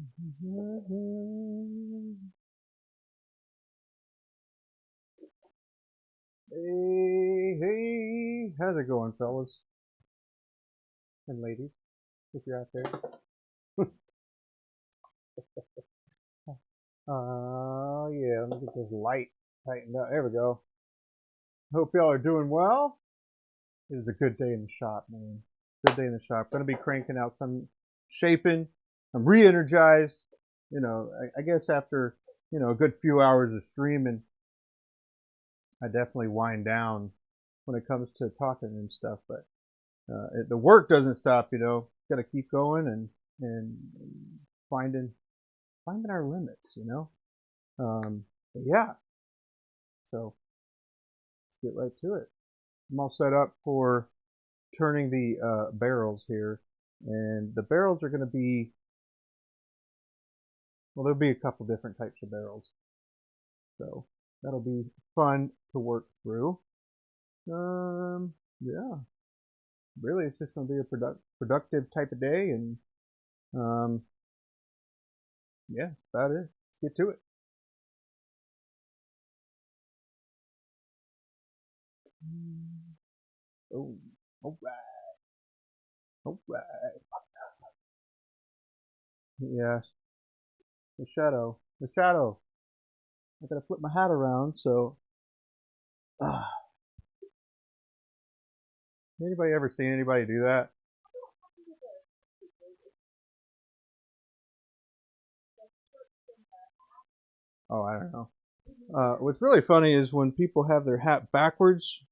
Hey, hey, how's it going, fellas and ladies, if you're out there? Yeah, let me get this light tightened up. There we go. Hope y'all are doing well. It is a good day in the shop, man. Good day in the shop. Gonna be cranking out some shaping. I'm re-energized. You know, I guess after, a good few hours of streaming, I definitely wind down when it comes to talking and stuff. But the work doesn't stop, Got to keep going and finding our limits. But yeah, so let's get right to it. I'm all set up for turning the barrels here, and the barrels are going to be, well, there'll be a couple different types of barrels, so that'll be fun to work through. Yeah, really, it's just going to be a productive type of day, and yeah, that's about it. Let's get to it. Oh, all right, all right. Yes, the shadow, the shadow. I gotta flip my hat around, so. Uh, Anybody ever seen anybody do that? Oh, I don't know. What's really funny is when people have their hat backwards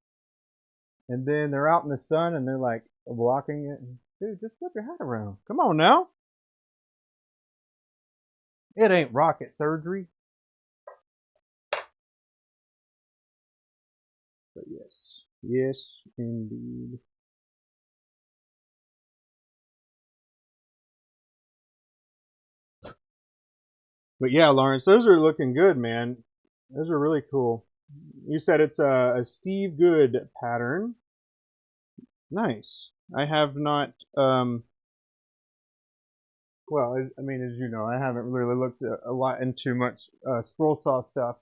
and then they're out in the sun and they're like blocking it. Dude, just flip your hat around. Come on now. It ain't rocket surgery. But yes. Yes, indeed. But yeah, Lawrence, those are looking good, man. Those are really cool. You said it's a Steve Good pattern. Nice. I have not, well, I mean, as you know, I haven't really looked a lot into much scroll saw stuff.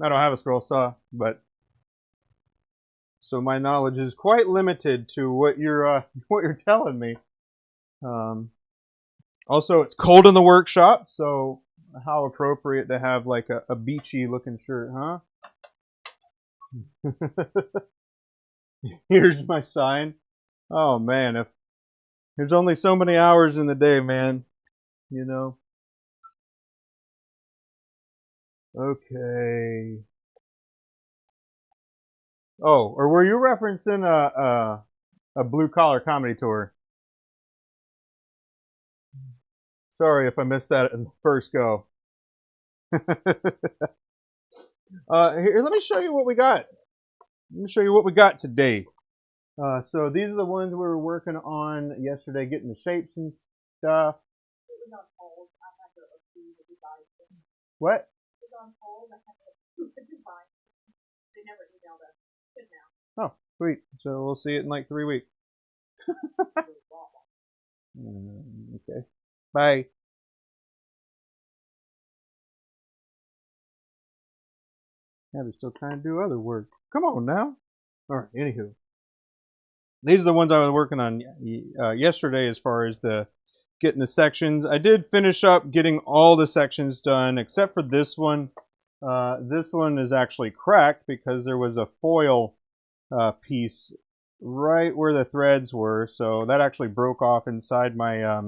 I don't have a scroll saw, but so my knowledge is quite limited to what you're what you're telling me. Um, Also, it's cold in the workshop, so how appropriate to have like a beachy looking shirt, huh? Here's my sign. Oh man, if there's only so many hours in the day, man, you know. Okay. Oh, or were you referencing a blue collar comedy tour? Sorry if I missed that in the first go. Here, let me show you what we got. Let me show you what we got today. So these are the ones we were working on yesterday, getting the shapes and stuff. What? Oh, sweet. So we'll see it in like 3 weeks. Okay. Bye. Yeah, they're still trying to do other work. Come on now. All right. Anywho, these are the ones I was working on yesterday, as far as the getting the sections. I did finish up getting all the sections done except for this one. This one is actually cracked because there was a foil piece right where the threads were, so that actually broke off inside my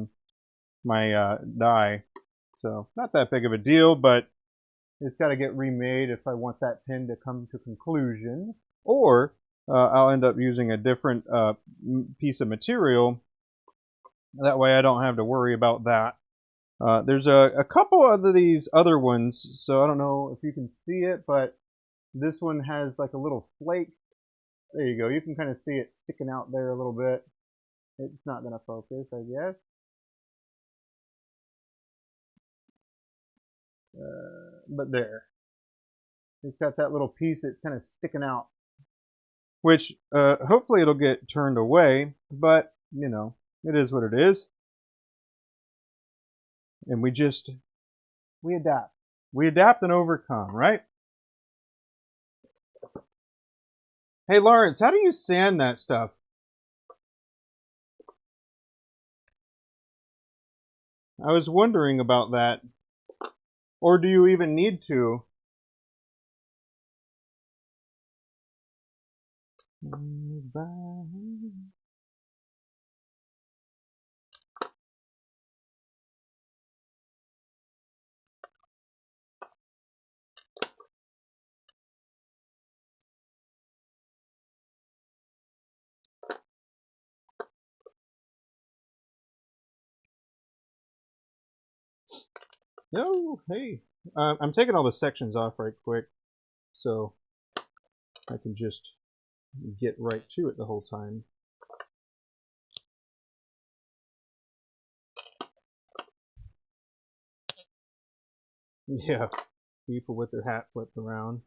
my die. So not that big of a deal, but it's got to get remade if I want that pin to come to conclusion, or I'll end up using a different piece of material. That way I don't have to worry about that. There's a couple of these other ones, so I don't know if you can see it, but this one has like a little flake. There you go. You can kind of see it sticking out there a little bit. It's not going to focus, I guess. But there. It's got that little piece that's kind of sticking out. Which, hopefully it'll get turned away, but, it is what it is. And we adapt. We adapt and overcome, right? Hey, Lawrence, how do you sand that stuff? I was wondering about that. Or do you even need to? No, hey. I'm taking all the sections off right quick, so I can just get right to it the whole time. Yeah, people with their hat flipped around.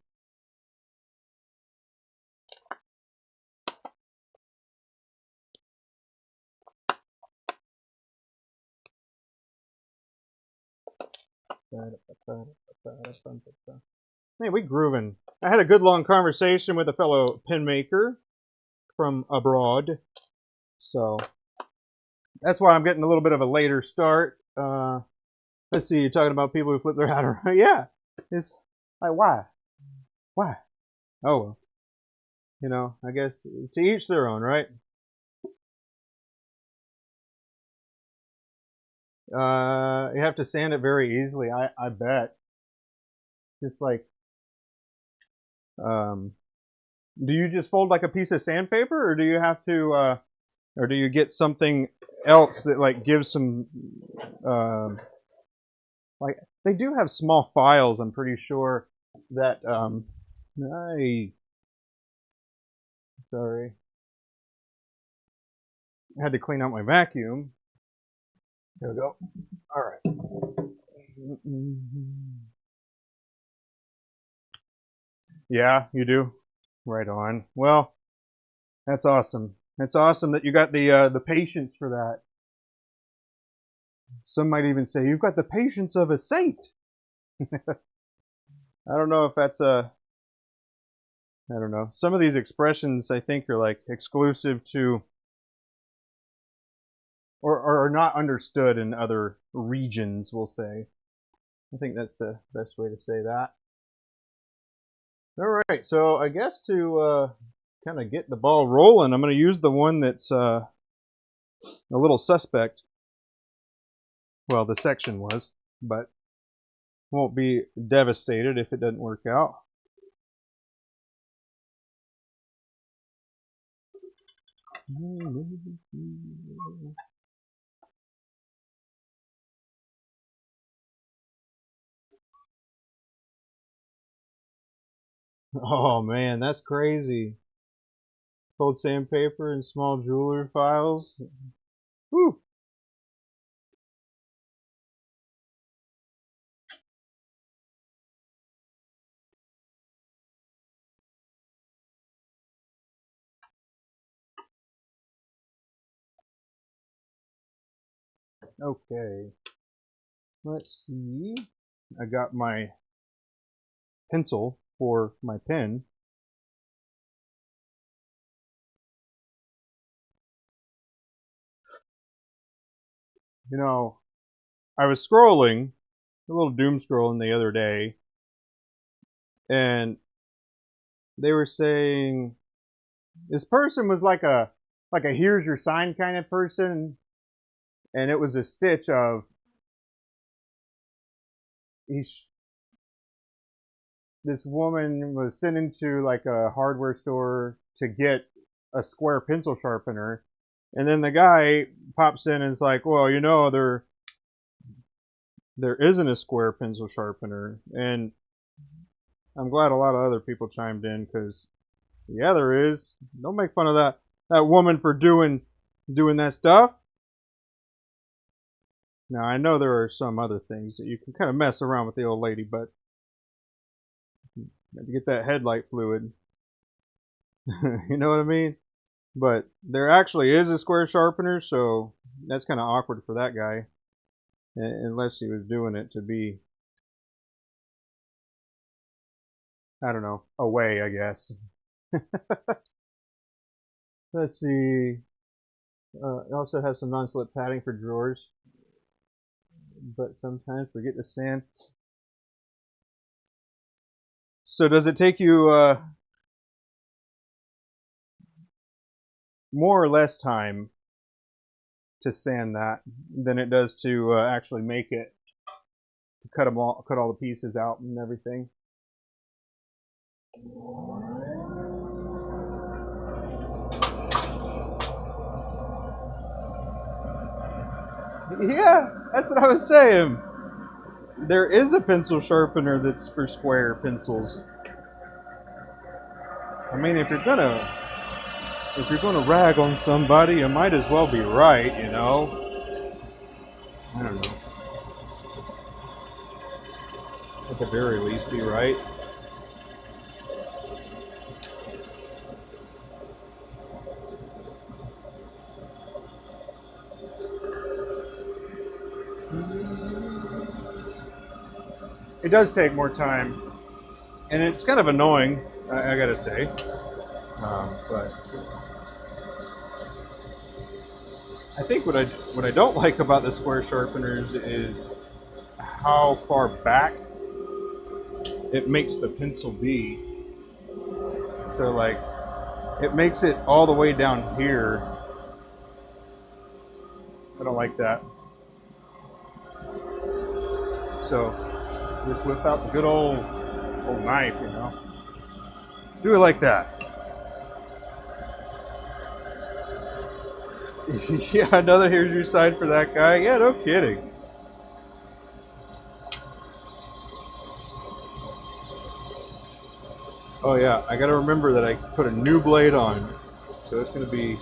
Man, we grooving. I had a good long conversation with a fellow pen maker from abroad, so that's why I'm getting a little bit of a later start. Let's see, you're talking about people who flip their hat around. Yeah, it's like why? Oh well, you know. I guess to each their own, right? You have to sand it very easily. I bet. Just like, do you just fold like a piece of sandpaper, or do you have to, or do you get something else that like gives some, like they do have small files. I'm pretty sure that, sorry, I had to clean out my vacuum. There we go. All right. Yeah, you do. Right on. Well, that's awesome. It's awesome that you got the patience for that. Some might even say you've got the patience of a saint. I don't know if that's a. I don't know. Some of these expressions I think are like exclusive to, or are not understood in other regions. We'll say. I think that's the best way to say that. All right, so I guess to kind of get the ball rolling, I'm going to use the one that's a little suspect. Well, the section was, but won't be devastated if it doesn't work out. Oh man, that's crazy. Fold sandpaper and small jeweler files. Whew. Okay. Let's see. I got my pencil for my pen. You know, I was scrolling, a little doom scrolling the other day, and they were saying this person was like a here's your sign kind of person, and it was a stitch of this woman was sent into like a hardware store to get a square pencil sharpener, and then the guy pops in and is like, well, you know, there isn't a square pencil sharpener. And I'm glad a lot of other people chimed in, because yeah, there is. Don't make fun of that woman for doing that stuff. Now I know there are some other things that you can kind of mess around with the old lady, but you have to get that headlight fluid. You know what I mean? But there actually is a square sharpener, so that's kind of awkward for that guy. unless he was doing it to be, I don't know, away, I guess. Let's see. I also have some non-slip padding for drawers, but sometimes forget to sand. So does it take you more or less time to sand that than it does to actually make it, to cut all the pieces out and everything? Yeah, that's what I was saying. There is a pencil sharpener that's for square pencils. I mean, if you're gonna rag on somebody, you might as well be right, you know? I don't know. At the very least, be right. It does take more time, and it's kind of annoying, I gotta say. But I think what I don't like about the square sharpeners is how far back it makes the pencil be. So like, it makes it all the way down here. I don't like that. So just whip out the good old knife, you know. Do it like that. Yeah, another here's your side for that guy. Yeah, no kidding. Oh yeah, I gotta remember that I put a new blade on. So it's gonna be...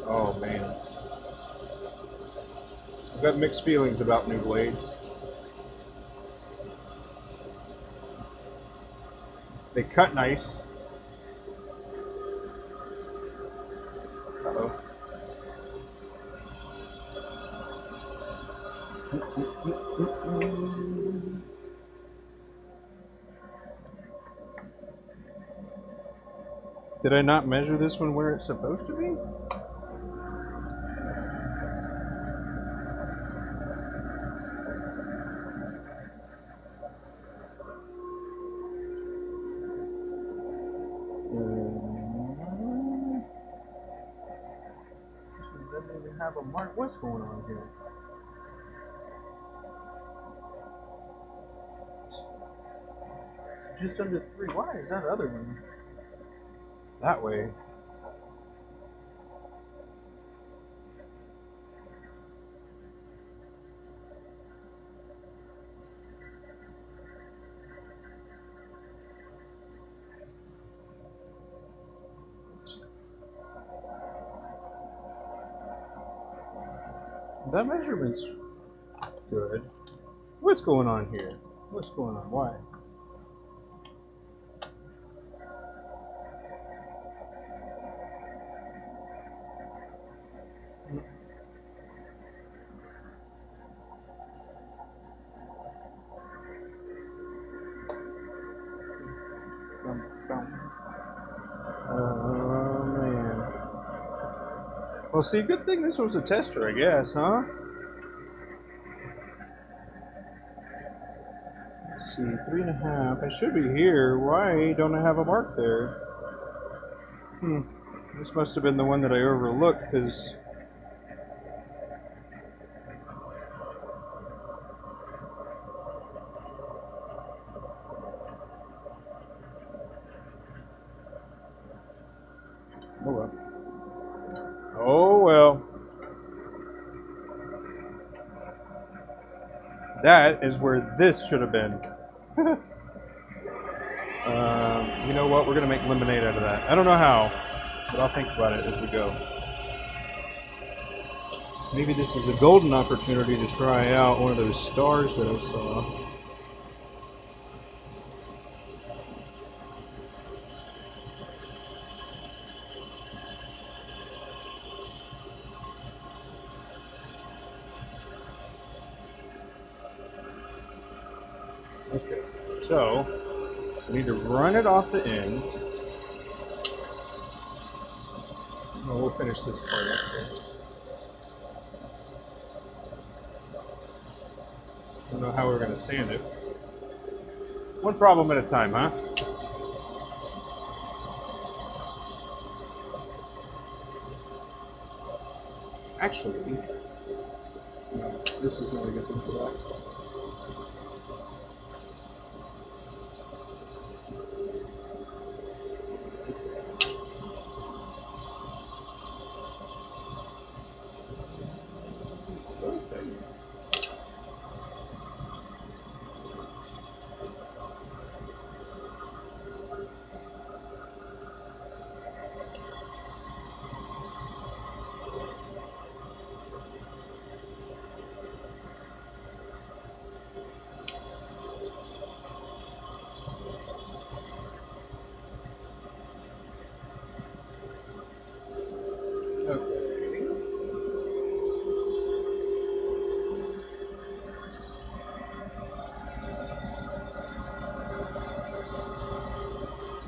Oh man. I've got mixed feelings about new blades. They cut nice. Uh-oh. Did I not measure this one where it's supposed to be? Doesn't even have a mark. What's going on here? Just under 3. Why is that other one that way? That measurement's good. What's going on here? What's going on? Why? Oh man. Well, see, good thing this was a tester, I guess, huh? Let's see, 3.5. I should be here. Why don't I have a mark there? This must have been the one that I overlooked, because... Oh well. Oh well. That is where this should have been. You know what? We're going to make lemonade out of that. I don't know how, but I'll think about it as we go. Maybe this is a golden opportunity to try out one of those stars that I saw. So we need to run it off the end. Well, we'll finish this part up first. I don't know how we're going to sand it. One problem at a time, huh? Actually, no, this is not a good thing for that.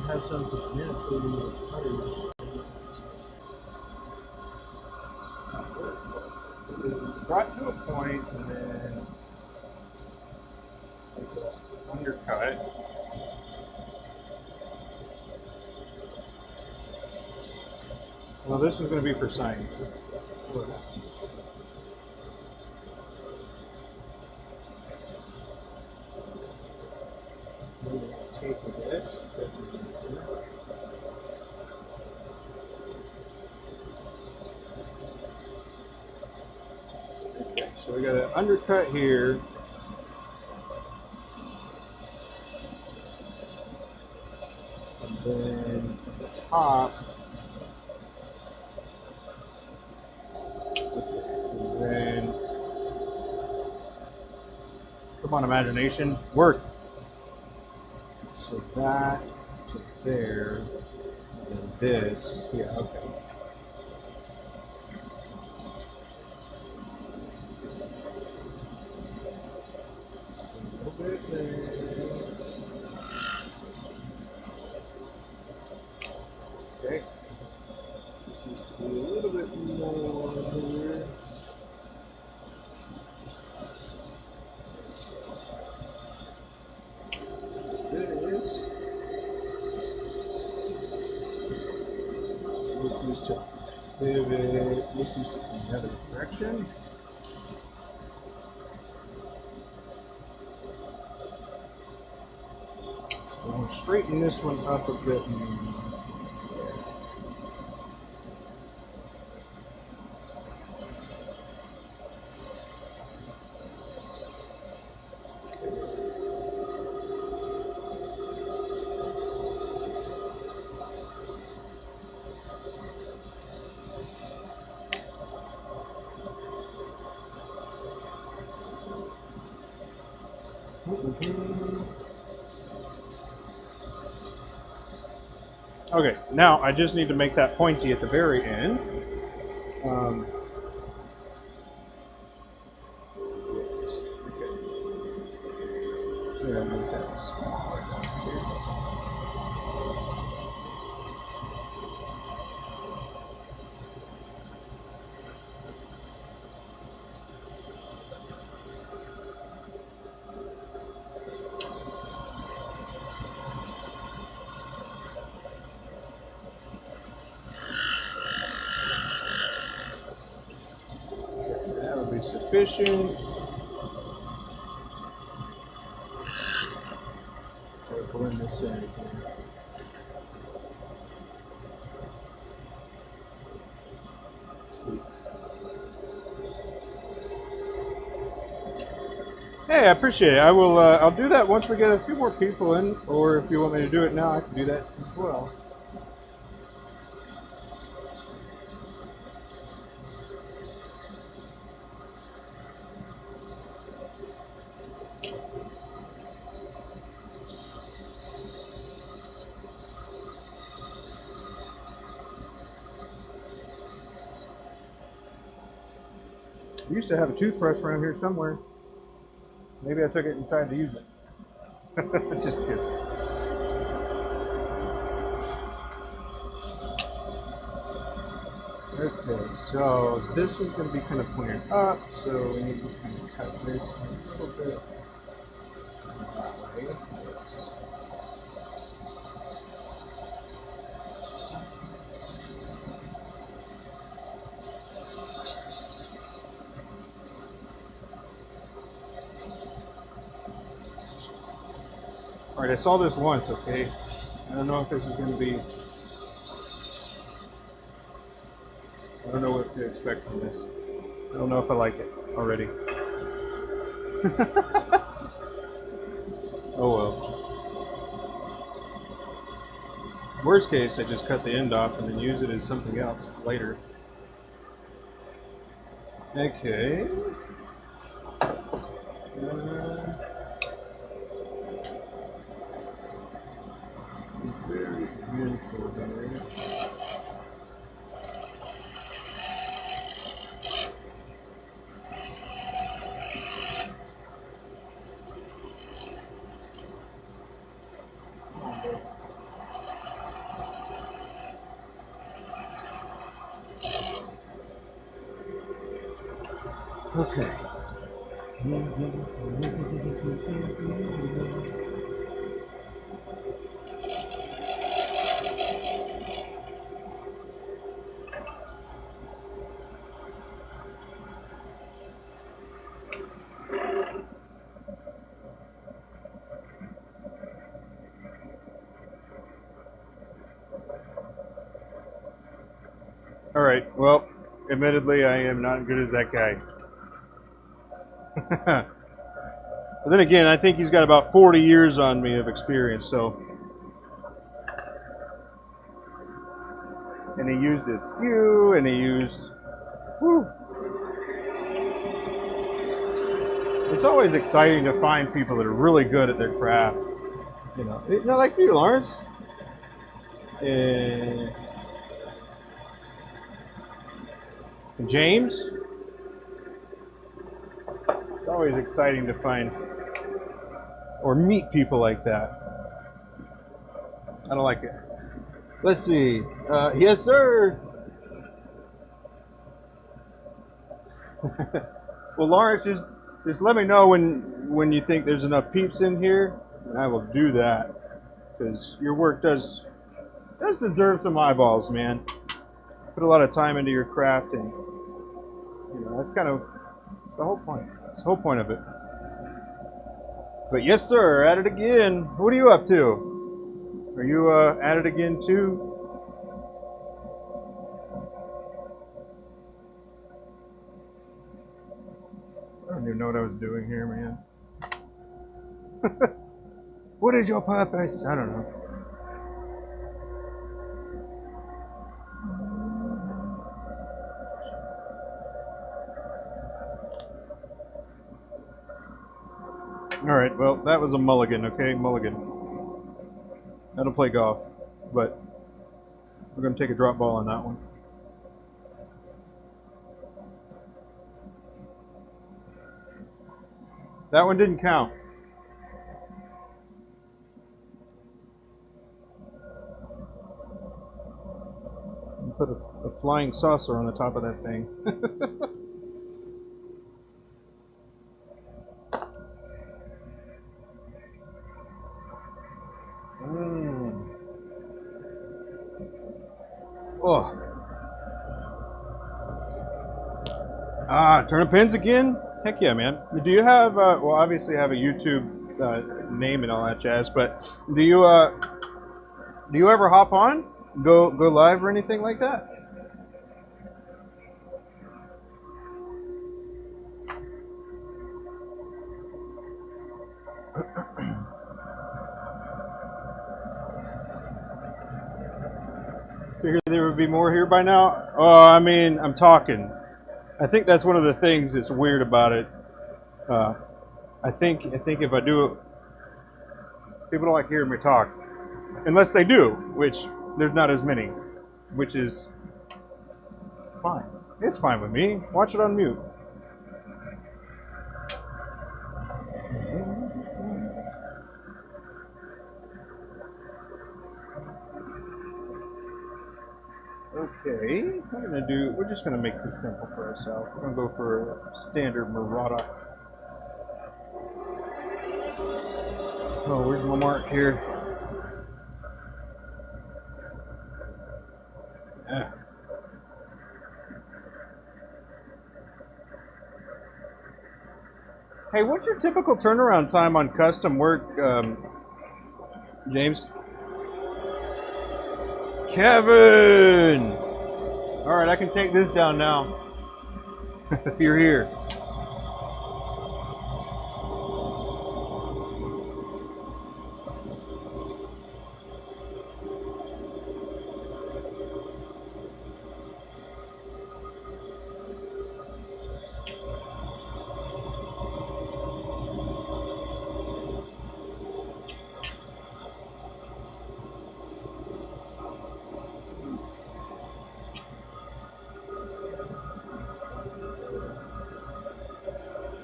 Have some brought to a point and then undercut. Well, this is going to be for science. Take this. Okay, so we got an undercut here. And then at the top. And then, come on, imagination, work. So that to there, and then this, yeah, okay. A little bit there. Okay. This needs to be a little bit more here. This needs to pivot, this needs to be the other direction. So I'm going to straighten this one up a bit more. Okay, now I just need to make that pointy at the very end. Yes. Okay. Yeah, make that smaller down here. Sufficient. I'll blend this in again. Sweet. Hey, I appreciate it. I will. I'll do that once we get a few more people in, or if you want me to do it now, I can do that as well. I used to have a toothbrush around here somewhere. Maybe I took it inside to use it. Just kidding. Okay, so this is going to be kind of pointed up, so we need to kind of cut this a little bit that way. Yes. All right, I saw this once, okay? I don't know if this is going to be... I don't know what to expect from this. I don't know if I like it already. Oh well. Worst case, I just cut the end off and then use it as something else later. Okay. Very gentle there. Okay. All right. Well, admittedly, I am not as good as that guy. But then again, I think he's got about 40 years on me of experience, so. And he used his skew, and he used. Whew. It's always exciting to find people that are really good at their craft. You know, like you, Lawrence. And James. It's always exciting to find or meet people like that. I don't like it. Let's see. Yes, sir. Well, Lawrence, just let me know when you think there's enough peeps in here, and I will do that. Because your work does deserve some eyeballs, man. Put a lot of time into your craft, and that's the whole point. It's the whole point of it. But yes, sir, at it again. What are you up to? Are you at it again too? I don't even know what I was doing here, man. What is your purpose? I don't know. All right, well, that was a mulligan, okay? Mulligan. I don't play golf, but we're going to take a drop ball on that one. That one didn't count. Put a flying saucer on the top of that thing. Oh. Turnip pins again? Heck yeah, man. Do you have, well, obviously you have a YouTube name and all that jazz, but do you ever hop on? Go live or anything like that? Figure there would be more here by now. Oh, I mean, I'm talking. I think that's one of the things that's weird about it. I think if I do it, people don't like hearing me talk, unless they do, which there's not as many, which is fine. It's fine with me. Watch it on mute. Okay, we're just gonna make this simple for ourselves. We're gonna go for a standard Murata. Oh, where's my mark here? Yeah. Hey, what's your typical turnaround time on custom work, James? Kevin! Alright, I can take this down now. You're here.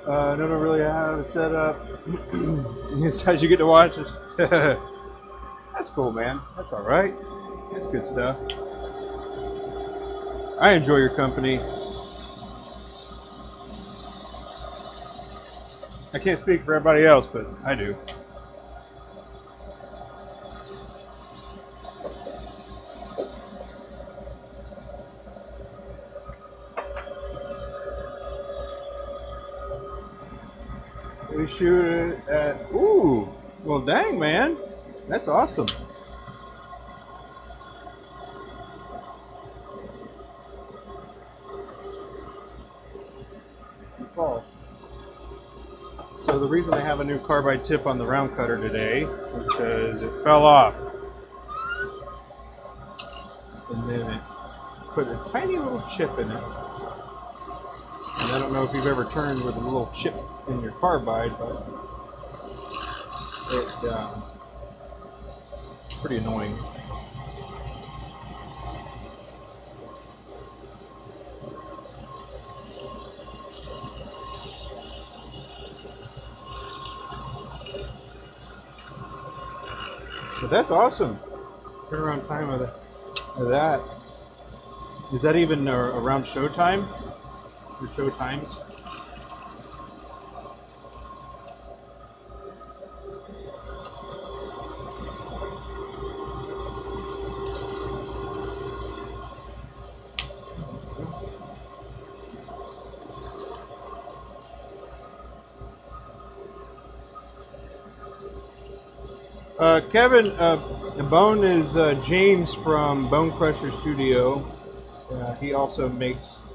I don't really have it set up. As you get to watch it. That's cool, man. That's alright. That's good stuff. I enjoy your company. I can't speak for everybody else, but I do. We shoot it at... Ooh! Well, dang, man. That's awesome. So the reason I have a new carbide tip on the round cutter today is because it fell off. And then it put a tiny little chip in it. And I don't know if you've ever turned with a little chip in your carbide, but it's pretty annoying. But that's awesome. Turnaround time of that. Is that even around show time? Or show times? Kevin, the bone is James from Bone Crusher Studio. He also makes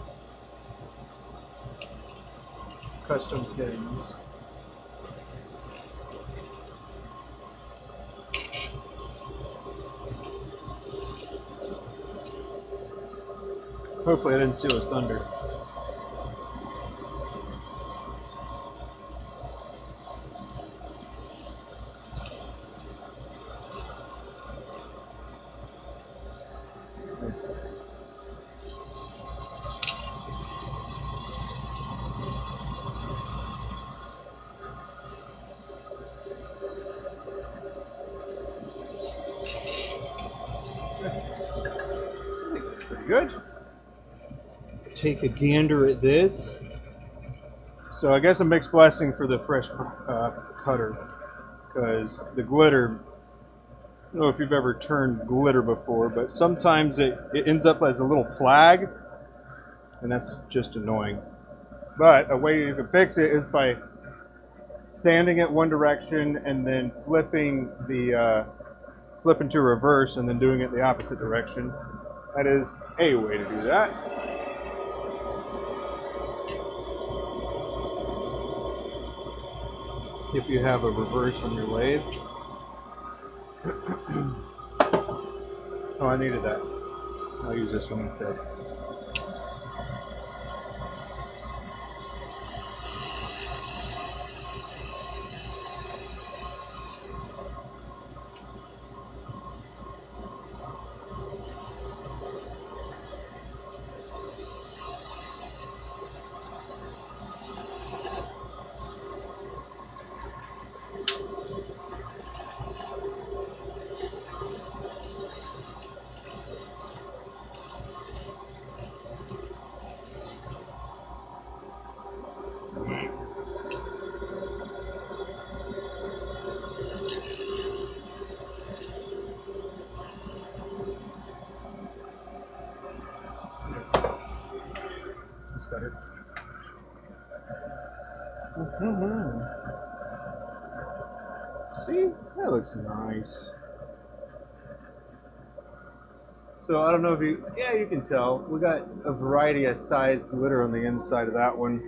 custom pins. Hopefully I didn't steal his thunder. Good. Take a gander at this. So I guess a mixed blessing for the fresh cutter, because the glitter, I don't know if you've ever turned glitter before, but sometimes it ends up as a little flag, and that's just annoying. But a way you can fix it is by sanding it one direction and then flipping to reverse and then doing it the opposite direction. That is a way to do that. If you have a reverse on your lathe. Oh, I needed that. I'll use this one instead. Mm-hmm. See? That looks nice. So I don't know if you, yeah, you can tell. We got a variety of size glitter on the inside of that one.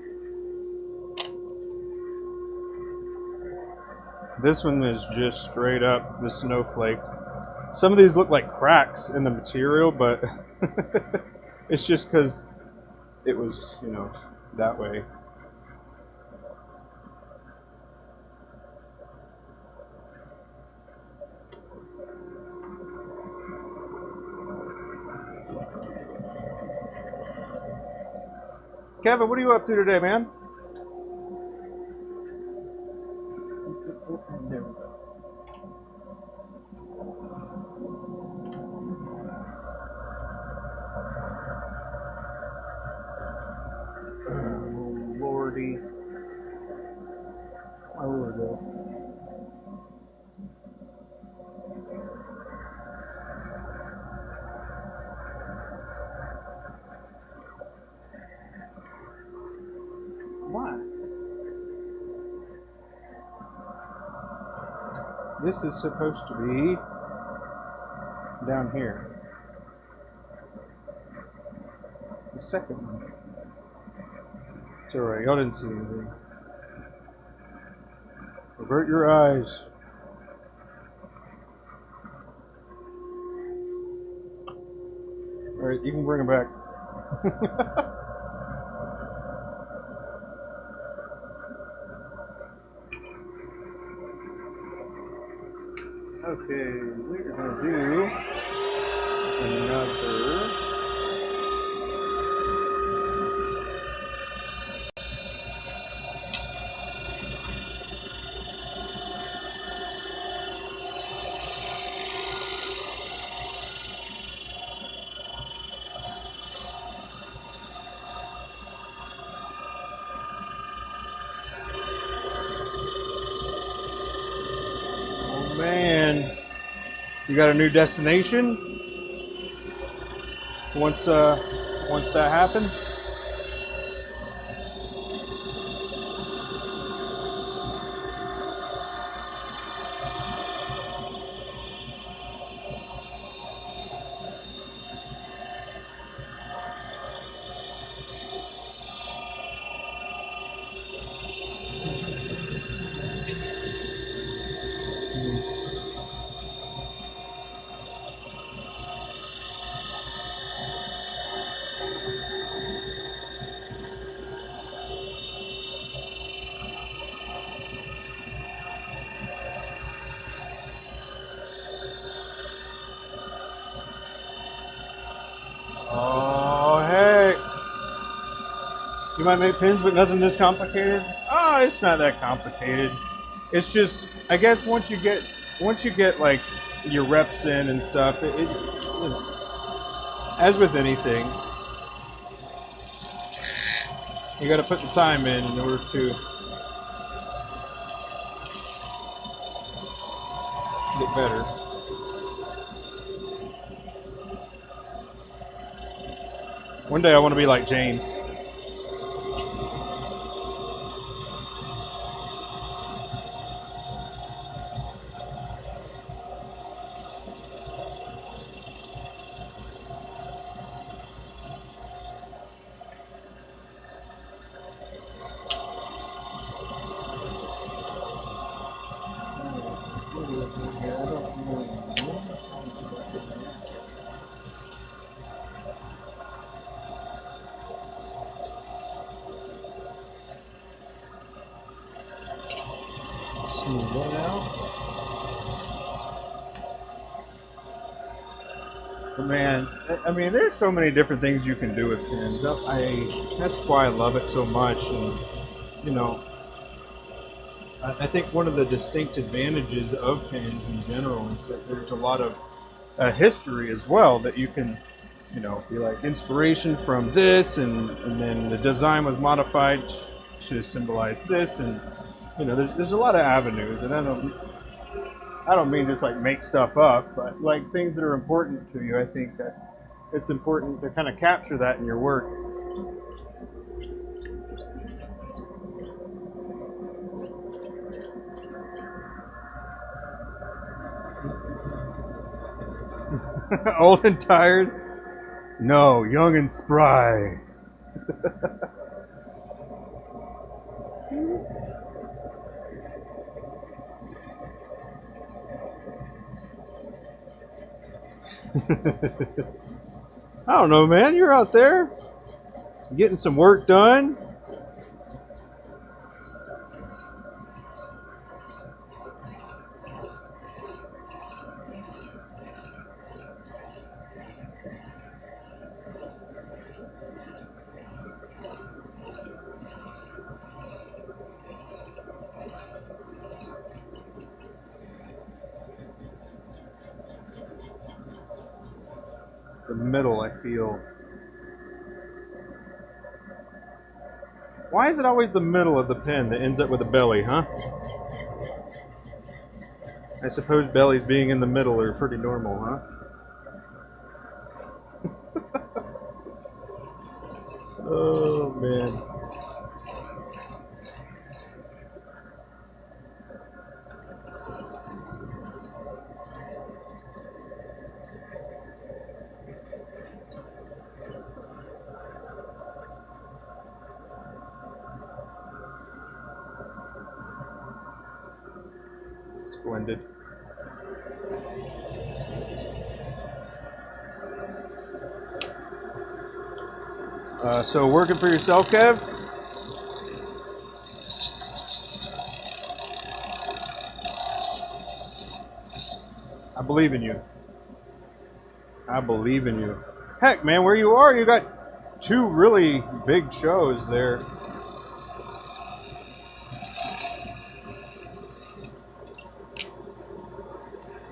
This one is just straight up the snowflake. Some of these look like cracks in the material, but it's just because it was, you know, that way. Kevin, what are you up to today, man? There we go. Oh, Lordy. My Lord. Why? This is supposed to be down here. The second one. It's alright, y'all didn't see anything. Avert your eyes. Alright, you can bring him back. Okay, we're gonna do another. Oh man, you got a new destination? Once that happens? Oh, hey. You might make pins, but nothing this complicated? Oh, it's not that complicated. It's just, I guess once you get like your reps in and stuff, you know, as with anything, you got to put the time in order to get better. One day I want to be like James. Smooth that out. But man, I mean, there's so many different things you can do with pins. That's why I love it so much. And you know, I think one of the distinct advantages of pins in general is that there's a lot of history as well that you can, you know, be like inspiration from this, and then the design was modified to symbolize this, and you know, there's a lot of avenues, and I don't mean just like make stuff up, but like things that are important to you. I think that it's important to kind of capture that in your work. Old and tired? No, young and spry. I don't know, man. You're out there getting some work done. The middle, I feel. Why is it always the middle of the pen that ends up with a belly, huh? I suppose bellies being in the middle are pretty normal, huh? Oh, man. Splendid. So working for yourself, Kev? I believe in you. I believe in you. Heck, man, where you are, you got two really big shows there.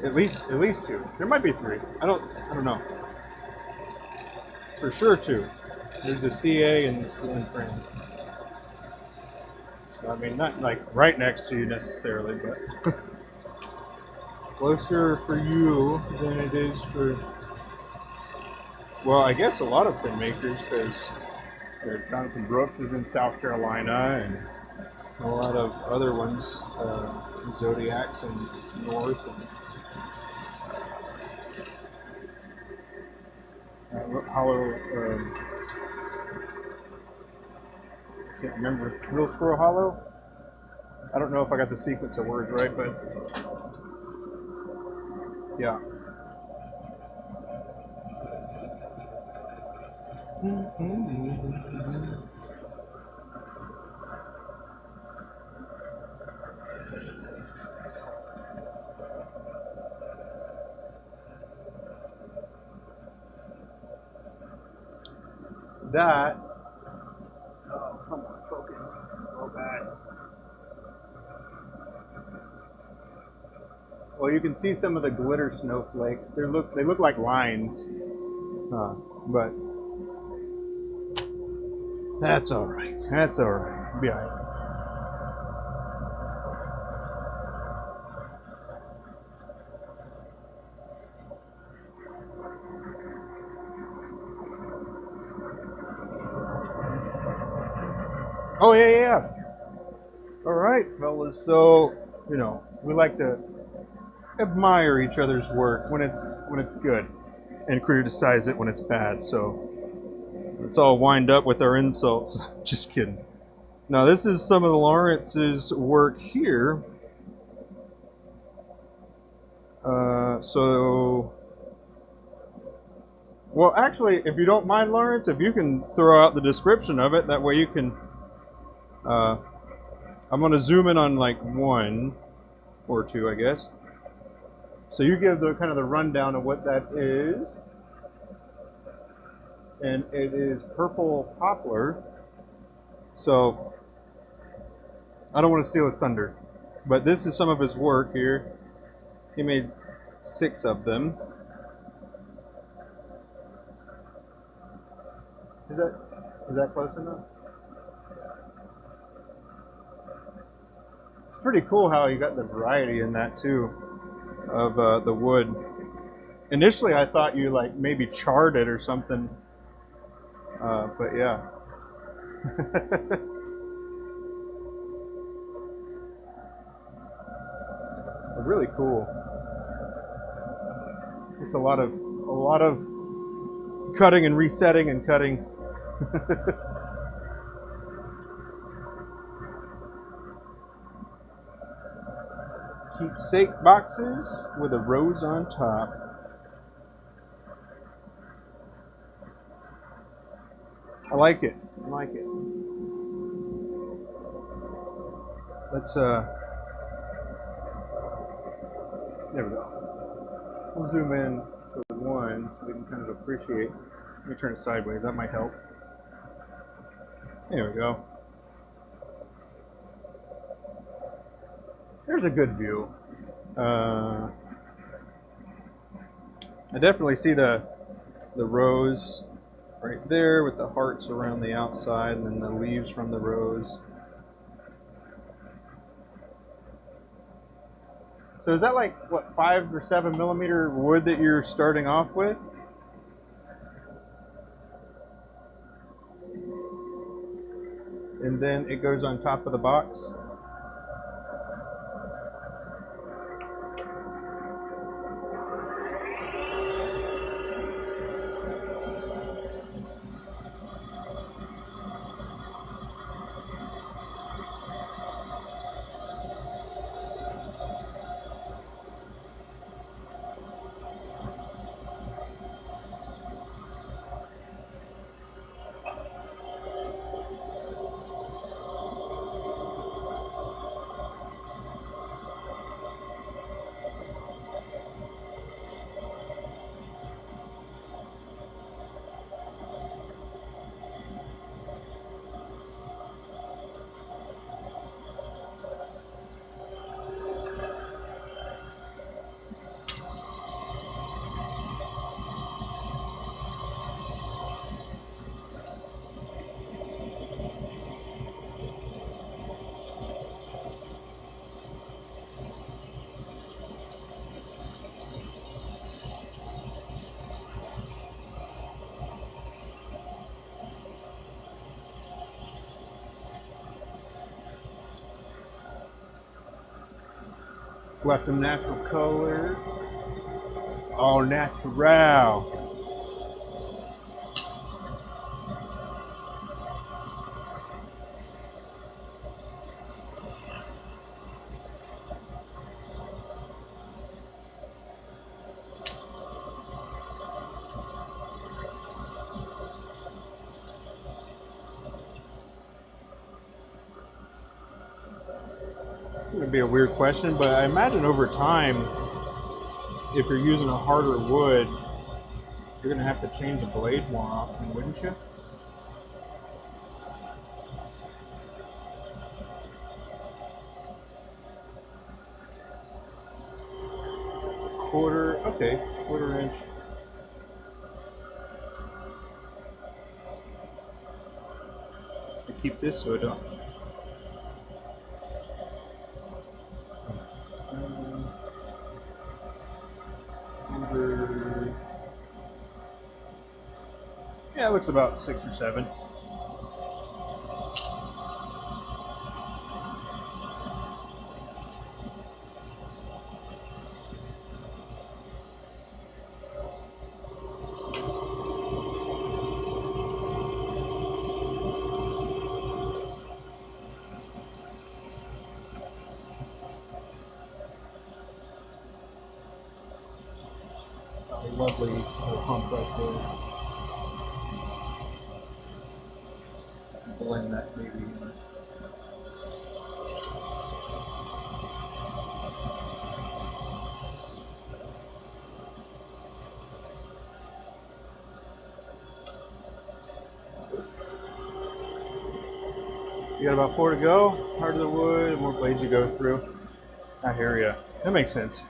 At least two. There might be three. I don't know. For sure two. There's the CA and the CN frame. So, I mean, not like right next to you necessarily, but closer for you than it is for, well, I guess a lot of pin makers, because Jonathan Brooks is in South Carolina, and a lot of other ones, Zodiacs and North. And Hollow, I can't remember. Little Squirrel Hollow? I don't know if I got the sequence of words right, but yeah. That, oh, come on, focus. Oh, gosh. Well, you can see some of the glitter snowflakes. They look like lines, but that's all right. That's all right. It'll be all right. Oh yeah, yeah. All right, fellas. So we like to admire each other's work when it's good, and criticize it when it's bad. So let's all wind up with our insults. Just kidding. Now this is some of the Lawrence's work here. Well, actually, if you don't mind, Lawrence, if you can throw out the description of it, that way you can. I'm going to zoom in on like one or two, I guess. So you give the kind of the rundown of what that is. And it is purple poplar. So I don't want to steal his thunder, but this is some of his work here. He made 6 of them. Is that close enough? It's pretty cool how you got the variety in that too, of the wood. Initially, I thought you like maybe charred it or something, but yeah. Really cool. It's a lot of a lot of cutting and resetting and cutting. Keepsake boxes with a rose on top. I like it. I like it. Let's there we go. We'll zoom in to one so we can kind of appreciate. Let me turn it sideways. That might help. There we go. There's a good view. I definitely see the rose right there with the hearts around the outside and then the leaves from the rose. So is that like, what, 5 or 7 millimeter wood that you're starting off with? And then it goes on top of the box? Left them natural color. All natural. It's going to be a weird question, but I imagine over time, if you're using a harder wood, you're going to have to change the blade more often, wouldn't you? Quarter, okay, quarter inch. I keep this so I don't. Yeah, it looks about 6 or 7. Lovely little hump right there. Blend that maybe in. You got about 4 to go. Harder the wood, the more blades you go through. I hear ya. That makes sense.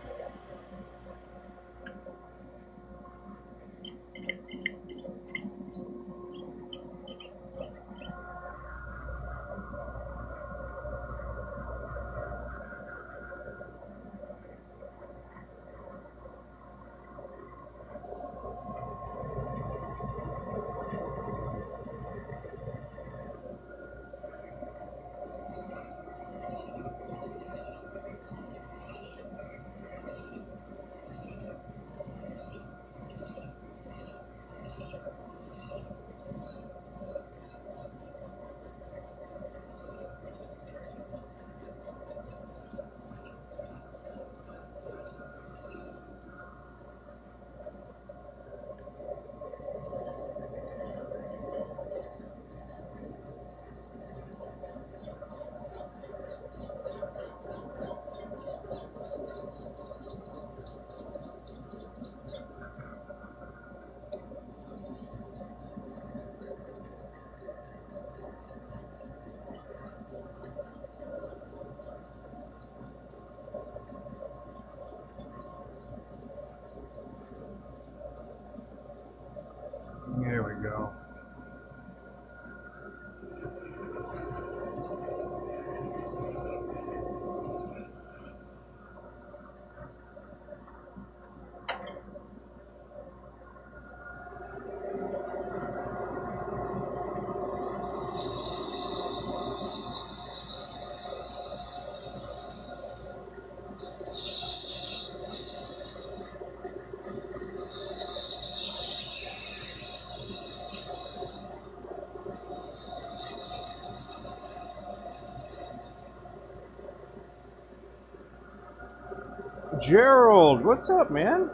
Gerald, what's up, man?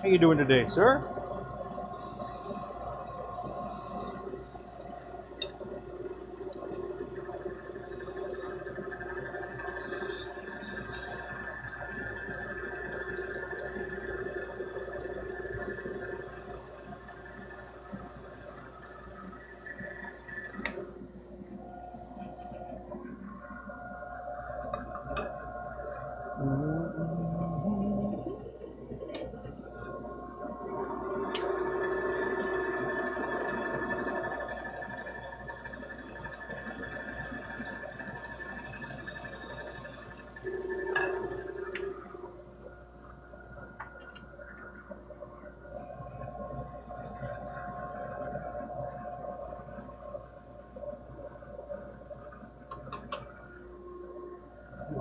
How you doing today, sir?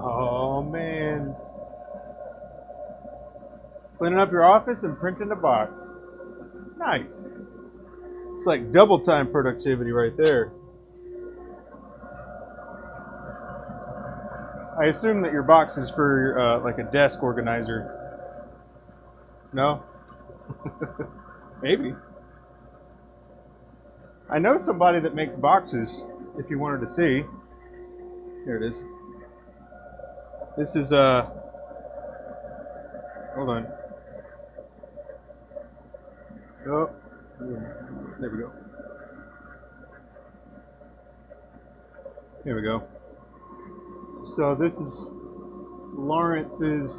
Oh man. Cleaning up your office and printing a box. Nice. It's like double time productivity right there. I assume that your box is for like a desk organizer. No? Maybe. I know somebody that makes boxes, if you wanted to see. Here it is. This is hold on. Oh, there we go. Here we go. So this is Lawrence's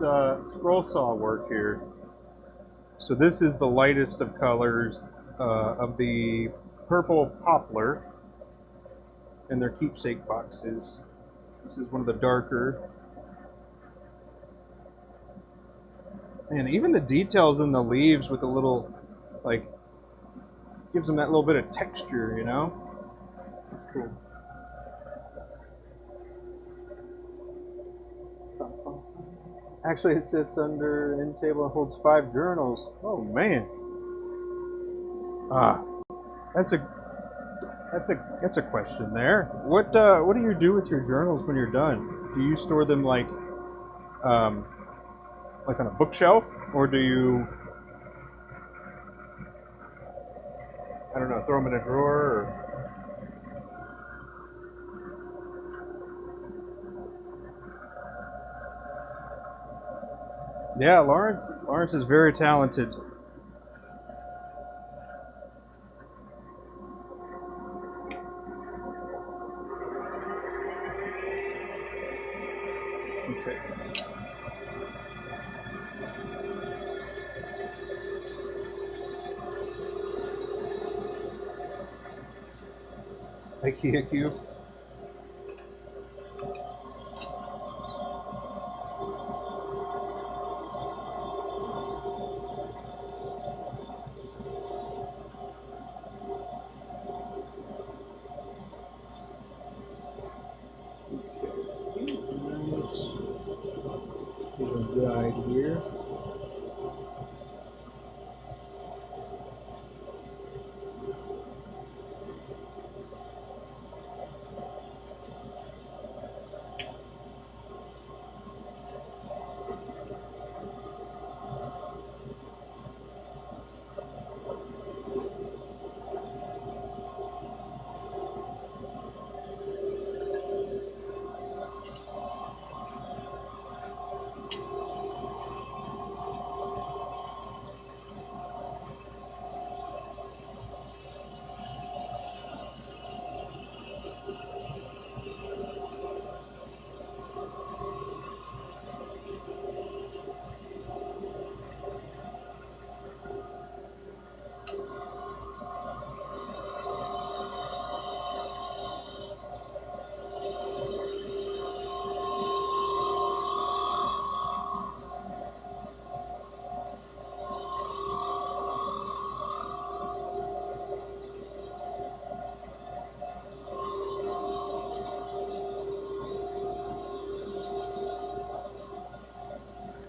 scroll saw work here. So this is the lightest of colors of the purple poplar and their keepsake boxes. This is one of the darker. And even the details in the leaves with a little, like, gives them that little bit of texture, you know? That's cool. Actually, it sits under end table and holds 5 journals. Oh man. Ah, that's a question there. What do you do with your journals when you're done? Do you store them like on a bookshelf, or do you, I don't know, throw them in a drawer? Or... Yeah, Lawrence is very talented. Okay. IKEA cube. Guide here.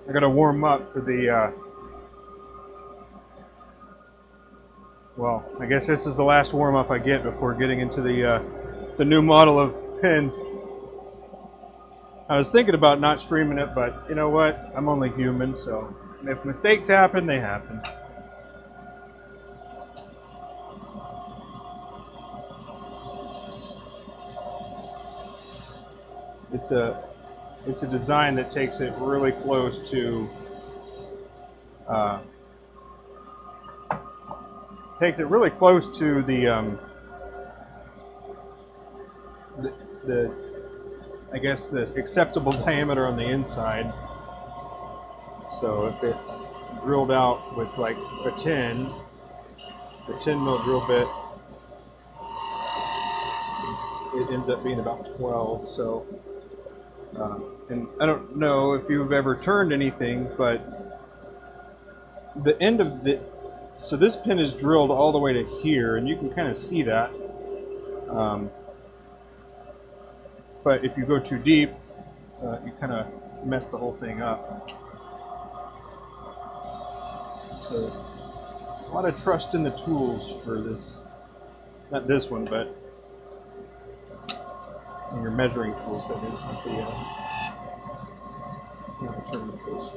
I gotta warm up for the, well, I guess this is the last warm up I get before getting into the new model of pens. I was thinking about not streaming it, but you know what? I'm only human, so if mistakes happen, they happen. It's a design that takes it really close to the I guess the acceptable diameter on the inside. So if it's drilled out with like a 10 mil drill bit, it ends up being about 12. So, and I don't know if you've ever turned anything, but the end of the, so this pin is drilled all the way to here, and you can kind of see that. But if you go too deep, you kind of mess the whole thing up. So, a lot of trust in the tools for this. Not this one, but in your measuring tools, that is, not the turning tools.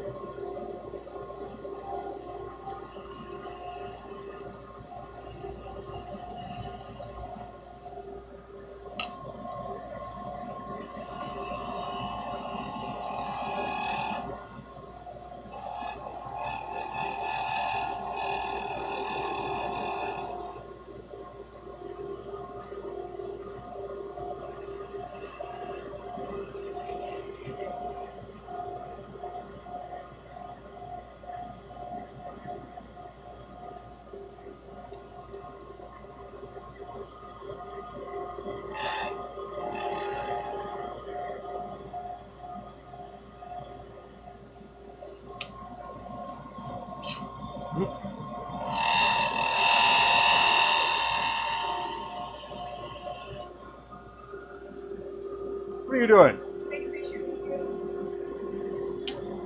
What are you doing? Taking pictures of you.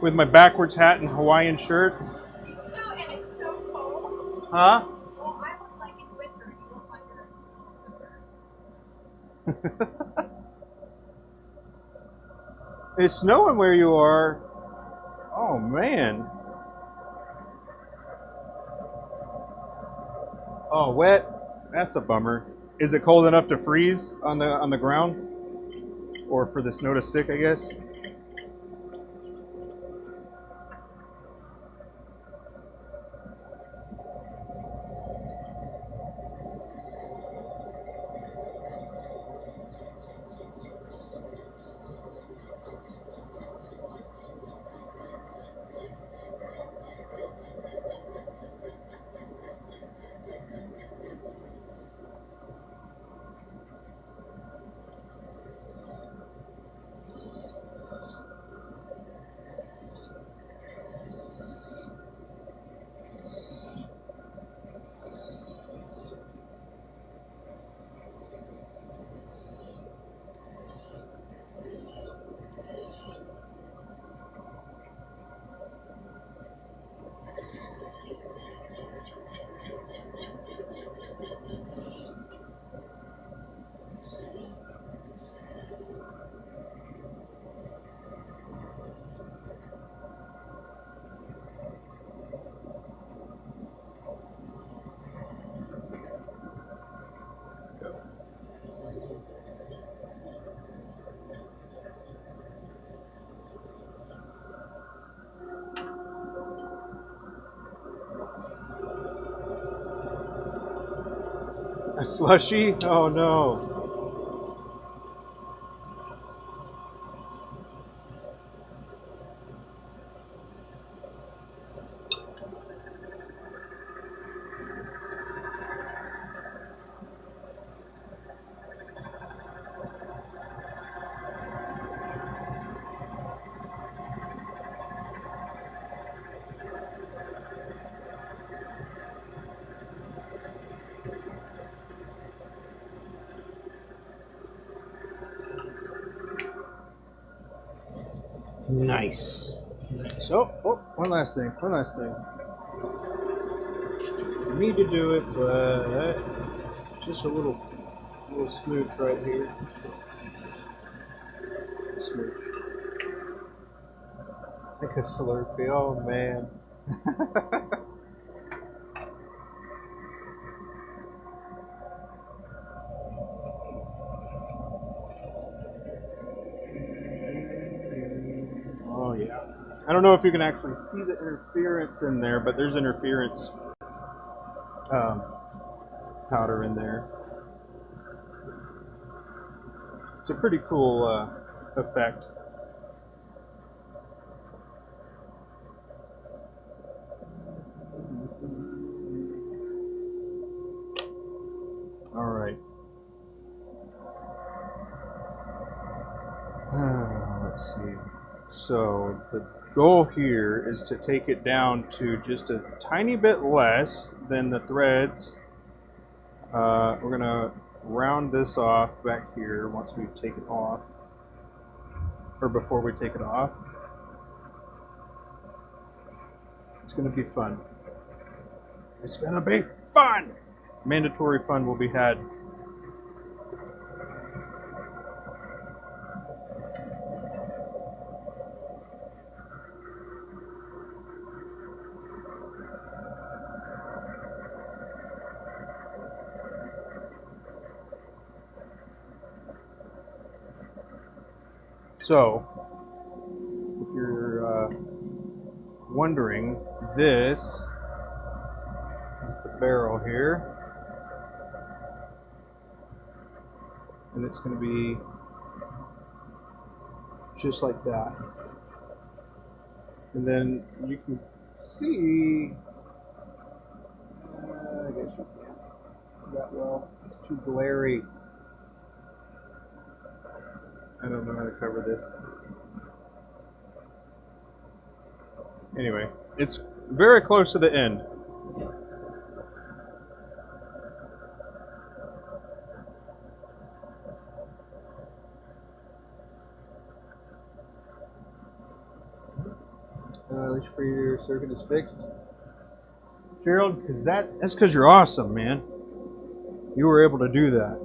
With my backwards hat and Hawaiian shirt? No, and it's so cold. Huh? Well, I look like it's winter, and you look like you're summer. It's snowing where you are. Oh man. Oh, wet. That's a bummer. Is it cold enough to freeze on the ground? Or for the snow to stick, I guess? A slushy? Oh no. Nice. Nice. Oh, one last thing. One last thing. You need to do it, but just a little smooch right here. Smooch. Like a Slurpee, oh man. Oh yeah. I don't know if you can actually see the interference in there, but there's interference um, powder in there. It's a pretty cool effect. All right. Let's see. So the goal here is to take it down to just a tiny bit less than the threads. We're going to round this off back here once we take it off, or before we take it off. It's going to be fun. It's going to be fun! Mandatory fun will be had. So, if you're wondering, this is the barrel here, and it's going to be just like that. And then you can see, I guess you can't that well, it's too glary. I don't know how to cover this. Anyway, it's very close to the end. At least for your circuit is fixed. Gerald, because that's because you're awesome, man. You were able to do that.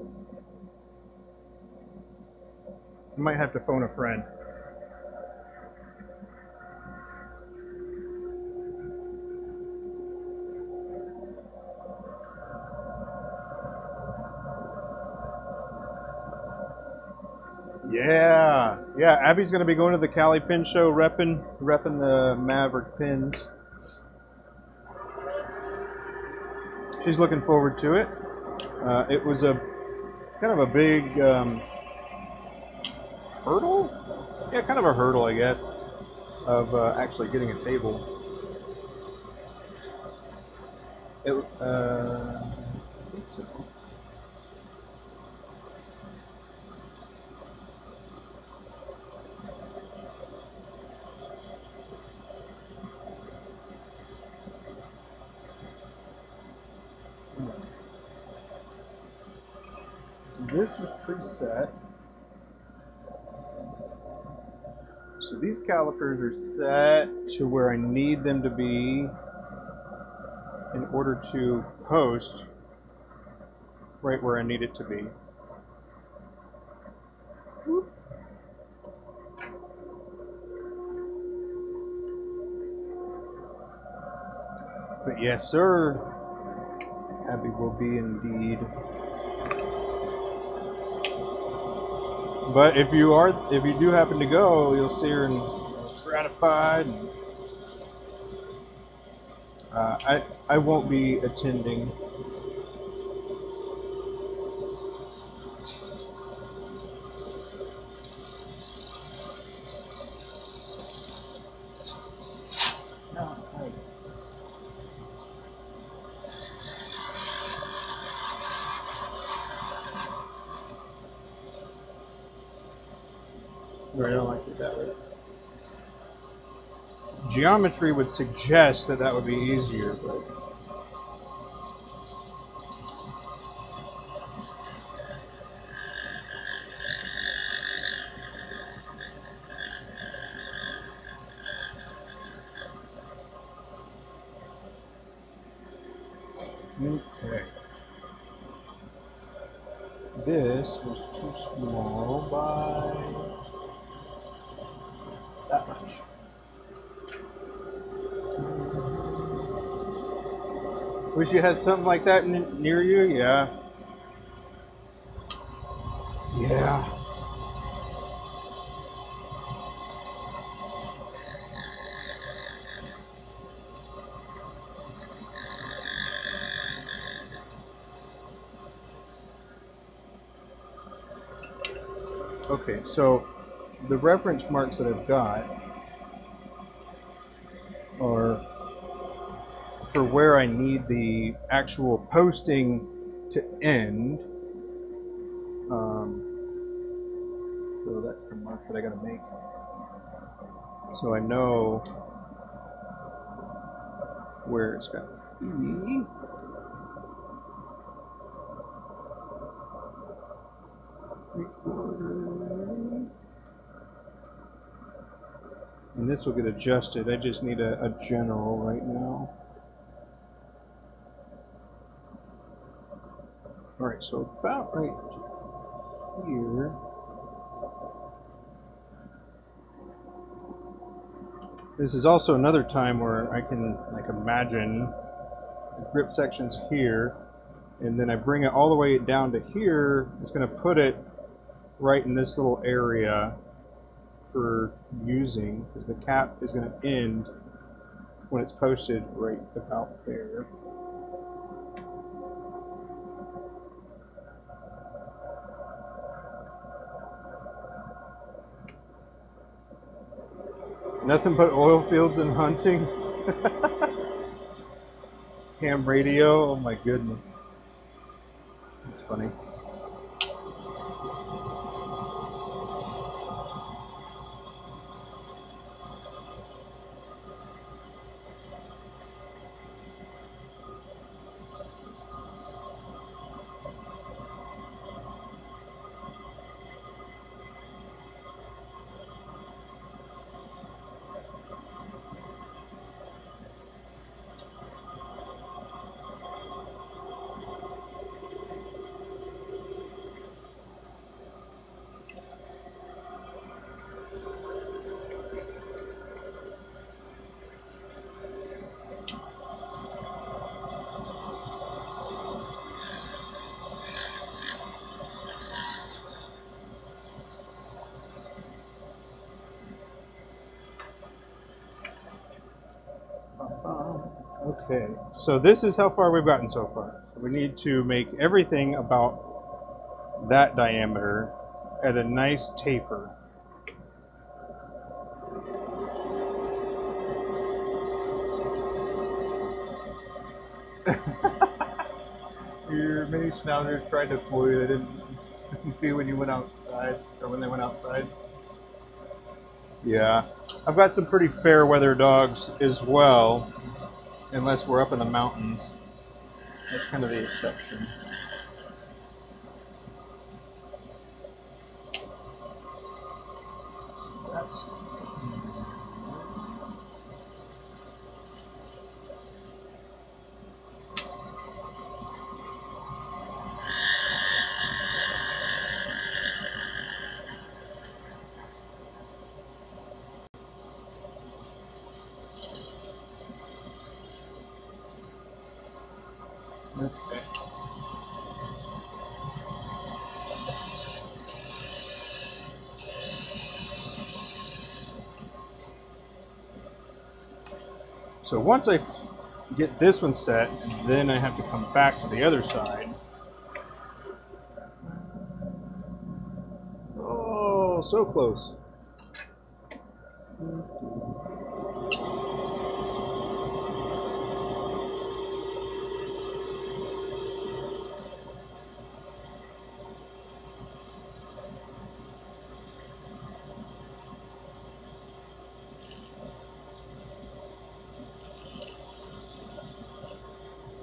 You might have to phone a friend. Yeah. Abby's gonna be going to the Cali Pin Show, repping the Maverick pins. She's looking forward to it. It was a kind of a big hurdle. Yeah, kind of a hurdle, I guess, of actually getting a table. I think so. This is preset. So these calipers are set to where I need them to be in order to post right where I need it to be. Whoop. But yes, sir, Abby will be indeed. But if you do happen to go, you'll see her in stratified. And, I won't be attending. I don't like it that way. Geometry would suggest that that would be easier, but okay. This was too small by that much. Wish you had something like that near you. Yeah. Yeah. Okay, so the reference marks that I've got are for where I need the actual posting to end. So that's the mark that I gotta make. So I know where it's gotta be. And this will get adjusted. I just need a general right now. Alright, so about right here. This is also another time where I can like imagine the grip sections here, and then I bring it all the way down to here. It's going to put it right in this little area for using, because the cap is going to end when it's posted right about there. Nothing but oil fields and hunting. Ham radio, oh my goodness. That's funny. Okay, so this is how far we've gotten so far. We need to make everything about that diameter at a nice taper. Your mini schnauzers tried to fool you. They didn't see when you went outside, or when they went outside. Yeah, I've got some pretty fair weather dogs as well, unless we're up in the mountains. That's kind of the exception. So that's okay. So once I get this one set, then I have to come back to the other side. Oh, so close.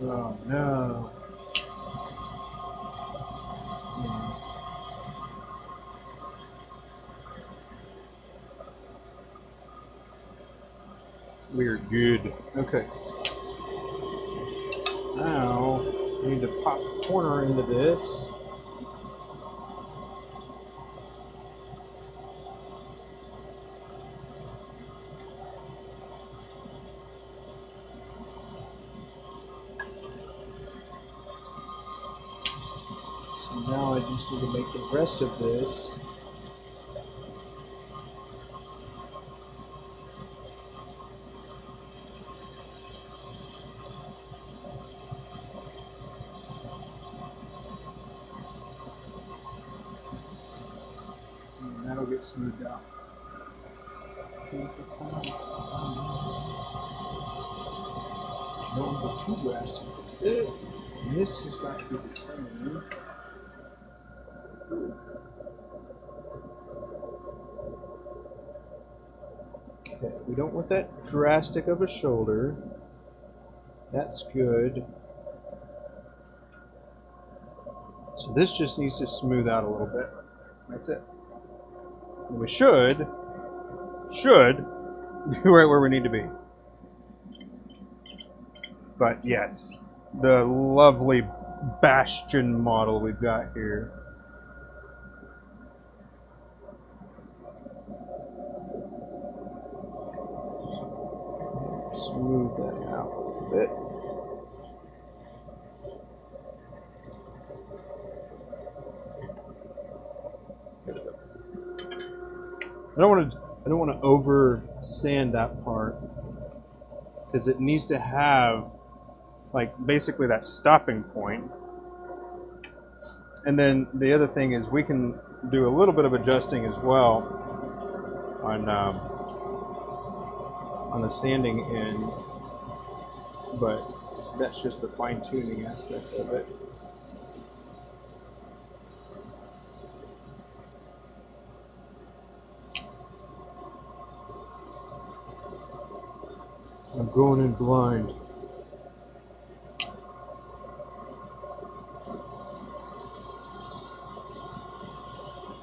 Oh no. We're good. Okay. Now, I need to pop a corner into this. So now I just need to make the rest of this. And that'll get smoothed out. You don't want to go too drastic with it. And this has got to be the same. Okay, we don't want that drastic of a shoulder. That's good. So this just needs to smooth out a little bit. That's it. And we should be right where we need to be. But yes, the lovely Bastion model we've got here. Smooth that out a little bit. I don't want to over sand that part because it needs to have like basically that stopping point. And then the other thing is we can do a little bit of adjusting as well on the sanding end, but that's just the fine-tuning aspect of it. I'm going in blind.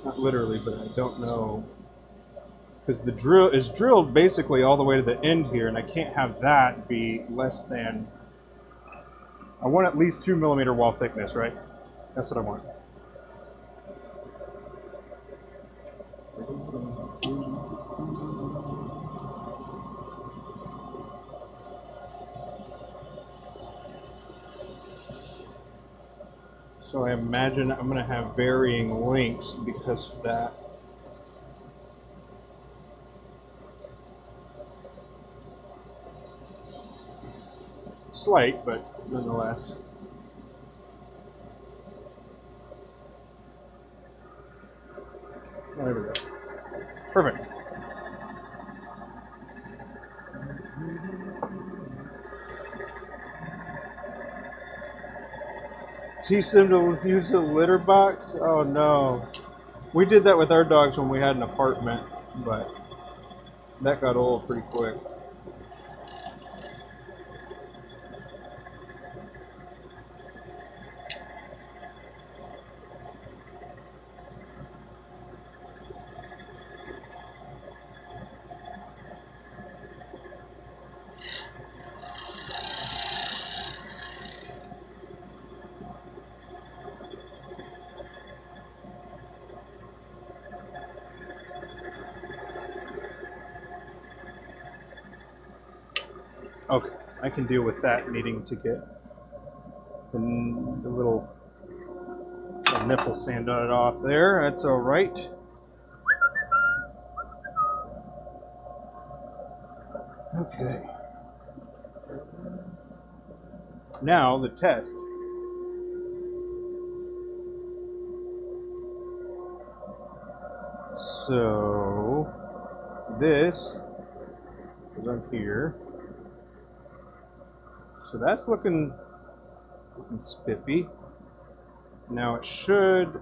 Not literally, but I don't know. Because the drill is drilled basically all the way to the end here, and I can't have that be less than... I want at least 2 millimeter wall thickness, right? That's what I want. So I imagine I'm going to have varying lengths because of that. Slight, but nonetheless. There we go. Perfect. Teach them to use a litter box? Oh no. We did that with our dogs when we had an apartment, but that got old pretty quick. Okay, I can deal with that needing to get the little nipple sanded off there. That's all right. Okay. Now the test. So this goes on here. So that's looking spiffy. Now it should.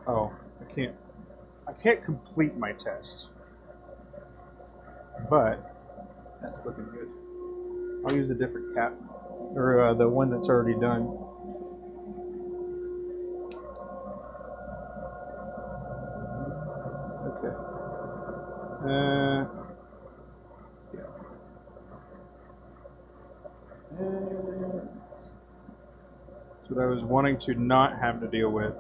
Oh, I can't complete my test, but that's looking good. I'll use a different cap, or the one that's already done. Okay. Yeah. That's what I was wanting to not have to deal with.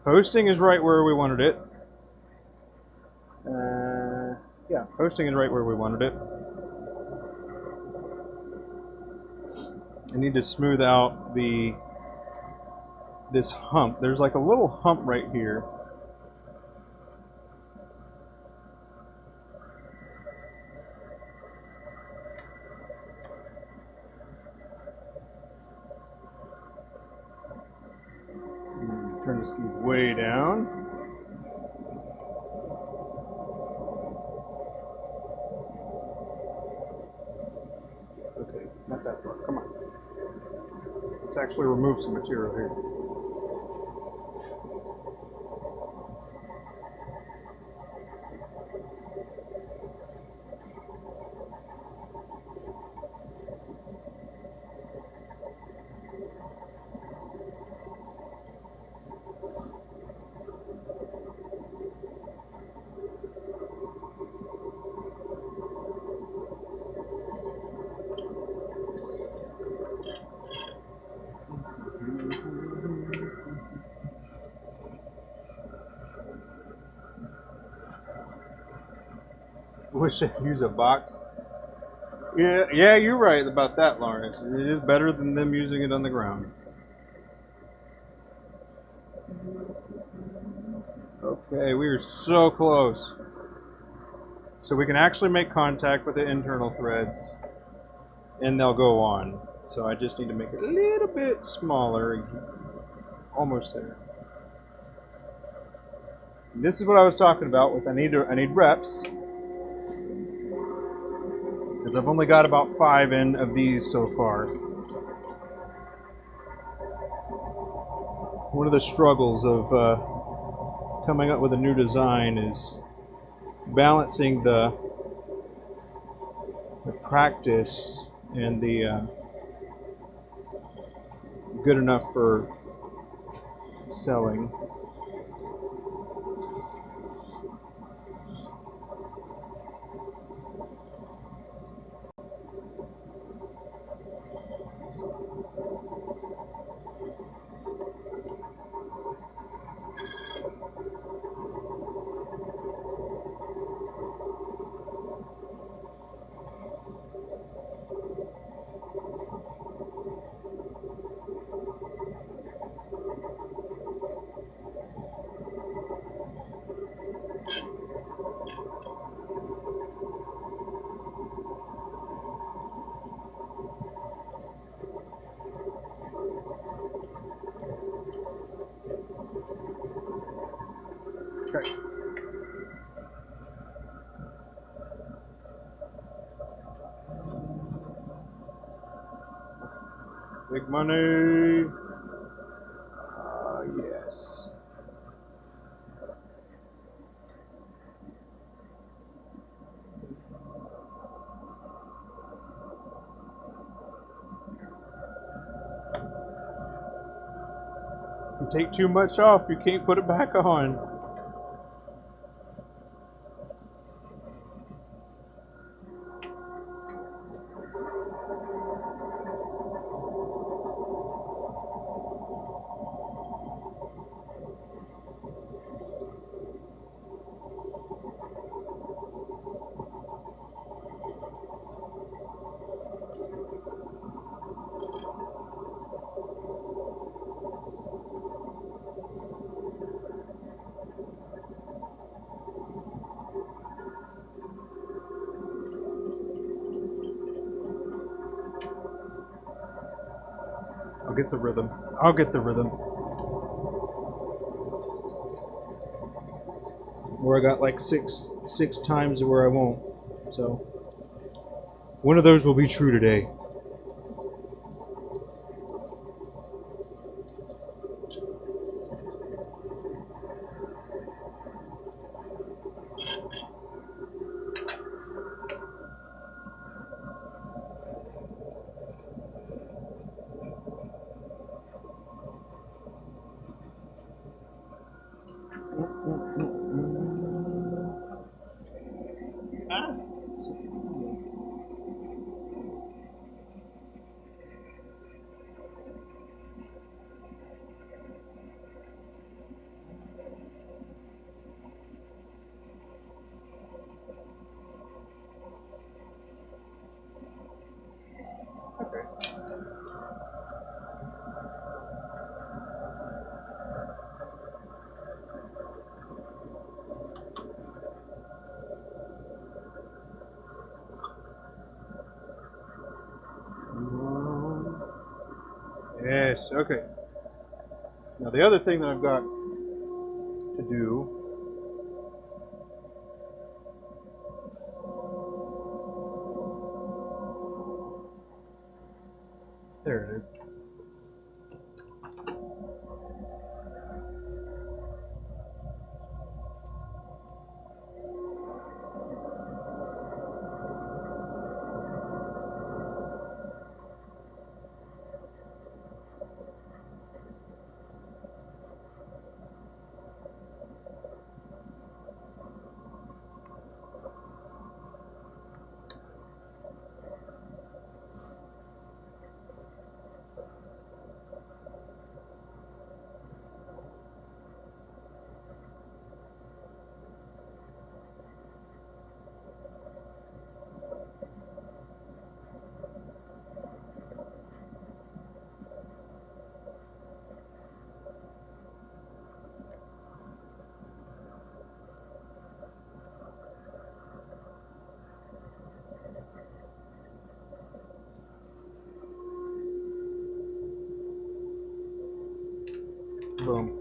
Posting is right where we wanted it. Yeah, posting is right where we wanted it. I need to smooth out this hump. There's like a little hump right here. Turn the speed way down. Okay, not that far. Come on. Let's actually remove some material here. Wish I could use a box. Yeah, you're right about that, Lawrence. It is better than them using it on the ground. Okay, we are so close. So we can actually make contact with the internal threads, and they'll go on. So I just need to make it a little bit smaller. Almost there. And this is what I was talking about with I need reps. Because I've only got about 5 in of these so far. One of the struggles of coming up with a new design is balancing the practice and the good enough for selling. Okay. Big money. Yes. You take too much off, you can't put it back on. I'll get the rhythm. I'll get the rhythm. Where I got like six times where I won't. So one of those will be true today. Yes, okay. Now the other thing that I've got to do there it is. Boom.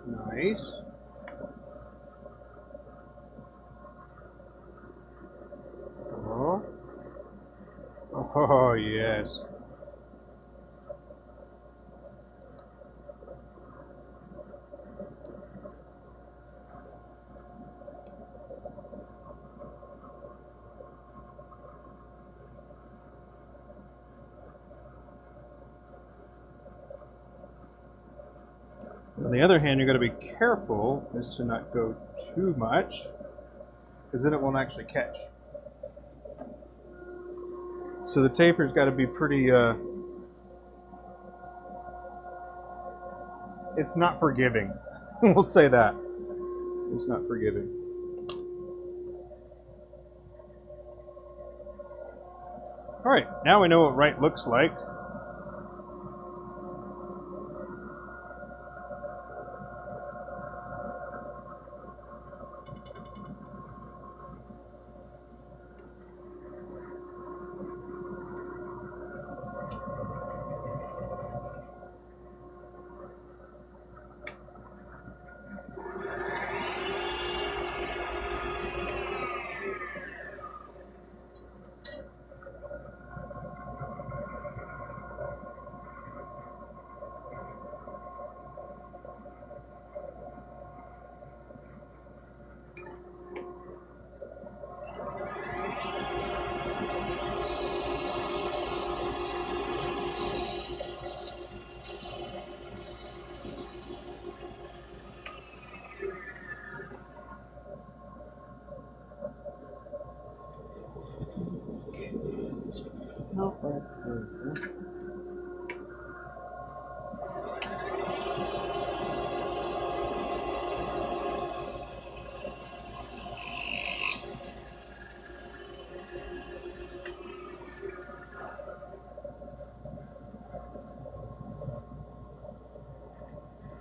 Nice. Oh. Oh, yes. On the other hand, you've got to be careful as to not go too much, because then it won't actually catch. So the taper's got to be pretty, it's not forgiving. We'll say that. It's not forgiving. All right, now we know what right looks like.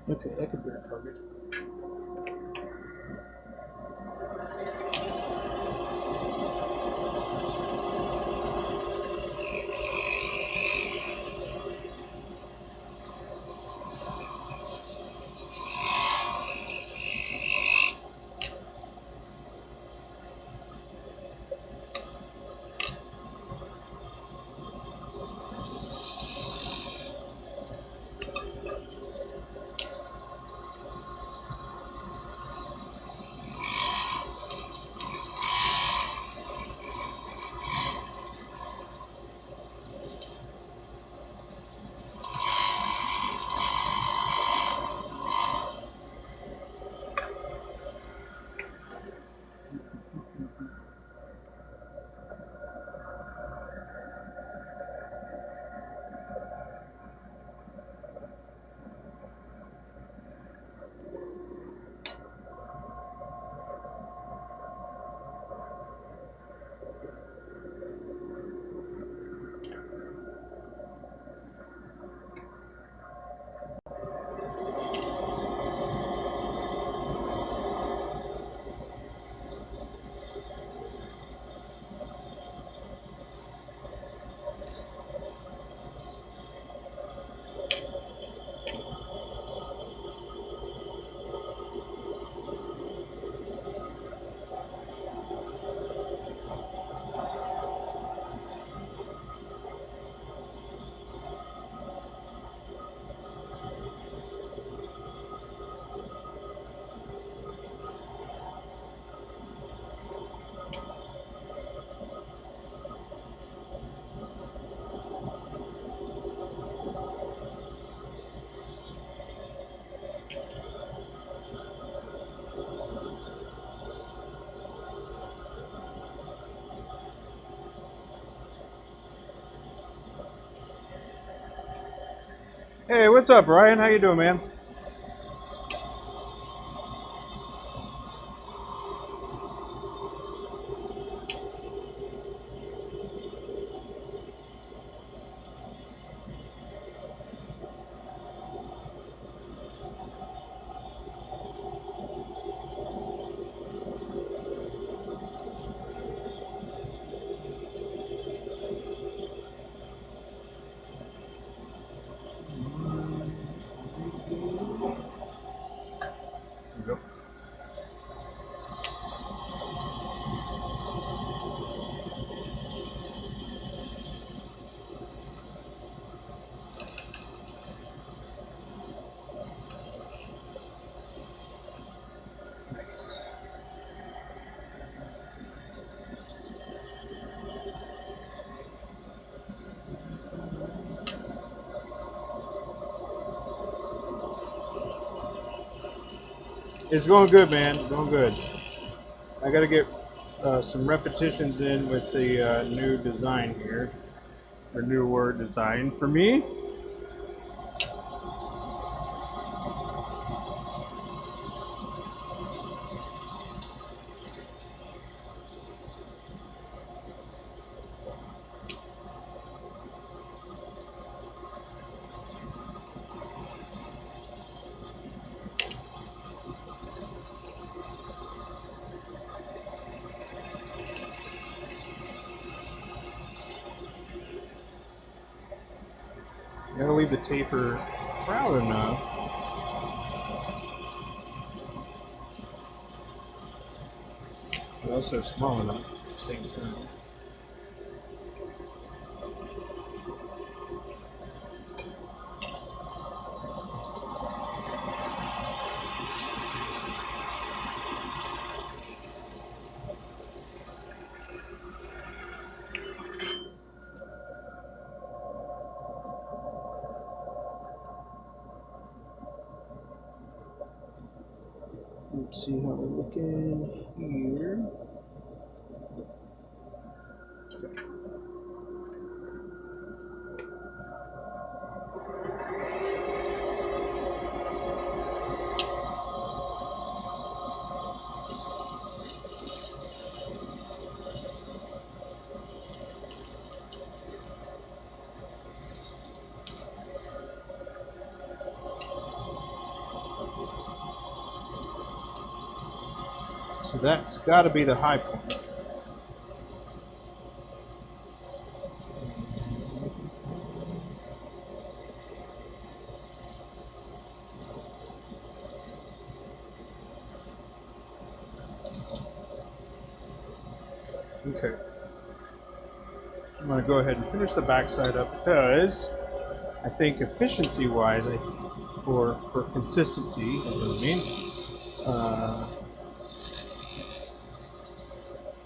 Okay, that could be our target. Hey, what's up, Ryan? How you doing, man? Yep. Nice. It's going good, man. Going good. I got to get some repetitions in with the new design here, or newer design for me. Gotta leave the taper proud enough. But also small enough at the same time. Let's see how we're looking here. So that's got to be the high point. Okay. I'm going to go ahead and finish the backside up because I think efficiency-wise, or for consistency, you know what I mean?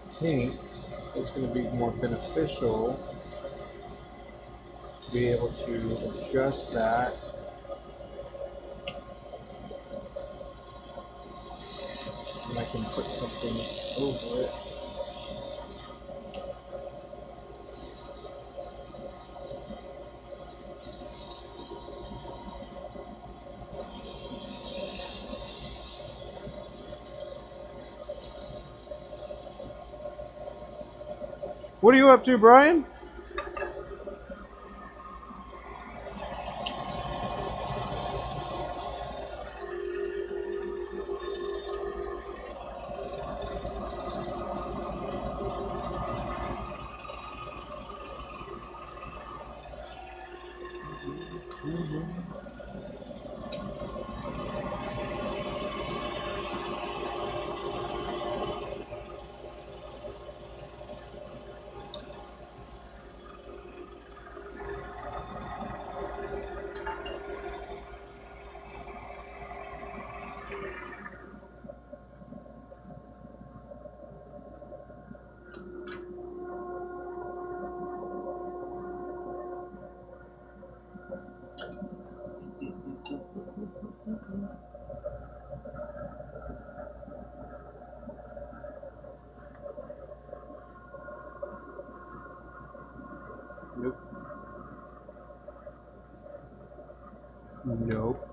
I think it's going to be more beneficial to be able to adjust that. And I can put something over it. What are you up to, Brian? Nope.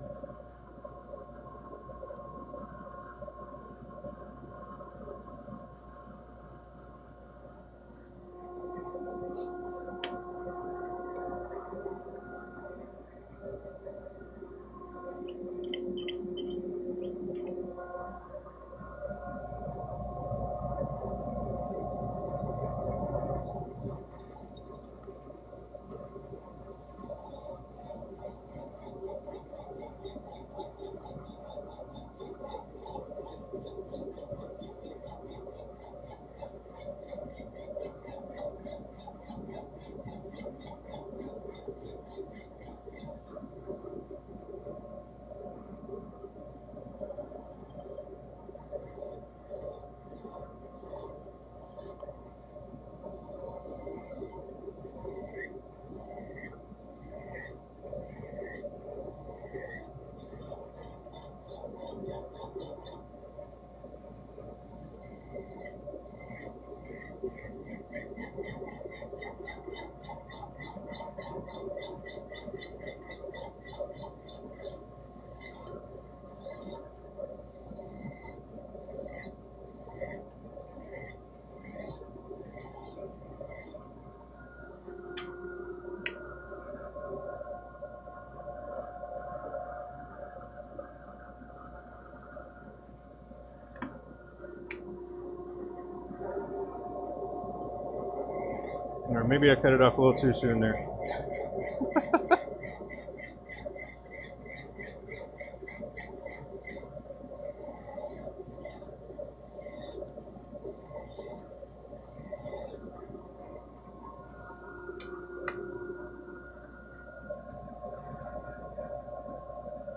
Or maybe I cut it off a little too soon there.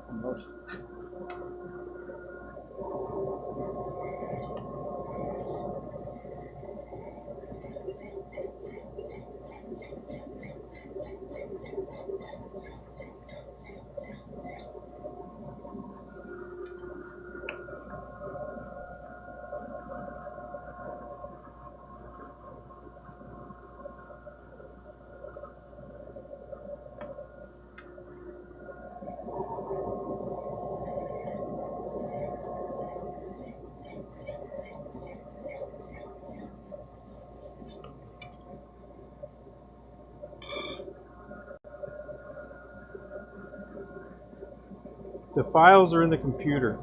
Almost. The files are in the computer.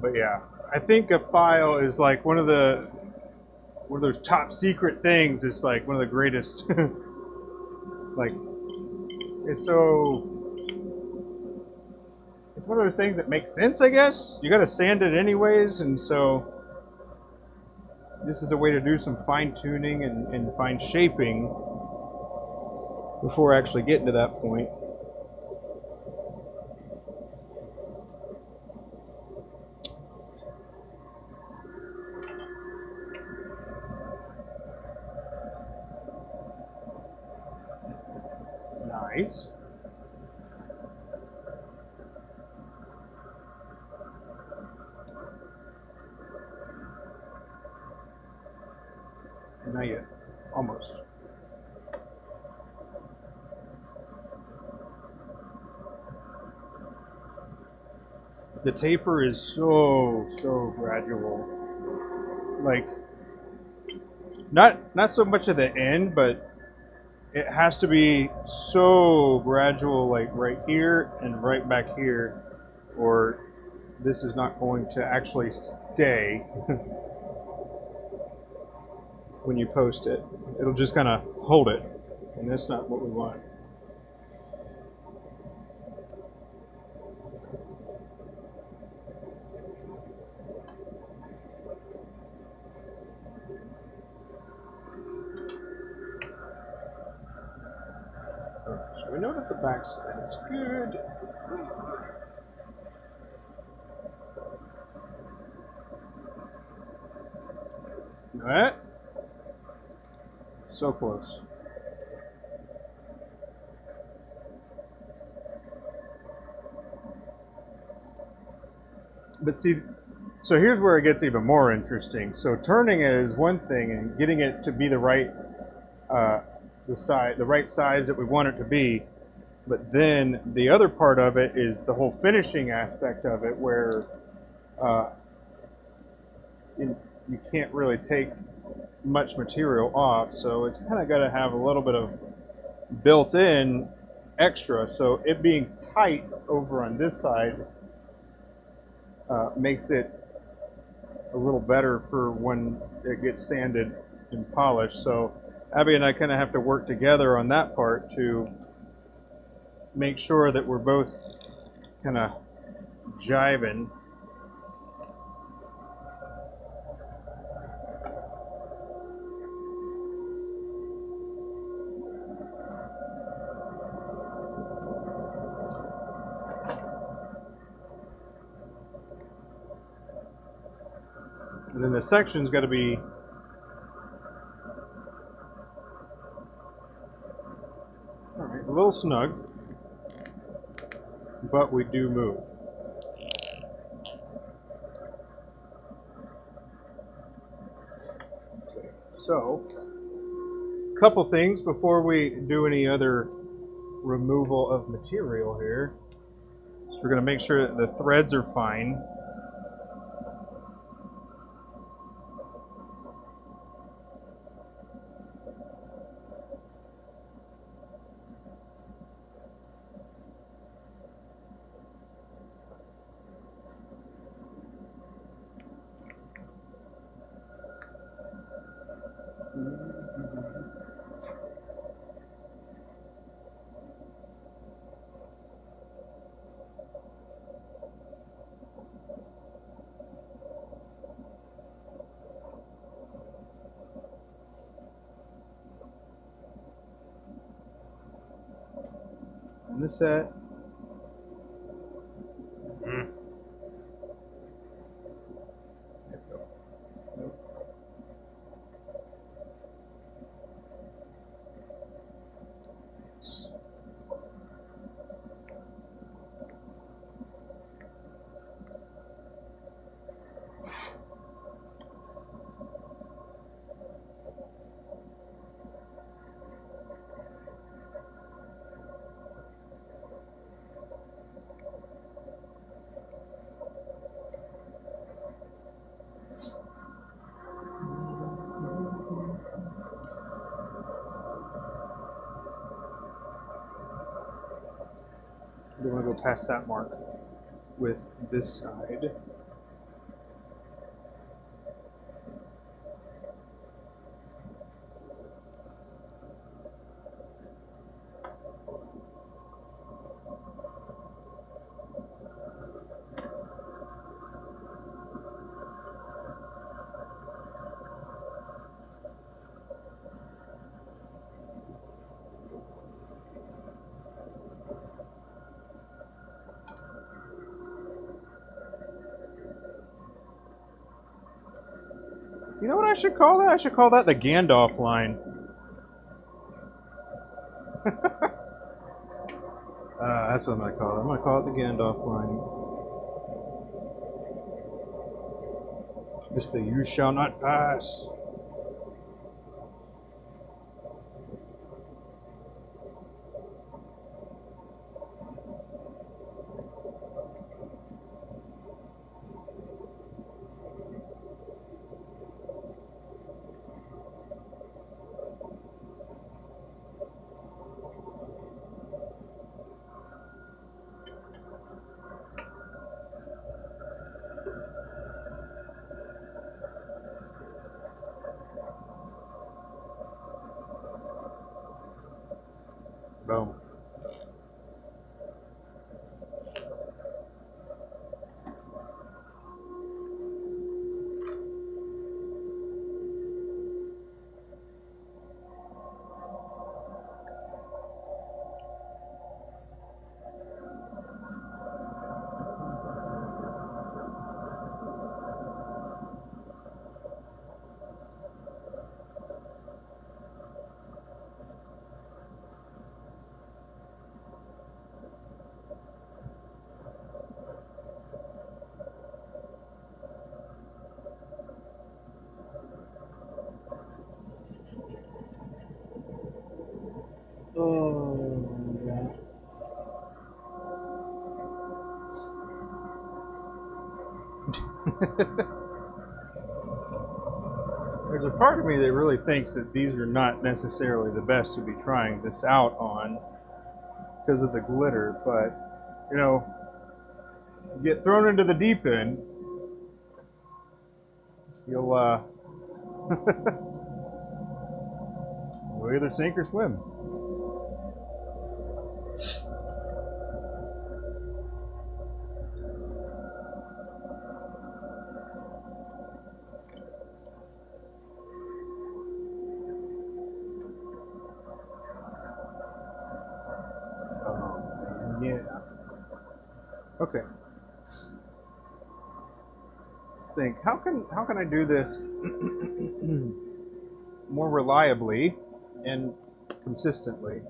But yeah, I think a file is like one of those top secret things. It's like one of the greatest. Like it's so. It's one of those things that makes sense, I guess. You got to sand it anyways, and so this is a way to do some fine tuning and fine shaping before actually getting to that point. Nice. Not yet. Almost. The taper is so gradual. Like not so much at the end, but it has to be so gradual, like right here and right back here, or this is not going to actually stay when you post it. It'll just kind of hold it, and that's not what we want. So we know that the back side is good. All right. So close. But see, So here's where it gets even more interesting. So turning it is one thing, and getting it to be the right the right size that we want it to be. But then the other part of it is the whole finishing aspect of it, where uh, you can't really take much material off. So it's kind of got to have a little bit of built-in extra. So it being tight over on this side makes it a little better for when it gets sanded and polished. So Abby and I kind of have to work together on that part to make sure that we're both kind of jiving. And then the section's got to be all right, a little snug, but we do move. Okay, so a couple things before we do any other removal of material here. So we're going to make sure that the threads are fine. And this set. There we go. Nope. We want to go past that mark with this side. You know what I should call that? I should call that the Gandalf line. That's what I'm going to call it. I'm going to call it the Gandalf line. It's the "you shall not pass." Boom. There's a part of me that really thinks that these are not necessarily the best to be trying this out on because of the glitter, but you know, you get thrown into the deep end, you'll you'll either sink or swim. Yeah. Okay. Let's think. How can I do this more reliably and consistently?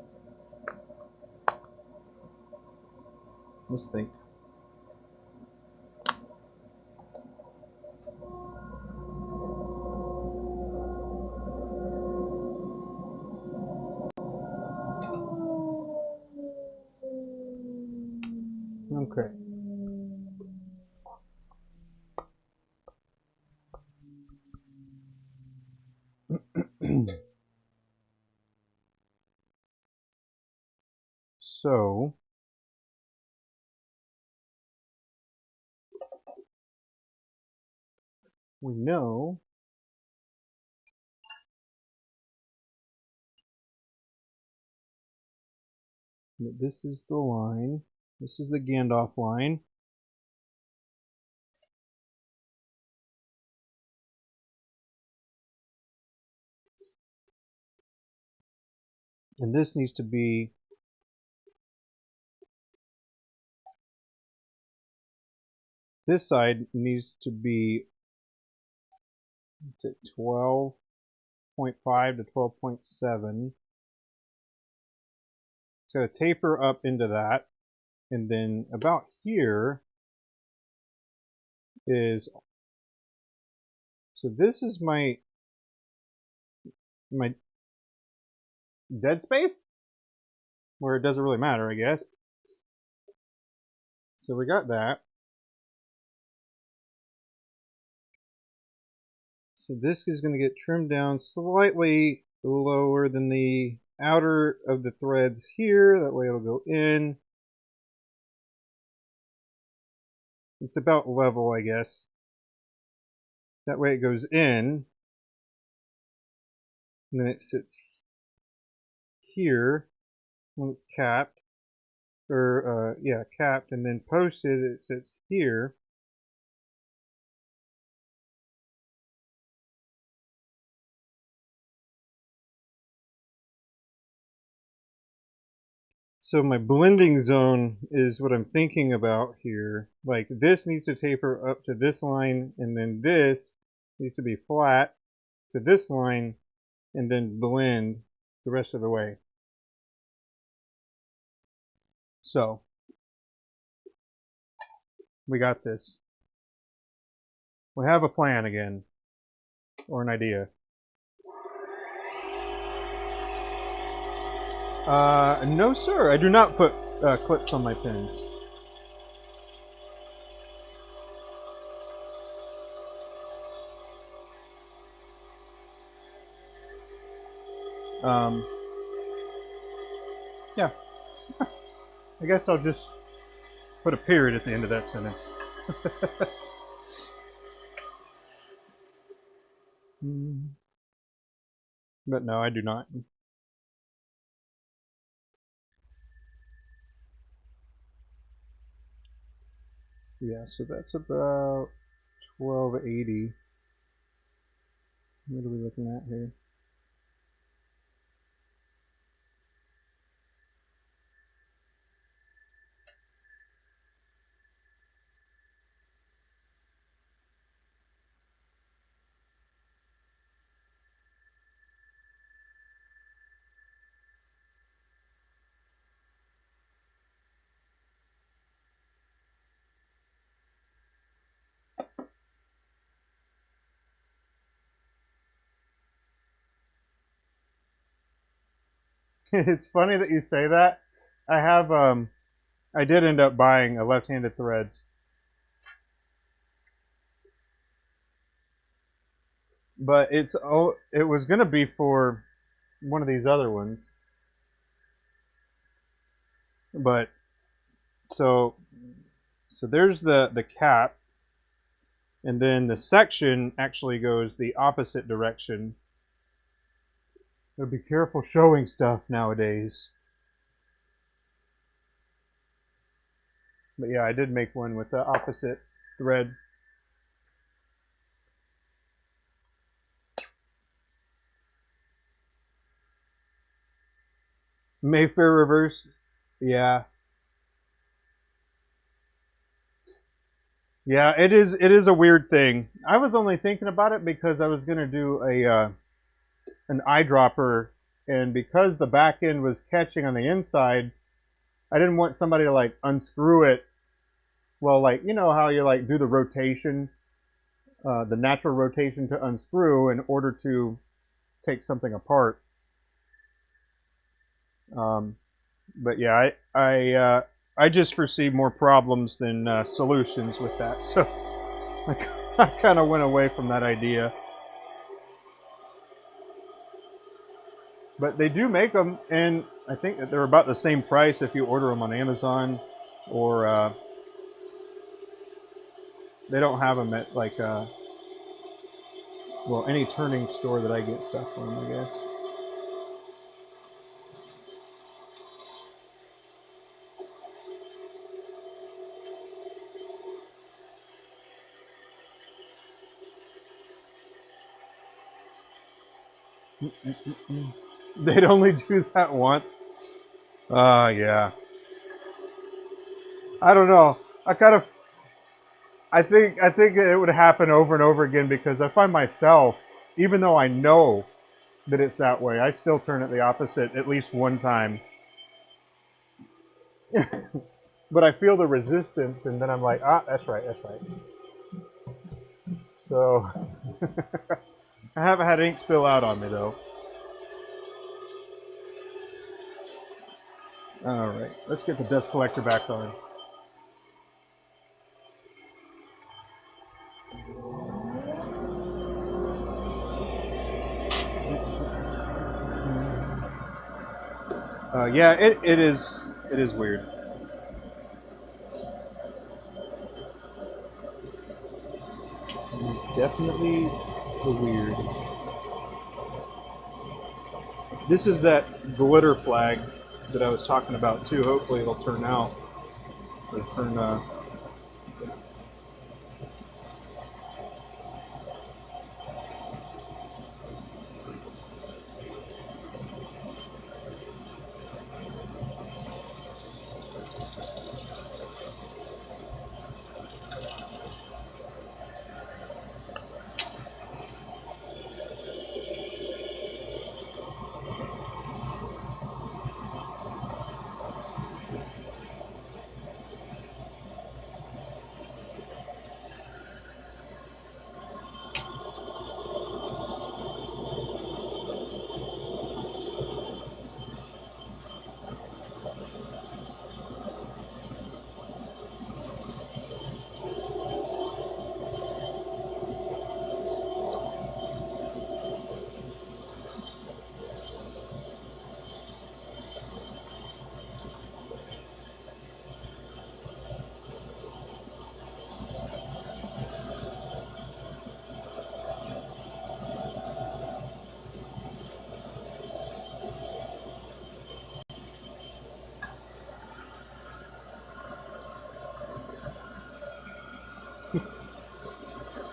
Let's think. Okay. So we know that this is the line. This is the Gandalf line. And this needs to be this side needs to be to 12.5 to 12.7. It's got to taper up into that. And then about here is, so this is my dead space where it doesn't really matter, I guess. So we got that. So this is going to get trimmed down slightly lower than the outer of the threads here. That way it'll go in. It's about level, I guess. That way it goes in. And then it sits here when it's capped. Or, yeah, capped. And then posted, it sits here. So my blending zone is what I'm thinking about here. Like this needs to taper up to this line, and then this needs to be flat to this line, and then blend the rest of the way. So we got this. We have a plan again, or an idea. No sir, I do not put clips on my pins. Yeah. I guess I'll just put a period at the end of that sentence. But no, I do not. Yeah, so that's about 1280. What are we looking at here? It's funny that you say that. I have I did end up buying a left-handed threads. but it was gonna be for one of these other ones, but so there's the cap, and then the section actually goes the opposite direction. So be careful showing stuff nowadays. But yeah, I did make one with the opposite thread. Mayfair reverse. Yeah. Yeah, it is a weird thing. I was only thinking about it because I was gonna do an eyedropper, and because the back end was catching on the inside, I didn't want somebody to like unscrew it. Well, like you know how you like do the rotation, the natural rotation to unscrew in order to take something apart. But yeah, I just foresee more problems than solutions with that, so I kind of went away from that idea. But they do make them, and I think that they're about the same price if you order them on Amazon, or they don't have them at like well, any turning store that I get stuff from, I guess. They'd only do that once. Yeah. I don't know. I think it would happen over and over again because I find myself, even though I know that it's that way, I still turn it the opposite at least one time. But I feel the resistance, and then I'm like, ah, that's right, that's right. So I haven't had ink spill out on me though. All right, let's get the dust collector back on. Yeah, it is weird. It is definitely weird. This is that glitter flag that I was talking about too. Hopefully it'll turn out. It'll turn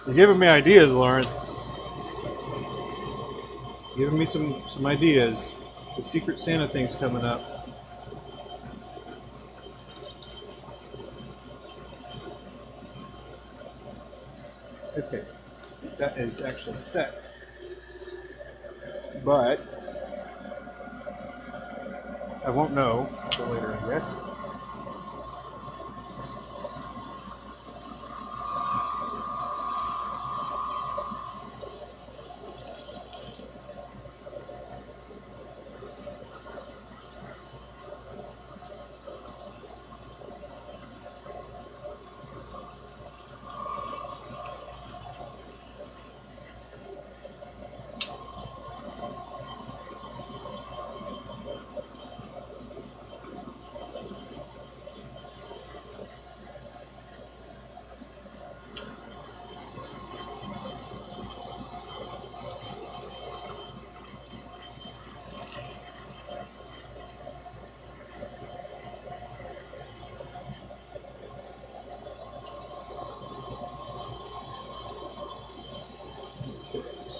You're giving me ideas, Lawrence. Giving me some ideas. The Secret Santa thing's coming up. Okay, that is actually set. But I won't know until later, I guess.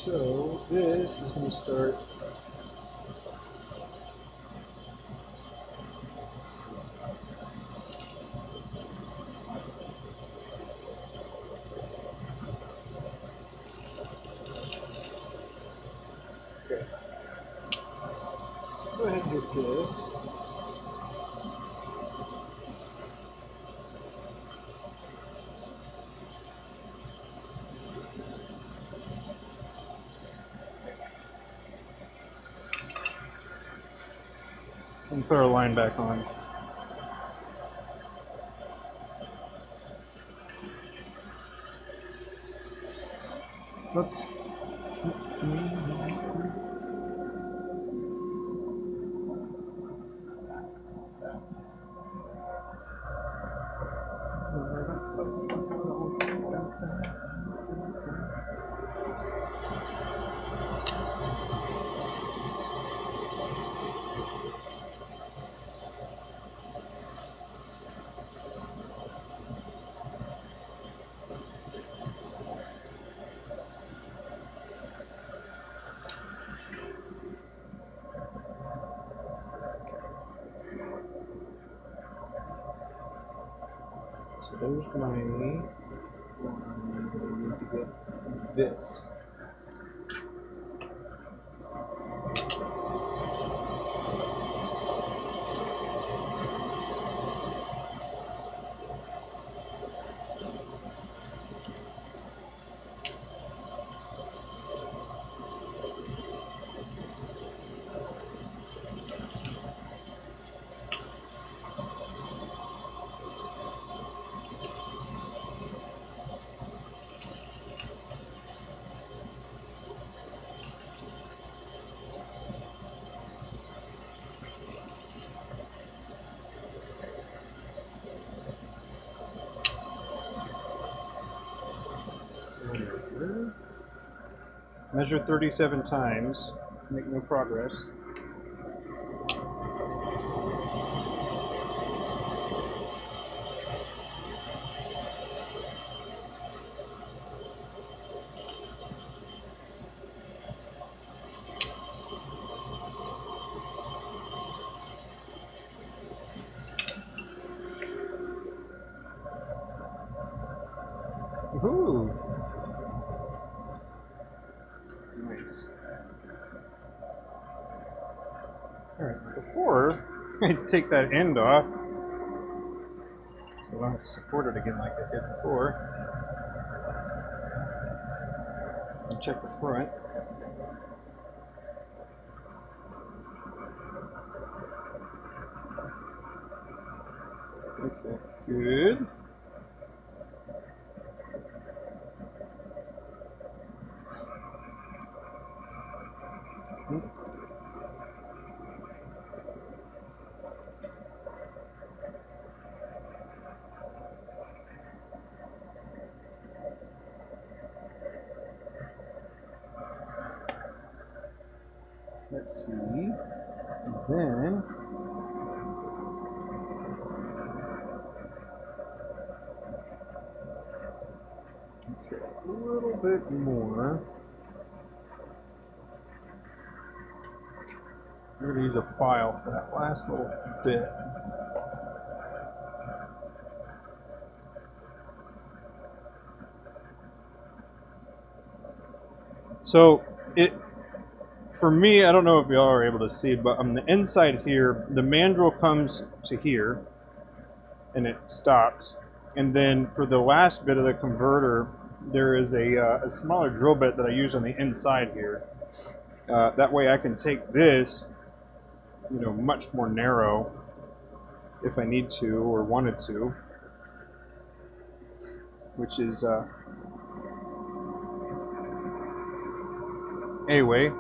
So this is going to start. Okay. Go ahead and get this. And put our line back on. Look. So there's my line that I need to get this. Measure 37 times, make no progress. Ooh. Nice. Alright, before I take that end off, so I don't have to support it again like I did before, and check the front. Okay, good. Let's see. And then okay, a little bit more. We're going to use a file for that last little bit. So for me, I don't know if y'all are able to see, but on the inside here, the mandrel comes to here and it stops. And then for the last bit of the converter, there is a smaller drill bit that I use on the inside here. That way I can take this, you know, much more narrow if I need to or wanted to, which is a way.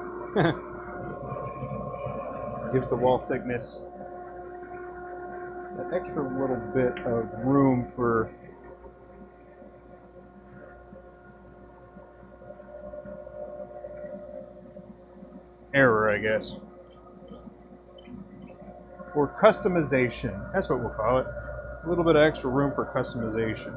Gives the wall thickness that extra little bit of room for error, I guess, or customization. That's what we'll call it. A little bit of extra room for customization.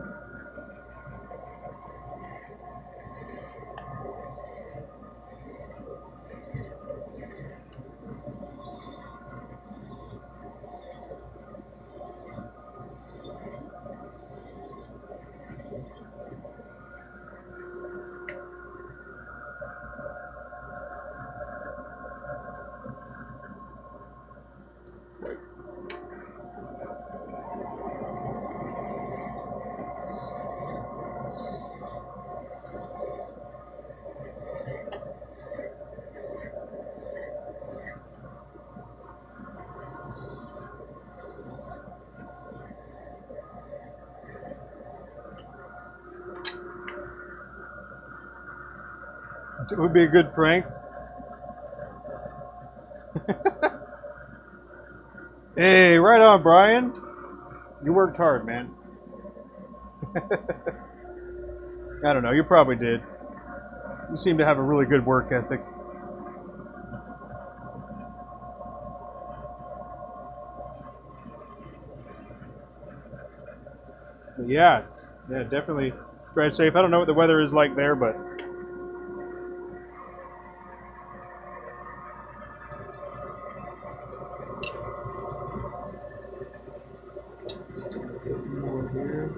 It would be a good prank. Hey, right on, Brian. You worked hard, man. I don't know. You probably did. You seem to have a really good work ethic. But yeah, definitely drive safe. I don't know what the weather is like there, but more here.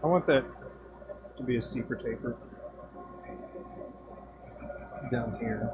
I want that to be a steeper taper down here.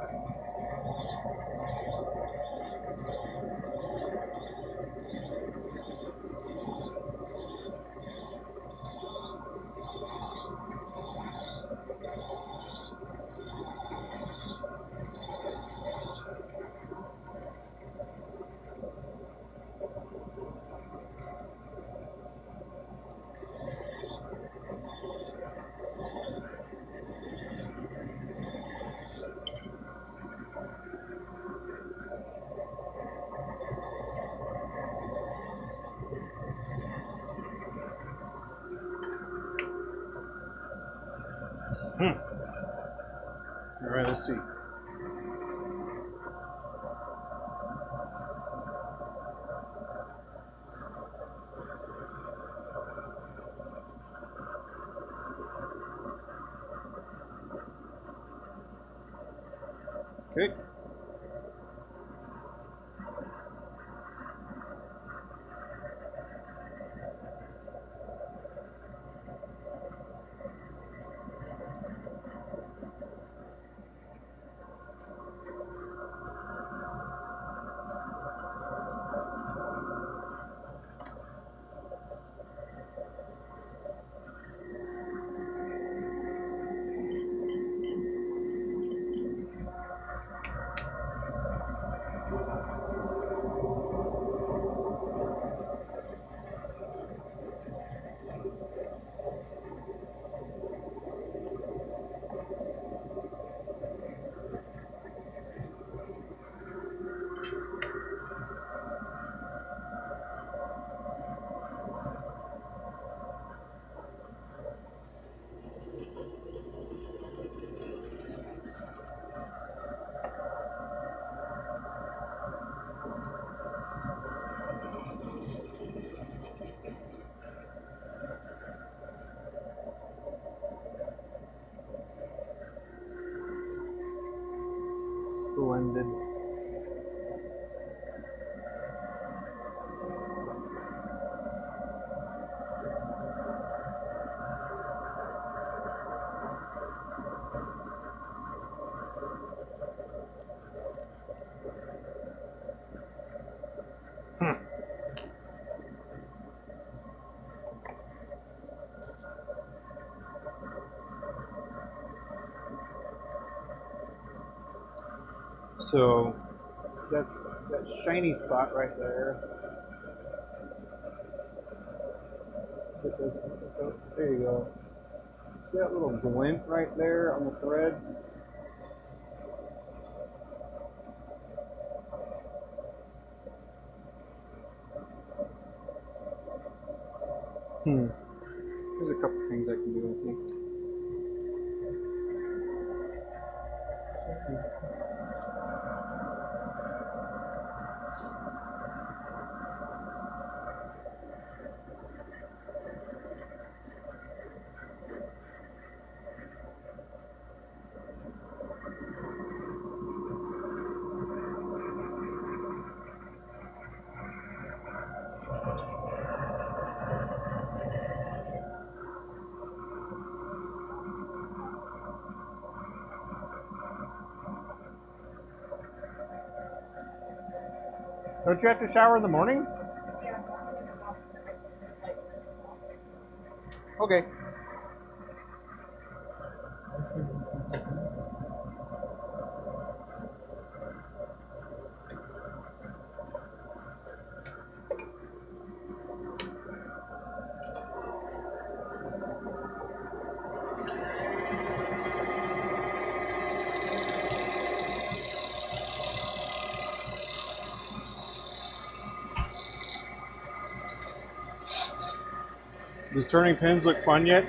All right, let's see. Okay. blended. So that's that shiny spot right there. There you go. See that little glint right there on the thread? There's a couple things I can do, I think. Don't you have to shower in the morning? Yeah. Okay. Does turning pins look fun yet?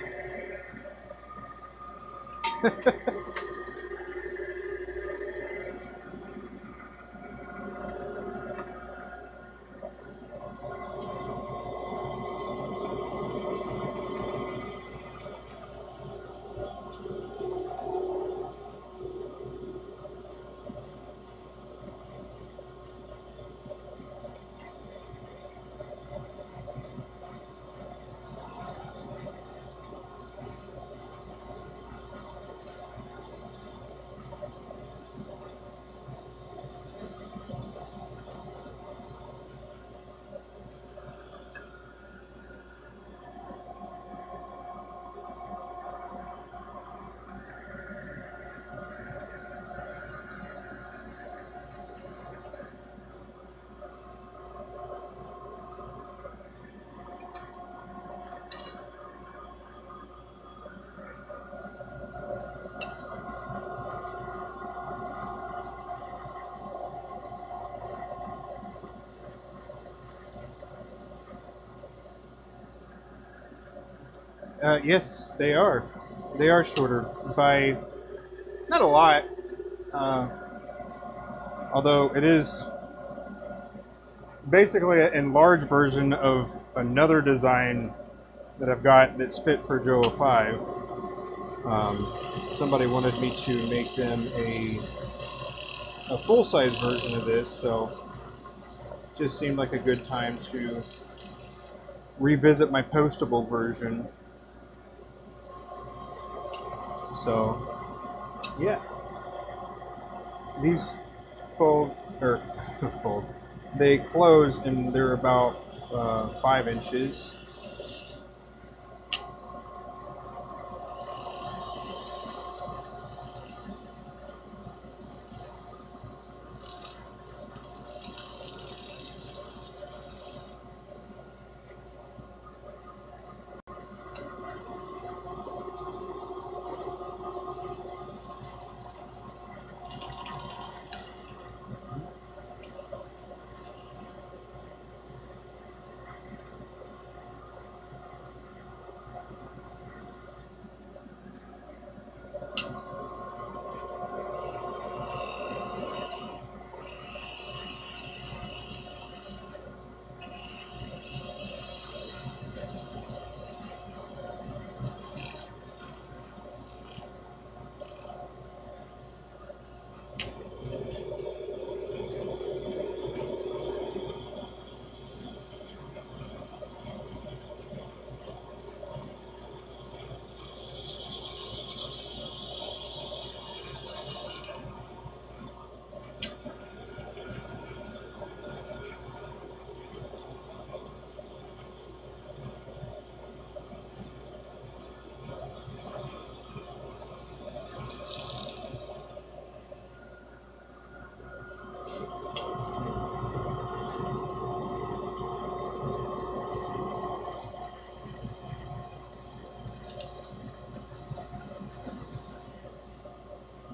Yes, they are. They are shorter by not a lot. Uh, Although it is basically an enlarged version of another design that I've got that's fit for Joe 5. Somebody wanted me to make them a full-size version of this, so it just seemed like a good time to revisit my postable version. So, yeah. These fold, or fold, they close and they're about 5 inches.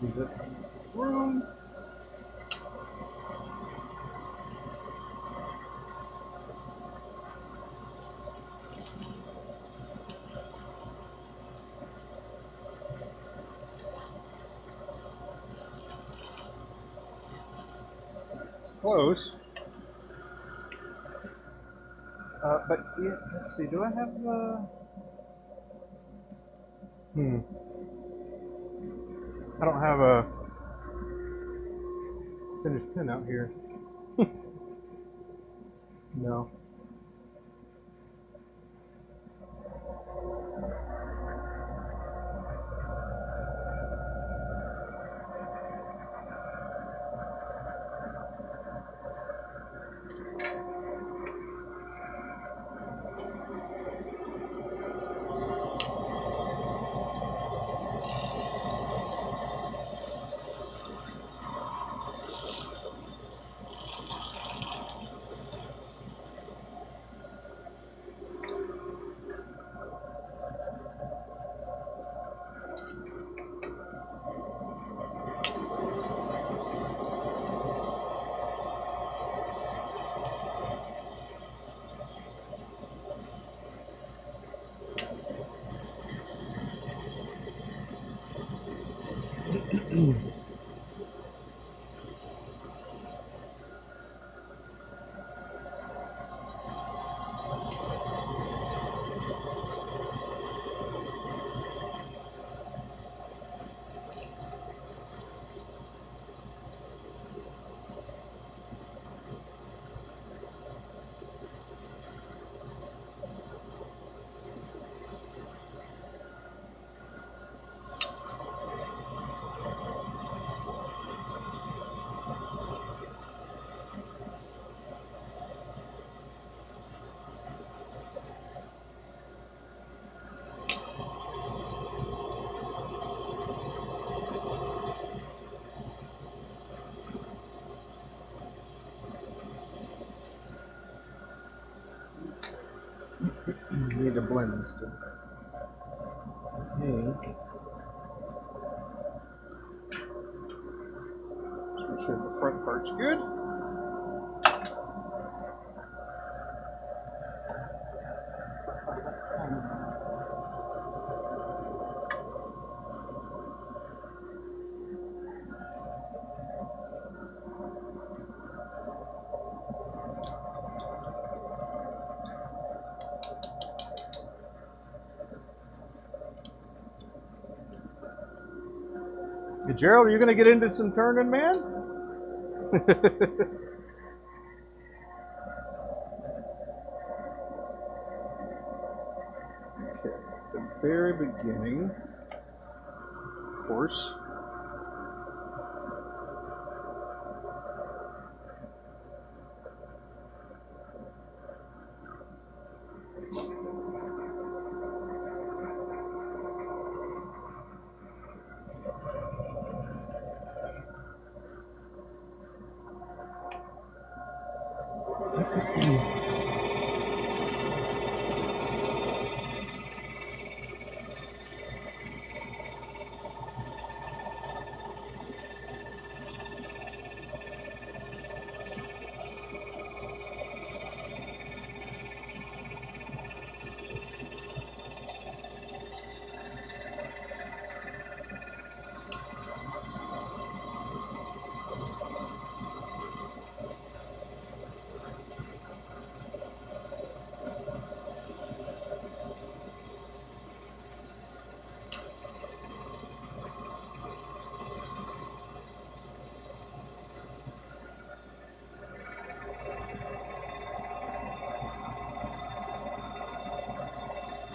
Leave that room. It's close. But yeah, let's see. Do I have I don't have a finished pin out here. No. Need to blend this stuff. I think. Just make sure the front part's good. Hey, Gerald, are you going to get into some turning, man? Okay, at the very beginning, of course.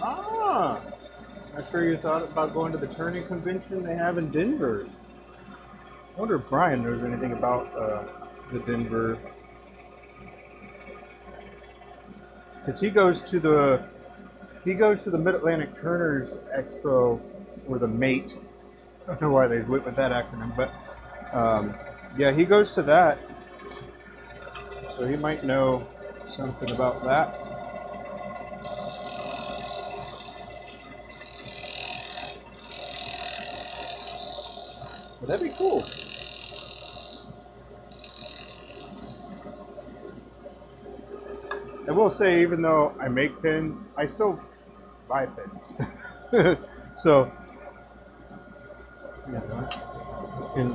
Ah, I'm sure you thought about going to the turning convention they have in Denver. I wonder if Brian knows anything about the Denver, because he goes to the Mid Atlantic Turners Expo, or the MATE. I don't know why they went with that acronym, but yeah, he goes to that, so he might know something about that. But that'd be cool. I will say, even though I make pins, I still buy pins. So, yeah, and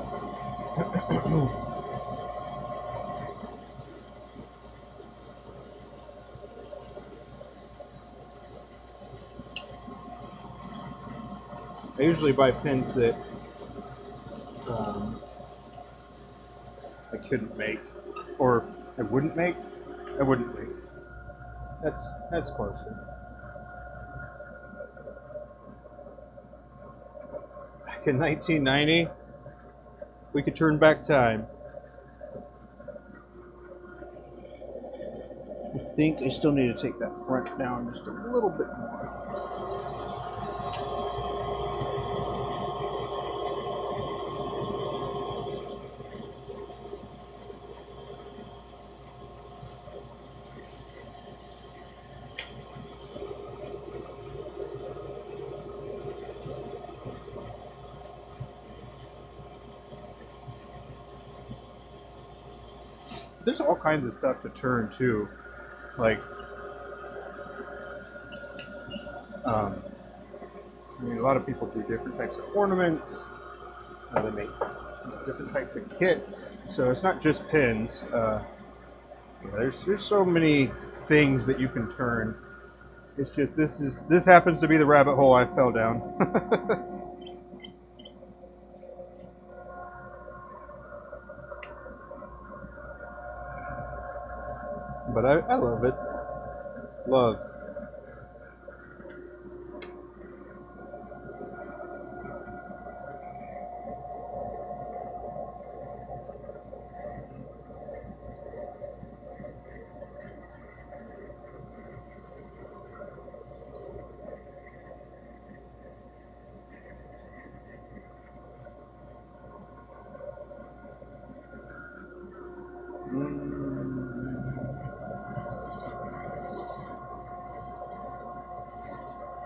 I usually buy pins that um, I couldn't make, or I wouldn't make. I wouldn't make. That's close. Back in 1990, we could turn back time. I think I still need to take that front down just a little bit more. There's all kinds of stuff to turn too, like I mean, a lot of people do different types of ornaments. They make different types of kits, so it's not just pins. There's so many things that you can turn. It's just this happens to be the rabbit hole I fell down. But I love it. Love.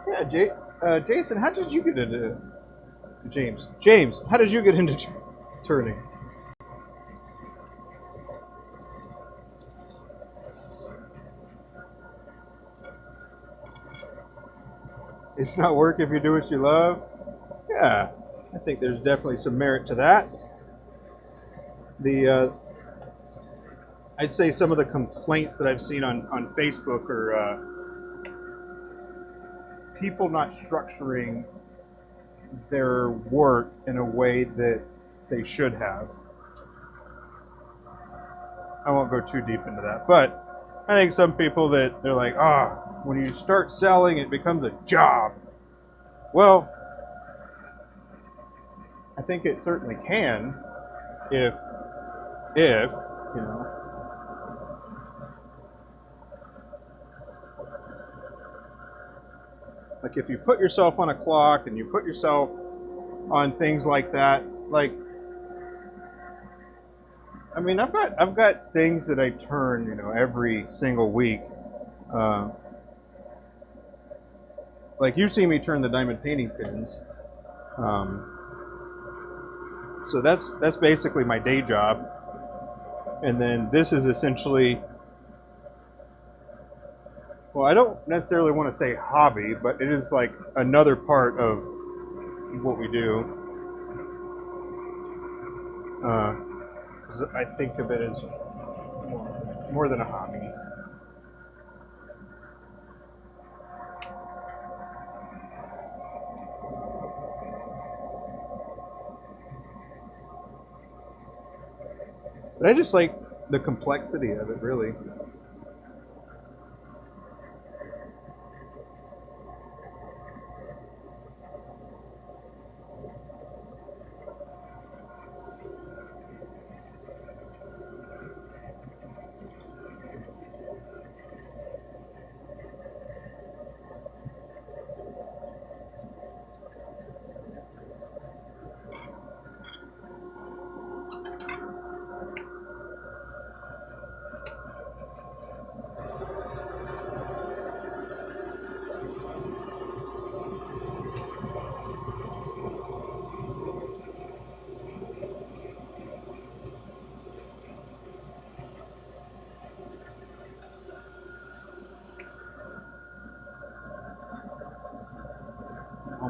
Yeah, Jason, how did you get into James? James, how did you get into turning? It's not work if you do what you love. Yeah, I think there's definitely some merit to that. I'd say some of the complaints that I've seen on Facebook are people not structuring their work in a way that they should have. I won't go too deep into that, but I think some people that they're like, when you start selling, it becomes a job. Well, I think it certainly can, if you know. Like if you put yourself on a clock and you put yourself on things like that, like I mean, I've got things that I turn, every single week. Like you see me turn the diamond painting pins. So that's basically my day job, and then this is essentially, well, I don't necessarily want to say hobby, but it is like another part of what we do. Because I think of it as more than a hobby. But I just like the complexity of it, really.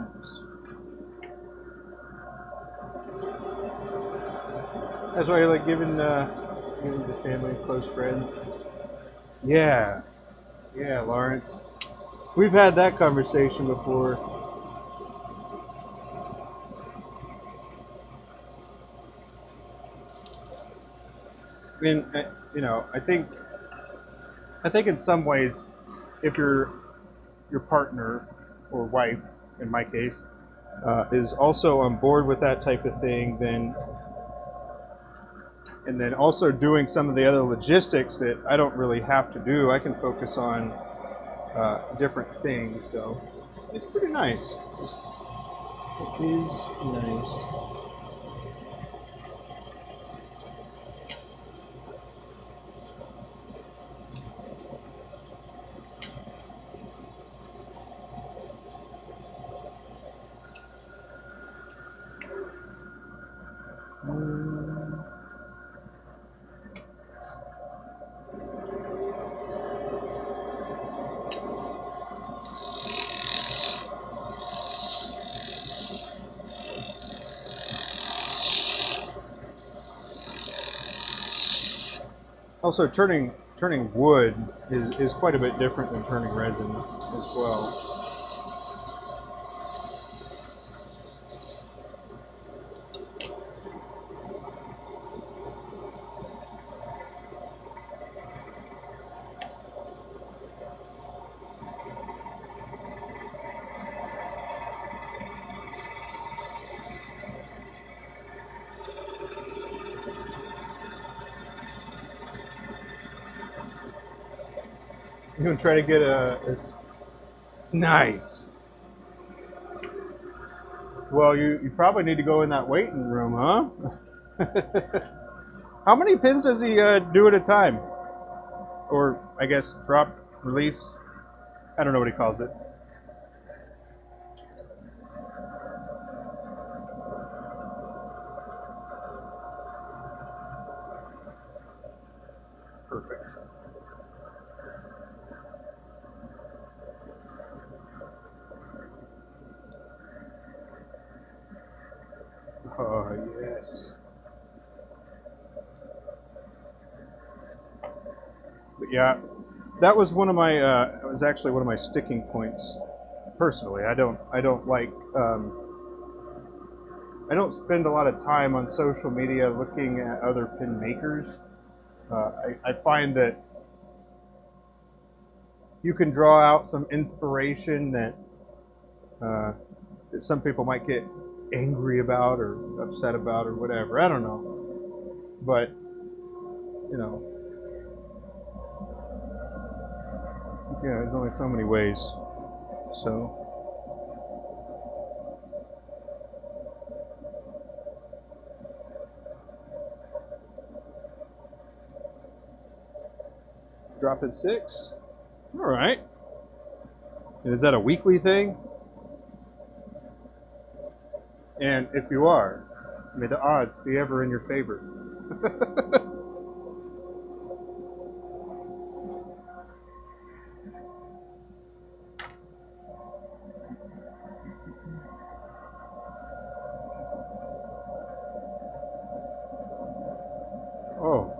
Almost. That's why you like giving to family and close friends. Yeah, yeah, Lawrence. We've had that conversation before. And I think in some ways, if your partner or wife, in my case, is also on board with that type of thing, then and then also doing some of the other logistics that I don't really have to do, I can focus on different things. So it's pretty nice. It is nice. Also, turning wood is quite a bit different than turning resin as well. You gonna try to get a nice. Well, you probably need to go in that waiting room, huh? How many pins does he do at a time? Or I guess drop, release. I don't know what he calls it. Perfect. Oh yes. But yeah, that was one of my. It was actually one of my sticking points. Personally, I don't like. I don't spend a lot of time on social media looking at other pin makers. I find that you can draw out some inspiration that some people might get angry about or upset about or whatever. I don't know, but you know, yeah, there's only so many ways. So drop at 6. All right. And is that a weekly thing? And if you are, may the odds be ever in your favor. Oh.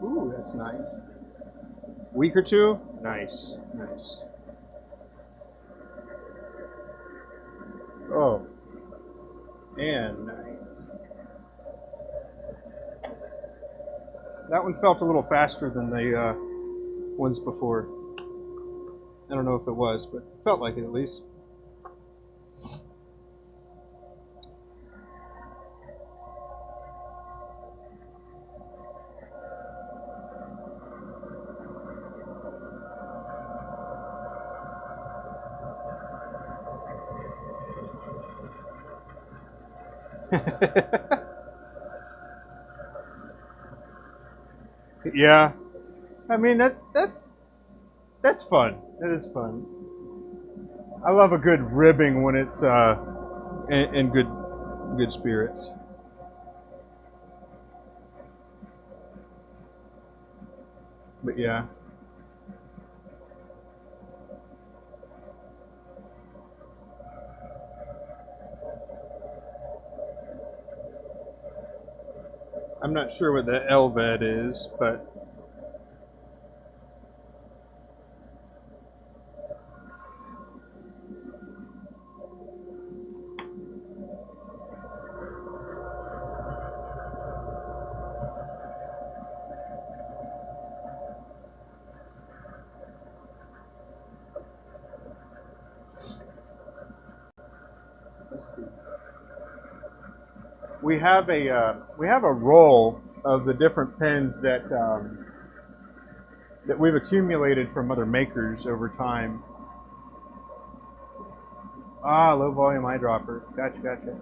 Ooh, that's nice. Week or two? Nice, nice. Oh, and nice. That one felt a little faster than the ones before. I don't know if it was, but it felt like it at least. Yeah, I mean that's fun. That is fun. I love a good ribbing when it's in good spirits. But yeah. I'm not sure what the LVED is, but let's see. We have a roll of the different pens that we've accumulated from other makers over time. Ah, low volume eyedropper. Gotcha, gotcha.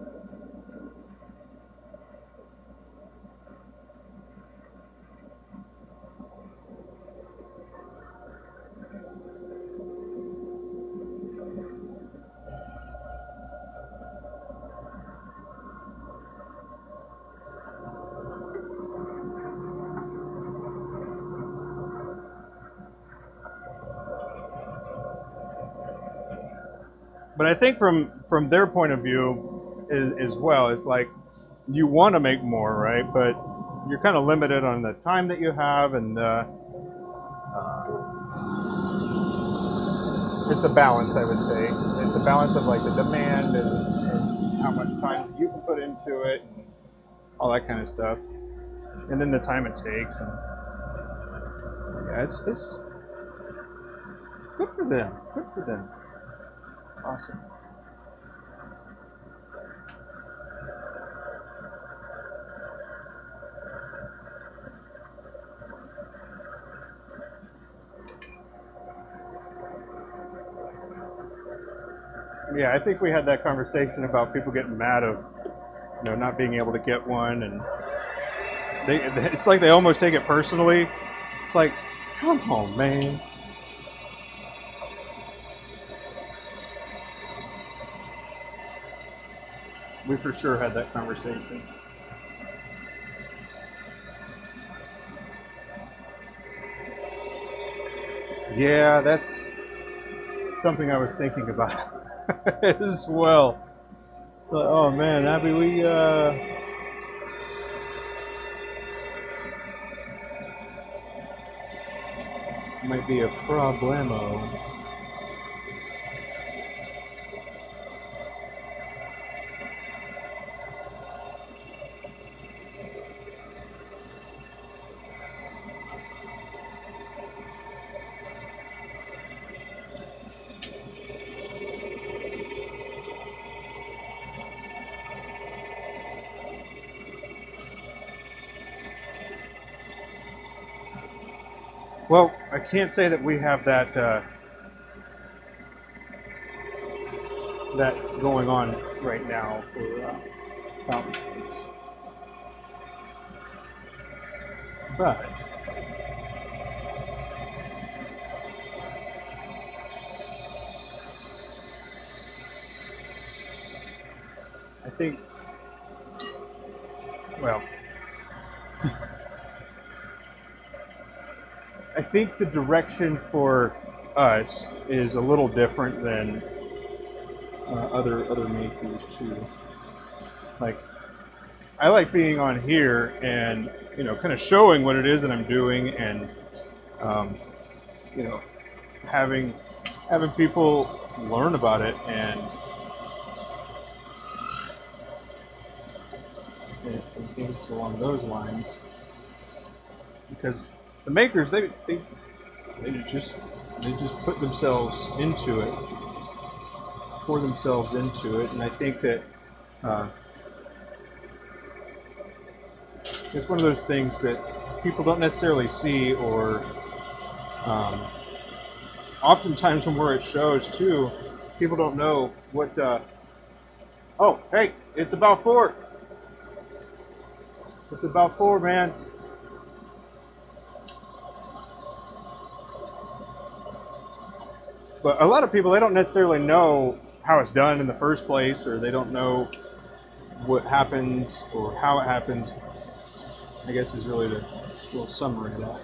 But I think from their point of view as well, it's like you want to make more, right? But you're kind of limited on the time that you have, and it's a balance, I would say. It's a balance of like the demand and how much time you can put into it, and all that kind of stuff, and then the time it takes. And yeah, it's good for them. Good for them. Awesome. Yeah, I think we had that conversation about people getting mad of, not being able to get one, and it's like they almost take it personally. It's like, come on, man. We for sure had that conversation. Yeah, that's something I was thinking about as well. But, oh man, Abby, we might be a problemo. Well, I can't say that we have that that going on right now for fountain pens, but I think, well, I think the direction for us is a little different than other makers too. Like, I like being on here and kind of showing what it is that I'm doing, and having people learn about it and things along those lines. Because the makers, they just put themselves into it, pour themselves into it, and I think that it's one of those things that people don't necessarily see, or oftentimes when we're at shows too, people don't know what. Oh, hey, it's about 4. It's about 4, man. But a lot of people, they don't necessarily know how it's done in the first place, or they don't know what happens or how it happens, I guess is really the little summary of that.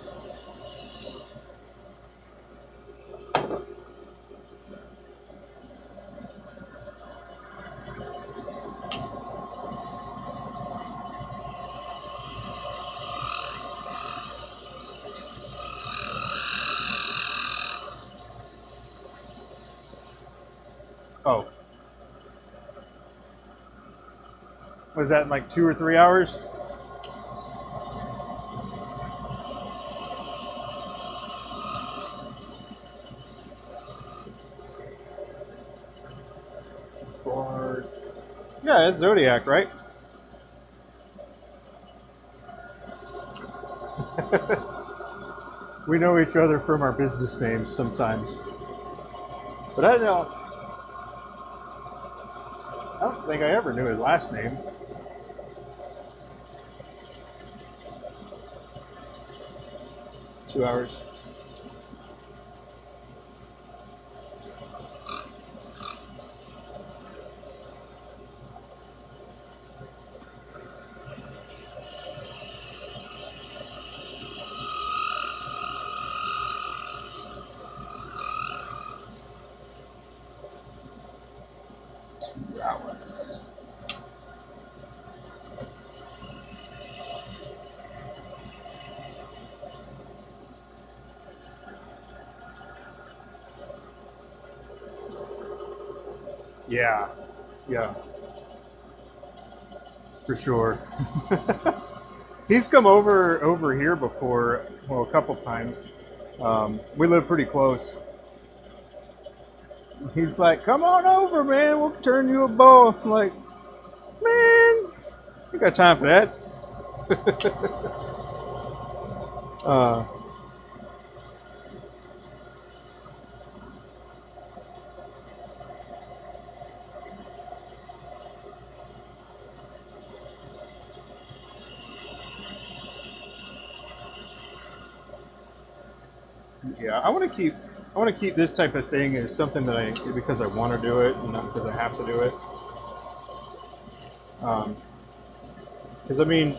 Oh. Was that in like 2 or 3 hours? Or yeah, it's Zodiac, right? We know each other from our business names sometimes. But I don't think I ever knew his last name. Two hours. Hours. Yeah, yeah, for sure. He's come over here before, well, a couple times. We live pretty close. He's like, "Come on over, man. We'll turn you a bow." I'm like, "Man, you got time for that?" uh, yeah, I want to keep this type of thing as something that I because I want to do it and not because I have to do it. Because I mean,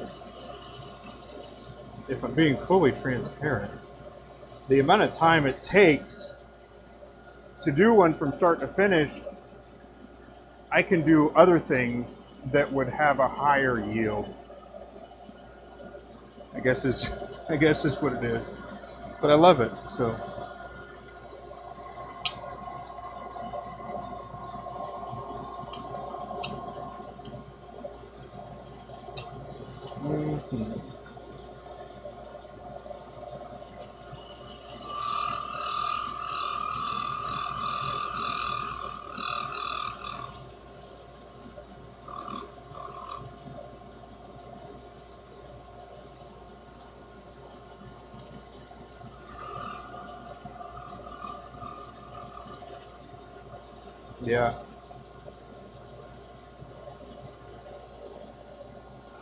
if I'm being fully transparent, the amount of time it takes to do one from start to finish, I can do other things that would have a higher yield. I guess is what it is. But I love it. So mhm. Yeah.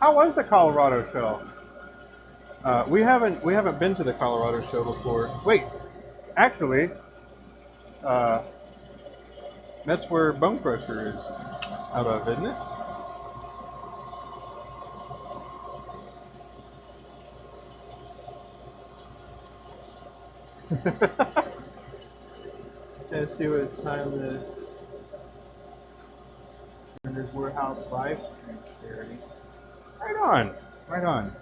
How was the Colorado show? We haven't been to the Colorado show before. Wait, actually, uh, that's where Bone Crusher is out of, isn't it? Let's see what time the Turner's Warehouse live stream charity. Right on, right on.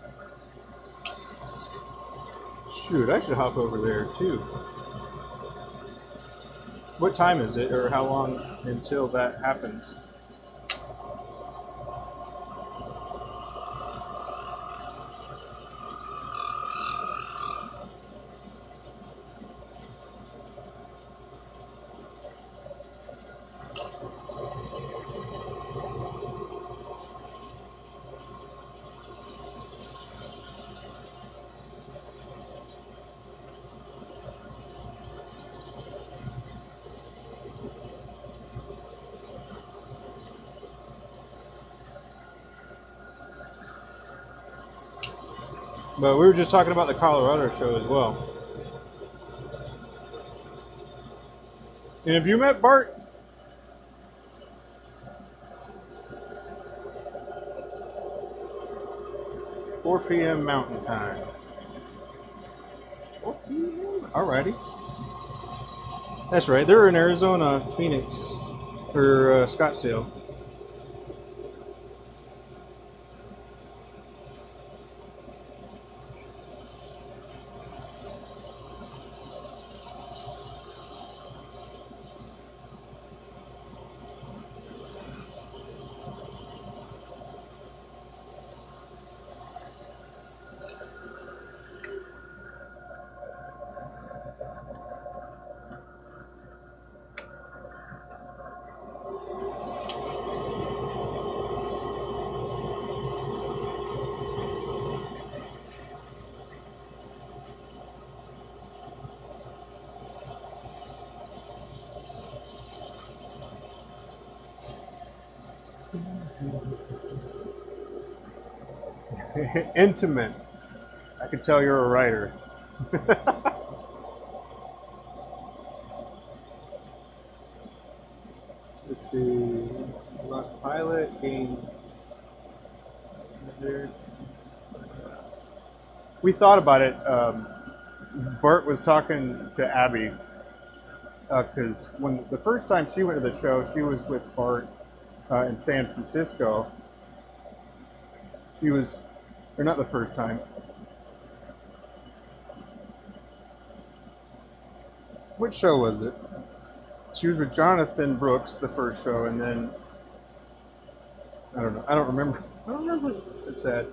Shoot, I should hop over there too. What time is it, or how long until that happens? But we were just talking about the Colorado show as well. And have you met Bart? Four p.m. Mountain Time. 4 p.m. Alrighty. That's right. They're in Arizona, Phoenix, or Scottsdale. Intimate. I could tell you're a writer. Let's see. Lost pilot, gained. We thought about it. Bert was talking to Abby because when the first time she went to the show, she was with Bart in San Francisco. He was, or not the first time. Which show was it? She was with Jonathan Brooks the first show, and then I don't know. I don't remember. I don't remember. It's sad.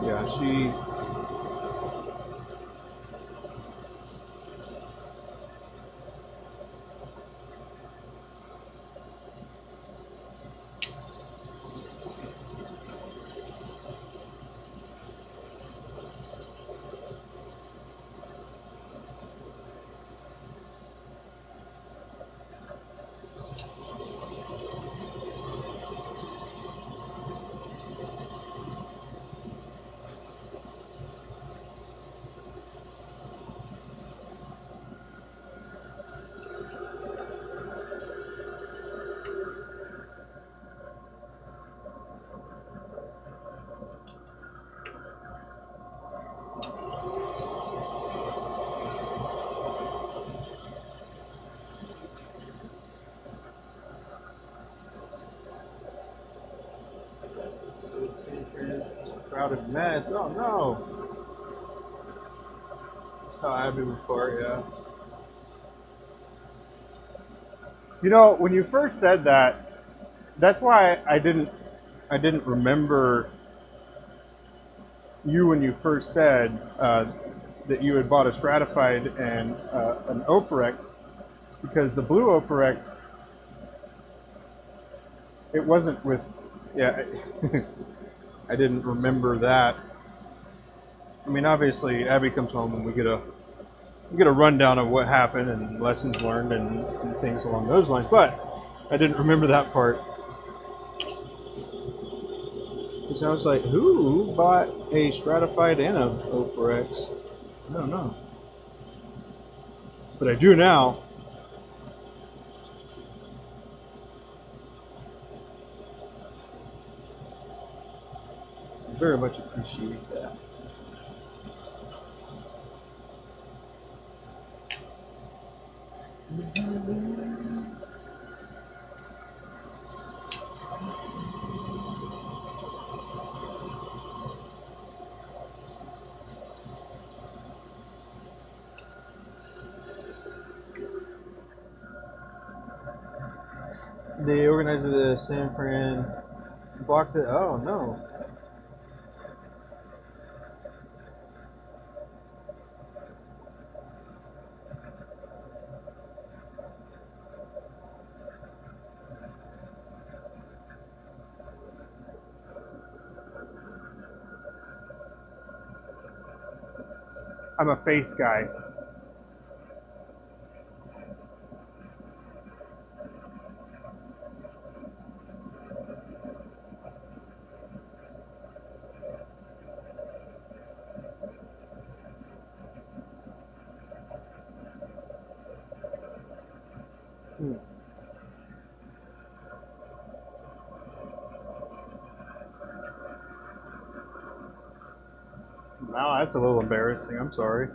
Yeah, she. Crowded mess. Oh no. That's how Abby would fart, yeah. You know, when you first said that, that's why I didn't remember you when you first said that you had bought a stratified and an Operex, because the blue Operex, it wasn't with, yeah. I didn't remember that. I mean, obviously, Abby comes home and we get a rundown of what happened and lessons learned and things along those lines. But I didn't remember that part because I was like, who bought a stratified and a Operex? I don't know, but I do now. I very much appreciate that. The organizer of the San Fran blocked it. Oh no. I'm a face guy. Wow, that's a little embarrassing. I'm sorry.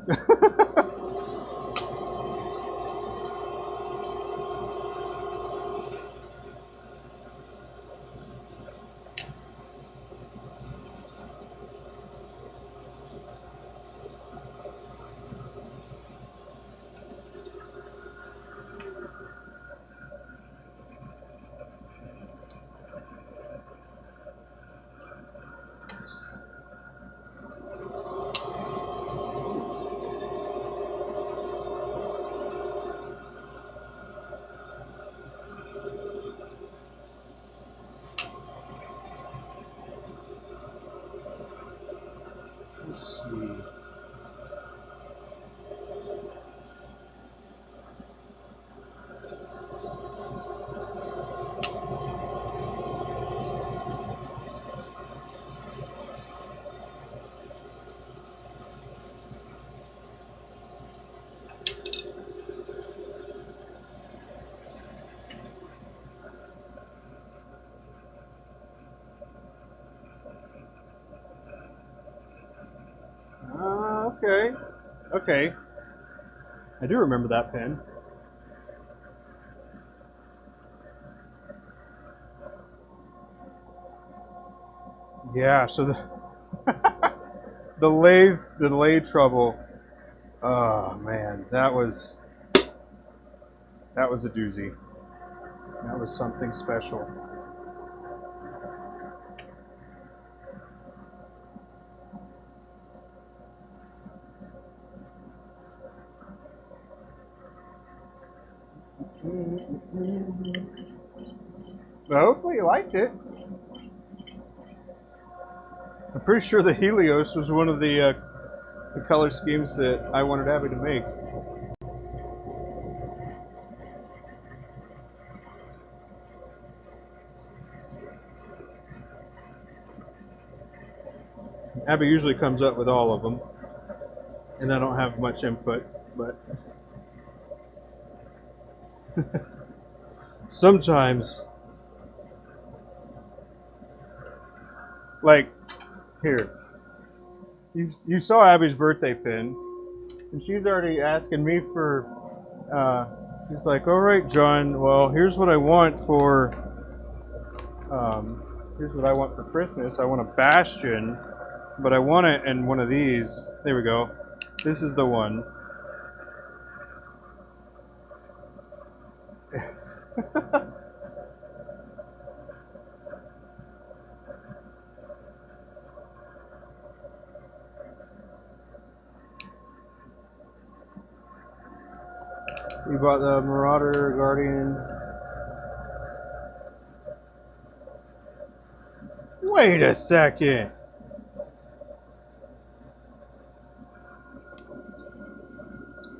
Let's see. Okay. Okay. I do remember that pin. Yeah, so the lathe trouble. Oh man, that was a doozy. That was something special. But hopefully you liked it. I'm pretty sure the Helios was one of the color schemes that I wanted Abby to make. Abby usually comes up with all of them, and I don't have much input, but sometimes, like here, you saw Abby's birthday pin, and she's already asking me for. She's like, "All right, John. Well, here's what I want for. Here's what I want for Christmas. I want a bastion, but I want it in one of these. There we go. This is the one." We bought the Marauder Guardian. Wait a second.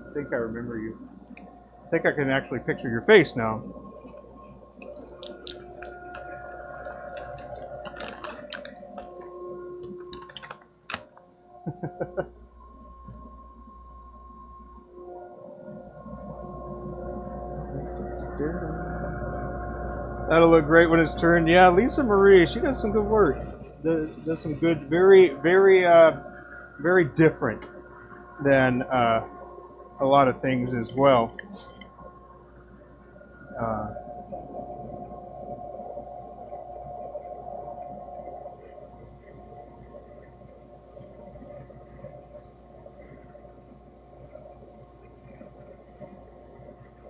I think I remember you. I think I can actually picture your face now. That'll look great when it's turned. Yeah, Lisa Marie, she does some good work. Does some good, very different than a lot of things as well.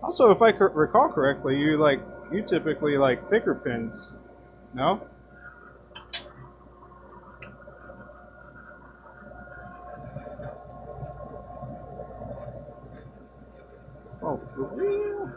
Also, if I recall correctly, you typically like thicker pins, no? Oh, for real?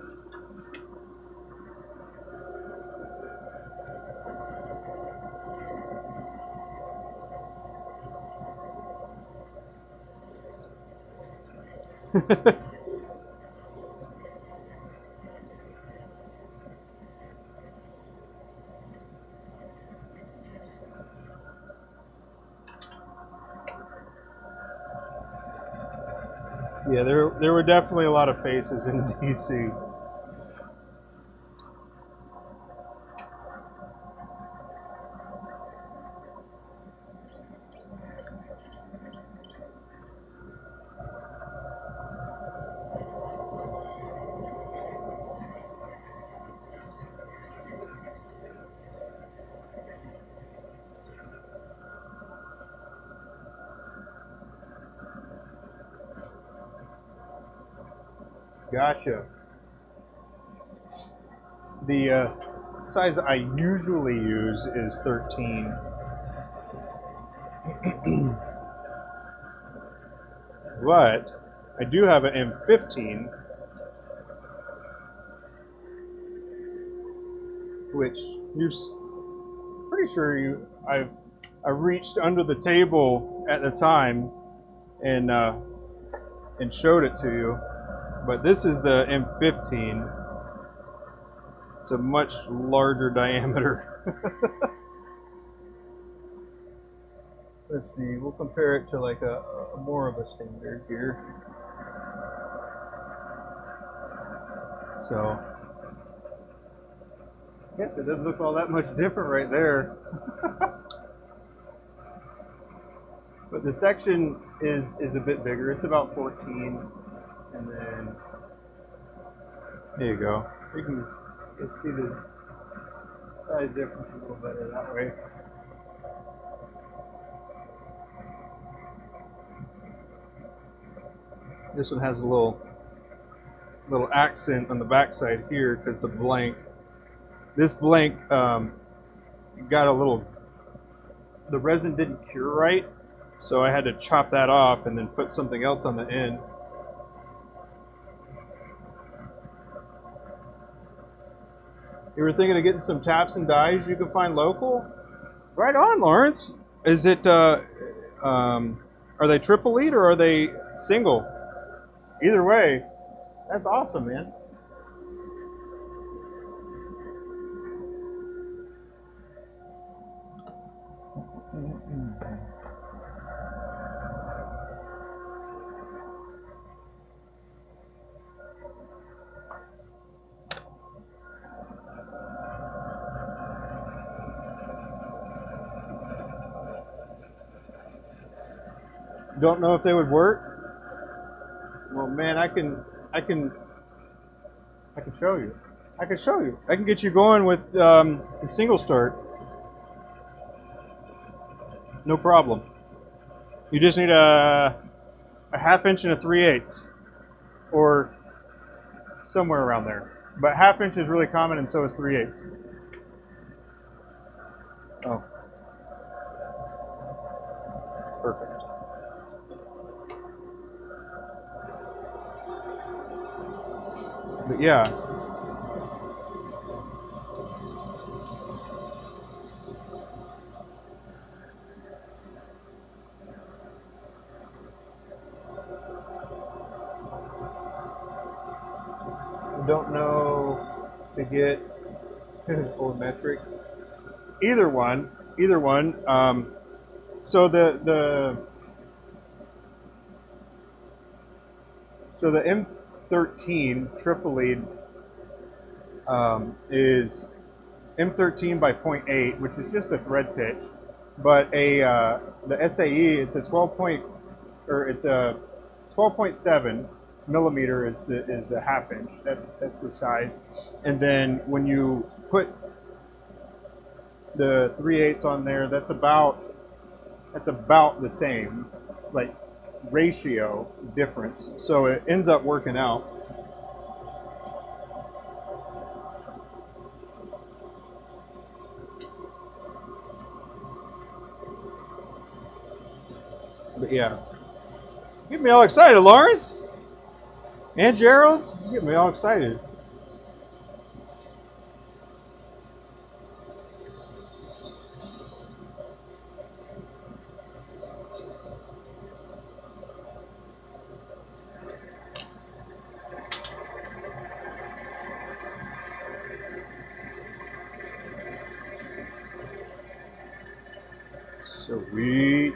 Yeah, there were definitely a lot of faces in DC. Gotcha. The size I usually use is 13. But I do have an M15, which pretty sure I reached under the table at the time and showed it to you. But this is the M15. It's a much larger diameter. Let's see, we'll compare it to like a more of a standard here. So, yes, it doesn't look all that much different right there. But the section is a bit bigger. It's about 14, and then there you go. You can see the size difference a little better that way. This one has a little accent on the backside here because the blank. This blank got a little. The resin didn't cure right, so I had to chop that off and then put something else on the end. You were thinking of getting some taps and dies you can find local? Right on, Lawrence. Is it? Are they triple lead or are they single? Either way, that's awesome, man. Don't know if they would work. Well, man, I can show you. I can show you. I can get you going with the single start. No problem. You just need a 1/2 inch and a 3/8, or somewhere around there. But 1/2 inch is really common, and so is 3/8. Oh, perfect. But yeah. Don't know to get or metric. Either one. So the M13 triple lead is M13 by 0.8, which is just a thread pitch. But the SAE, it's a 12.7 millimeter is the 1/2 inch. That's the size. And then when you put the 3/8 on there, that's about the same, like ratio difference. So it ends up working out. But yeah, get me all excited, Lawrence and Gerald. You get me all excited. Sweet.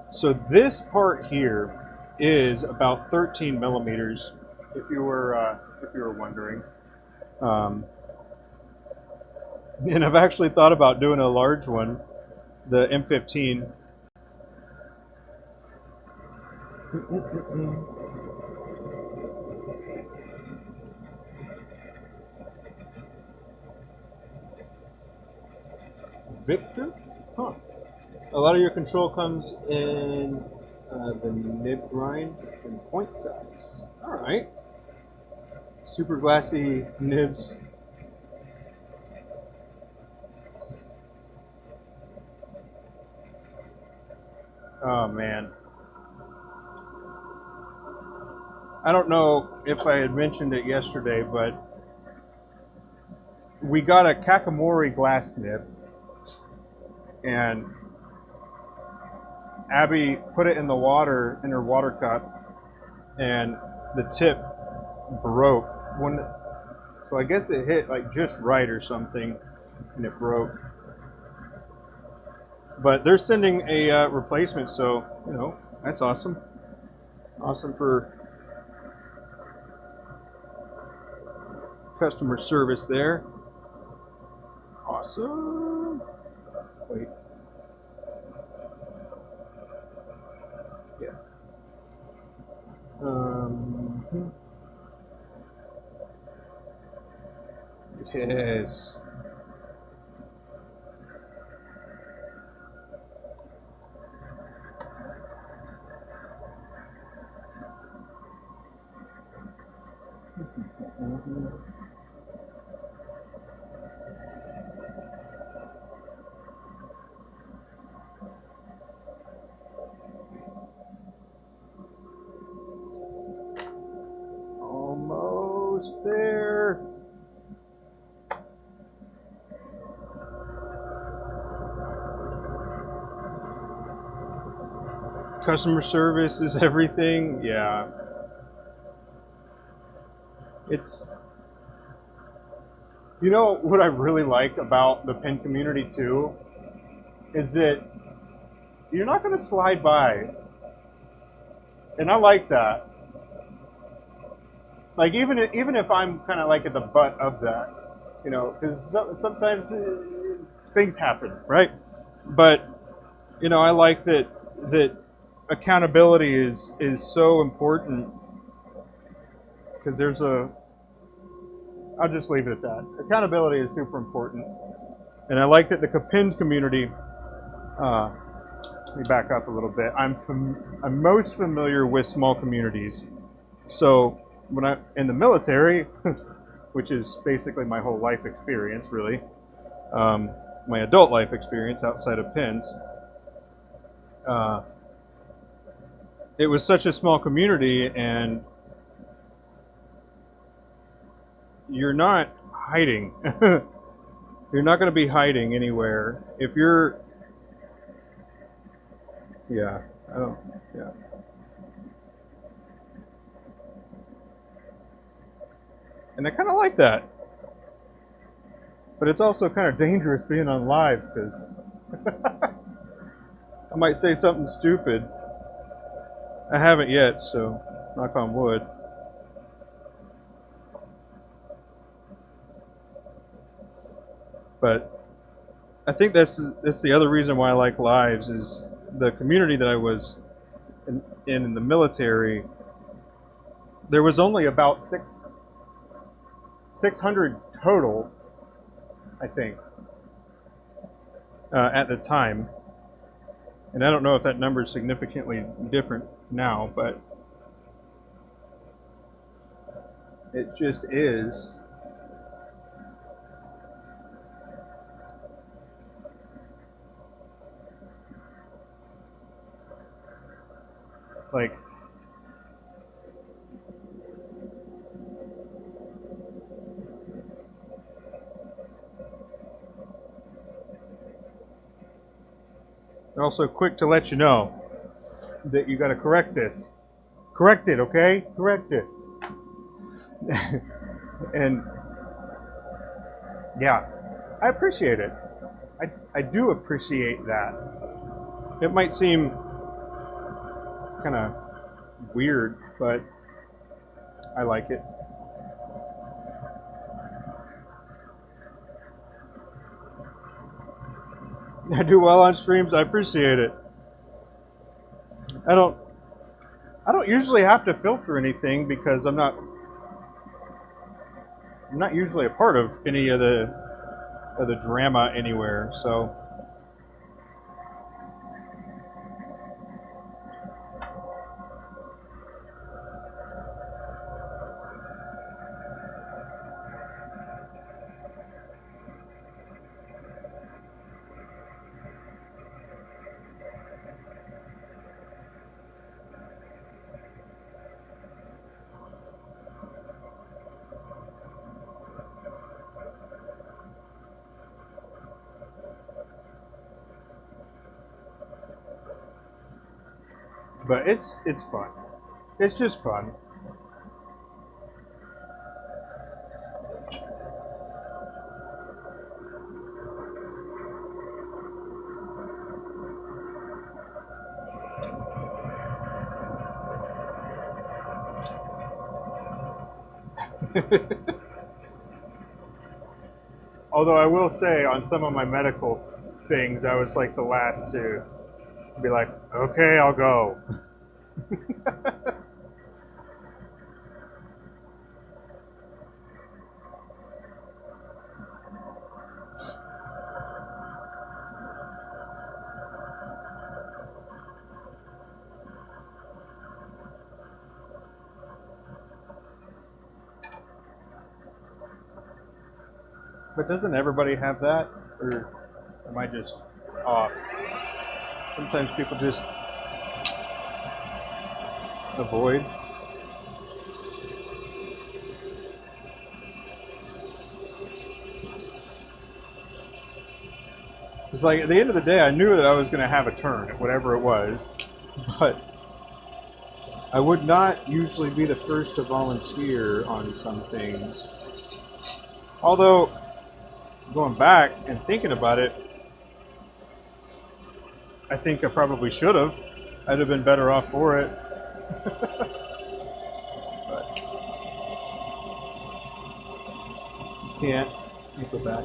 So this part here is about 13 millimeters, if you were wondering. And I've actually thought about doing a large one, the M15. Victor? Huh. A lot of your control comes in the nib grind and point size. All right. Super glassy nibs. Oh man. I don't know if I had mentioned it yesterday, but we got a Kakamori glass nib, and Abby put it in the water in her water cup, and the tip broke. So I guess it hit like just right or something, and it broke. But they're sending a replacement, so you know that's awesome. Awesome for customer service there. Awesome. Wait. Yes. Almost there. Customer service is everything. Yeah. It's, you know what I really like about the pen community too is that you're not going to slide by. And I like that. Like even if I'm kind of like at the butt of that, you know, because sometimes things happen, right? But you know, I like that accountability is so important because there's a. I'll just leave it at that. Accountability is super important, and I like that the pinned community. Let me back up a little bit. I'm most familiar with small communities, so when I'm in the military, which is basically my whole life experience, really, my adult life experience outside of pins. It was such a small community, and you're not hiding. You're not going to be hiding anywhere. If you're, yeah, I don't, yeah. And I kind of like that. But it's also kind of dangerous being on live because I might say something stupid. I haven't yet, so knock on wood. But I think that's the other reason why I like lives is the community that I was in the military. There was only about 600 total, I think, at the time. And I don't know if that number is significantly different now, but it just is. Like, they're also quick to let you know that you got to correct this. Correct it, okay? Correct it. And yeah, I appreciate it. I do appreciate that. It might seem kind of weird, but I like it. I do well on streams. I appreciate it. I don't usually have to filter anything because I'm not usually a part of any of the drama anywhere. So but it's fun. It's just fun. Although I will say on some of my medical things, I was like the last to be like, okay, I'll go. But doesn't everybody have that? Or am I just off? Sometimes people just avoid. It's like at the end of the day, I knew that I was going to have a turn at whatever it was, but I would not usually be the first to volunteer on some things. Although, going back and thinking about it, I think I probably should have. I'd have been better off for it. But can't go back.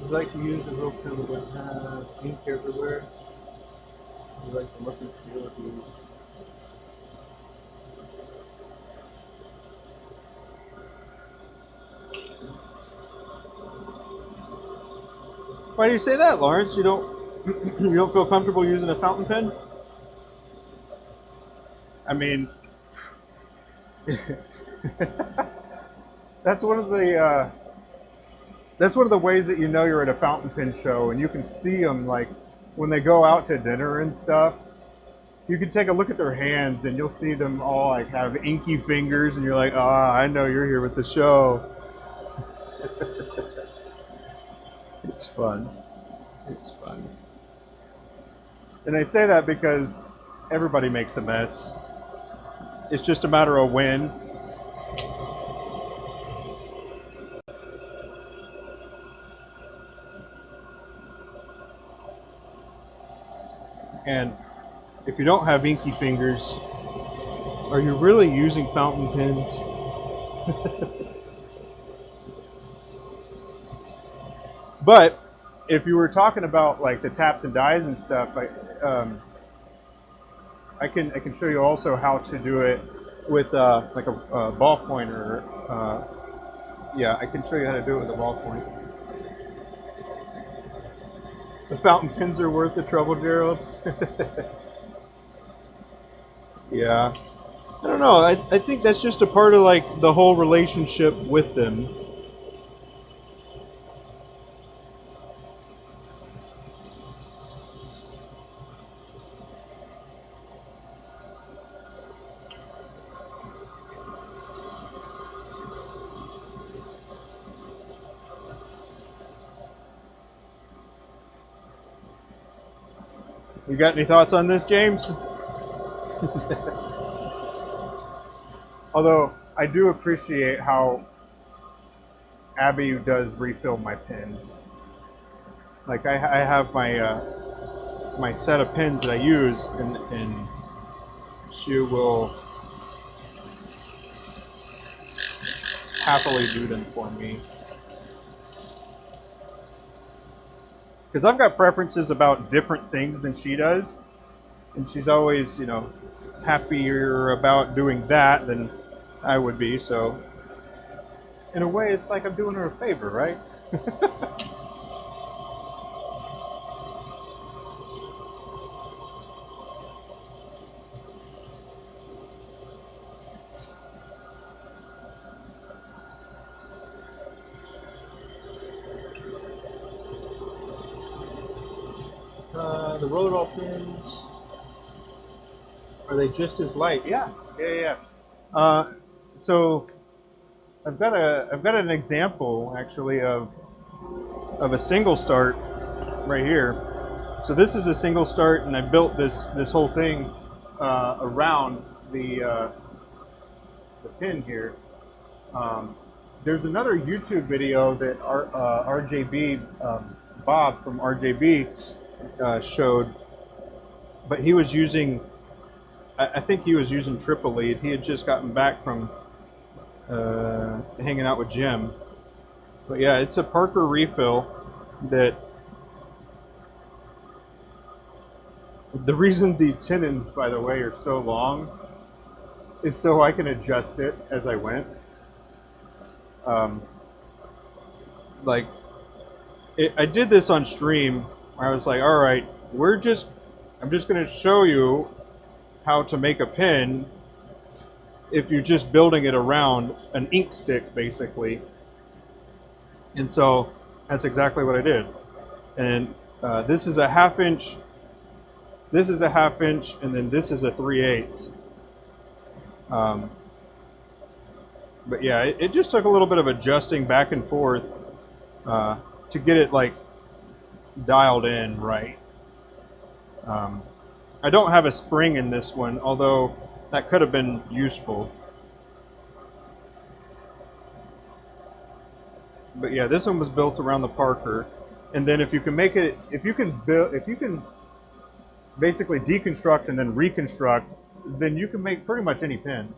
I'd like to use a rope pen that has ink everywhere. I like the look and feel of these. Why do you say that, Lawrence? You don't you don't feel comfortable using a fountain pen? I mean, that's one of the ways that you know you're at a fountain pen show, and you can see them like when they go out to dinner and stuff. You can take a look at their hands, and you'll see them all like have inky fingers, and you're like, ah, I know you're here with the show. It's fun. It's fun. And I say that because everybody makes a mess. It's just a matter of when. And if you don't have inky fingers, are you really using fountain pens? But if you were talking about like the taps and dies and stuff, I can show you also how to do it with like a ballpoint or yeah, I can show you how to do it with a ballpoint. The fountain pens are worth the trouble, Gerald. Yeah, I don't know. I think that's just a part of like the whole relationship with them. You got any thoughts on this, James? Although I do appreciate how Abby does refill my pens. Like I have my my set of pens that I use, and she will happily do them for me. Because I've got preferences about different things than she does, and she's always, you know, happier about doing that than I would be. So, in a way, it's like I'm doing her a favor, right? The rollerball pins, are they just as light? Yeah. So I've got an example actually of a single start right here. So this is a single start, and I built this whole thing around the pin here. There's another YouTube video that RJB Bob from RJB showed, but he was using, I think he was using triple lead. He had just gotten back from hanging out with Jim. But yeah, it's a Parker refill that, the reason the tenons, by the way, are so long is so I can adjust it as I went. like I did this on stream. I was like, all right, I'm just going to show you how to make a pen if you're just building it around an ink stick, basically. And so that's exactly what I did. And this is a half inch, this is a half inch, and then this is a 3/8. But yeah, it just took a little bit of adjusting back and forth to get it like dialed in right. I don't have a spring in this one, although that could have been useful. But yeah, this one was built around the Parker, and then if you can make it, if you can basically deconstruct and then reconstruct, then you can make pretty much any pen.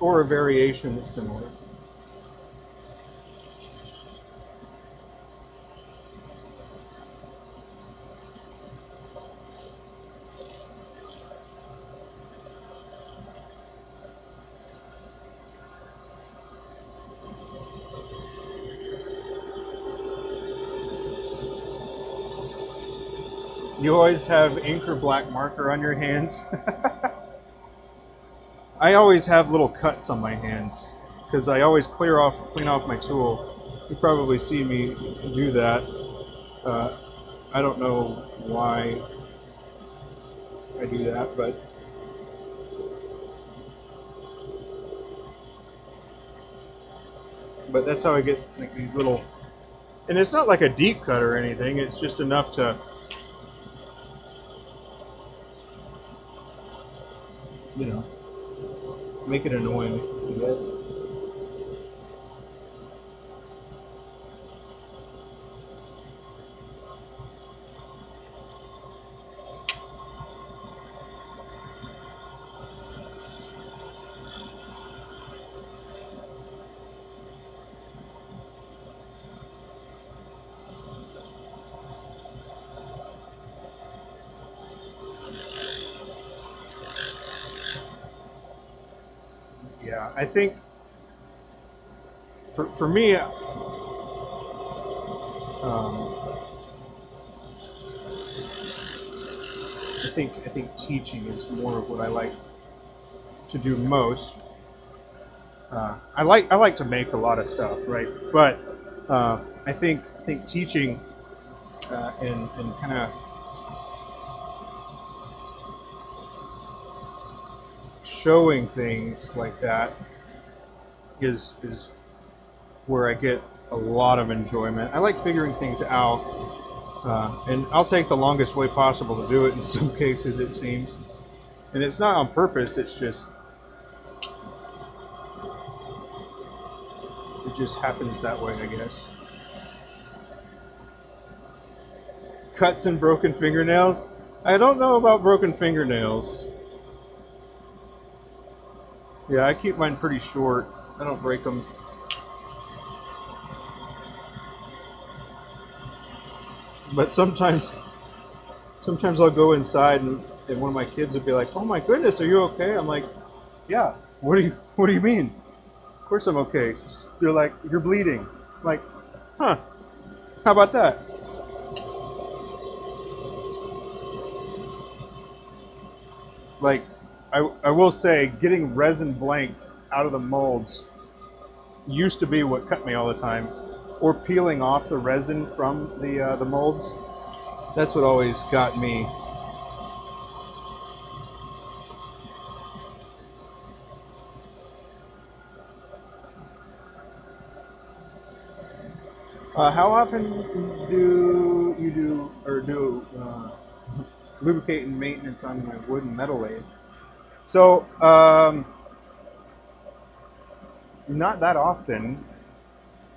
Or a variation that's similar. You always have ink or black marker on your hands. I always have little cuts on my hands because I always clean off my tool. You probably see me do that. I don't know why I do that, but that's how I get like these little. And it's not like a deep cut or anything. It's just enough to. You know, make it annoying, I guess. Yeah, I think for me, I think teaching is more of what I like to do most. I like to make a lot of stuff, right? But I think teaching and kind of showing things like that is where I get a lot of enjoyment. I like figuring things out, and I'll take the longest way possible to do it in some cases, it seems. And it's not on purpose, it's just, it just happens that way, I guess. Cuts and broken fingernails? I don't know about broken fingernails. Yeah, I keep mine pretty short. I don't break them. But sometimes I'll go inside and one of my kids will be like, "Oh my goodness, are you okay?" I'm like, "Yeah." What do you mean? Of course I'm okay. They're like, "You're bleeding." I'm like, huh? How about that? Like, I will say, getting resin blanks out of the molds used to be what cut me all the time, or peeling off the resin from the molds. That's what always got me. How often do you do lubricate and maintenance on my wood and metal lathe? So, not that often.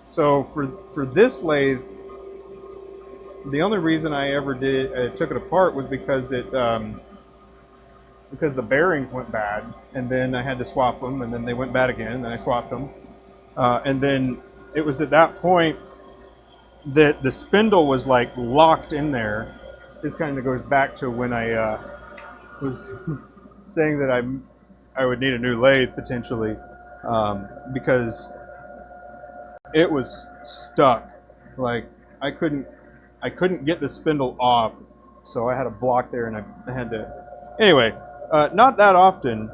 So for this lathe, the only reason I ever took it apart was because because the bearings went bad, and then I had to swap them, and then they went bad again, and then I swapped them. And then it was at that point that the spindle was like locked in there. This kind of goes back to when I was saying that I would need a new lathe potentially, because it was stuck. Like I couldn't get the spindle off, so I had a block there, and I had to. Anyway, not that often.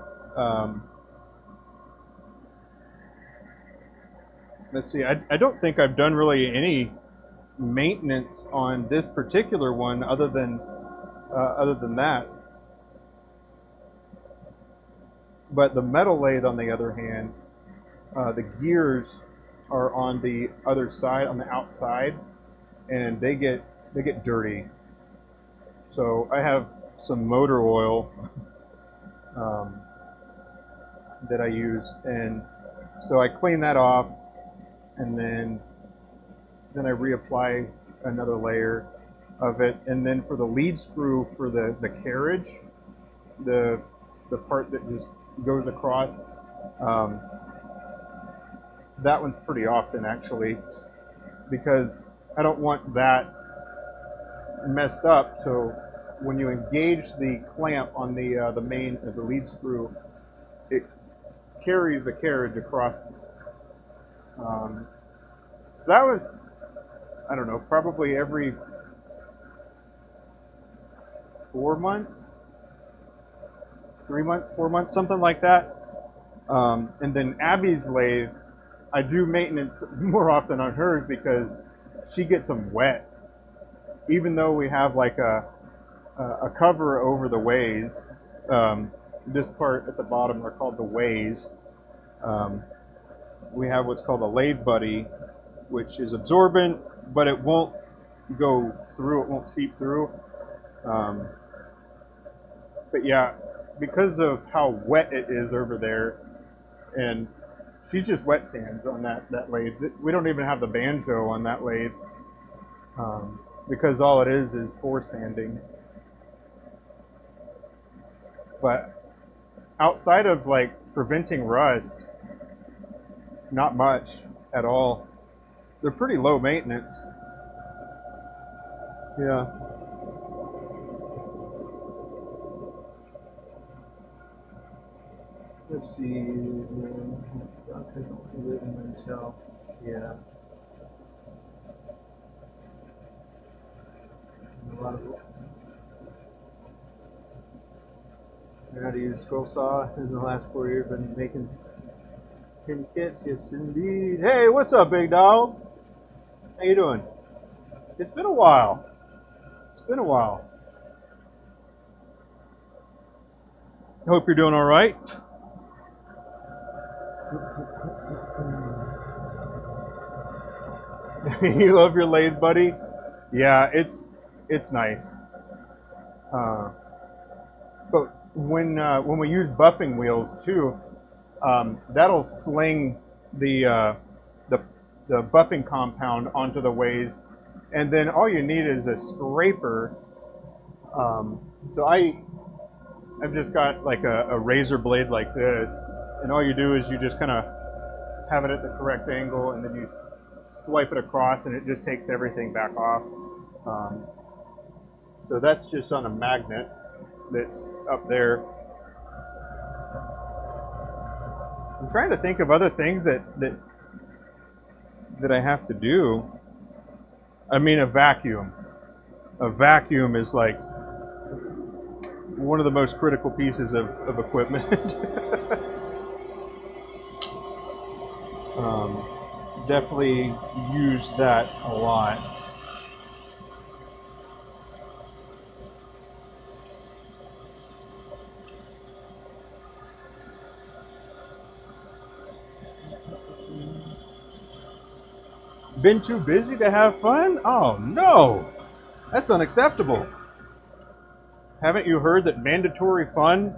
Let's see. I don't think I've done really any maintenance on this particular one, other than that. But the metal lathe, on the other hand, the gears are on the other side, on the outside, and they get dirty. So I have some motor oil that I use, and so I clean that off, and then I reapply another layer of it, and then for the lead screw for the carriage, the part that just goes across, that one's pretty often actually, because I don't want that messed up. So when you engage the clamp on the main of the lead screw, it carries the carriage across. So that was, I don't know, probably every 4 months, 3 months, 4 months, something like that. And then Abby's lathe, I do maintenance more often on hers because she gets them wet. Even though we have like a cover over the ways, this part at the bottom are called the ways. We have what's called a lathe buddy, which is absorbent, but it won't go through, it won't seep through. But yeah, because of how wet it is over there, and she's just wet sands on that lathe. We don't even have the banjo on that lathe, because all it is force sanding. But outside of like preventing rust, not much at all. They're pretty low maintenance. Yeah. Let's see. Living himself. Yeah. A lot of. I how to use scroll saw in the last 4 years. Been making pin kits. Yes, indeed. Hey, what's up, big dog? How you doing? It's been a while. It's been a while. I hope you're doing all right. You love your lathe, buddy? Yeah, it's nice. But when we use buffing wheels too, that'll sling the buffing compound onto the ways, and then all you need is a scraper. So I've just got like a razor blade like this, and all you do is you just kind of have it at the correct angle, and then you swipe it across, and it just takes everything back off. So that's just on a magnet that's up there. I'm trying to think of other things that I have to do. I mean, a vacuum. A vacuum is like one of the most critical pieces of equipment. Definitely use that a lot. Been too busy to have fun? Oh no! That's unacceptable. Haven't you heard that mandatory fun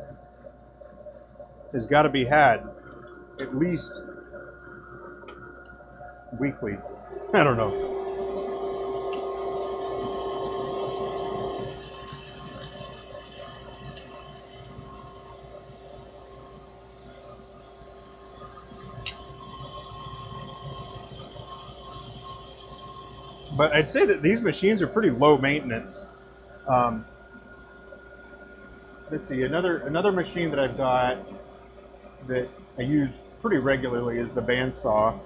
has got to be had at least weekly? I don't know. But I'd say that these machines are pretty low maintenance. Um, let's see, another machine that I've got that I use pretty regularly is the bandsaw,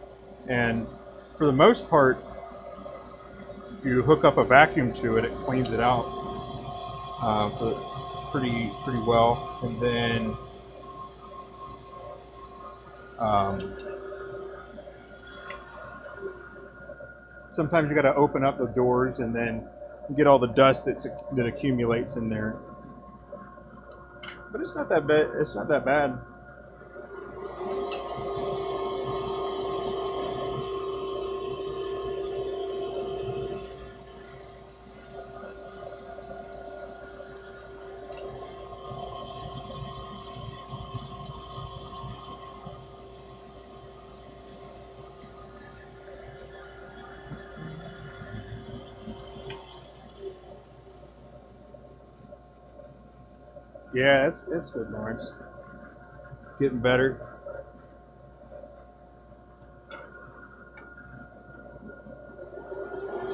and for the most part, if you hook up a vacuum to it, it cleans it out pretty well. And then sometimes you got to open up the doors and then get all the dust that accumulates in there. But it's not that bad. It's not that bad. Yeah, it's good, Lawrence. Getting better.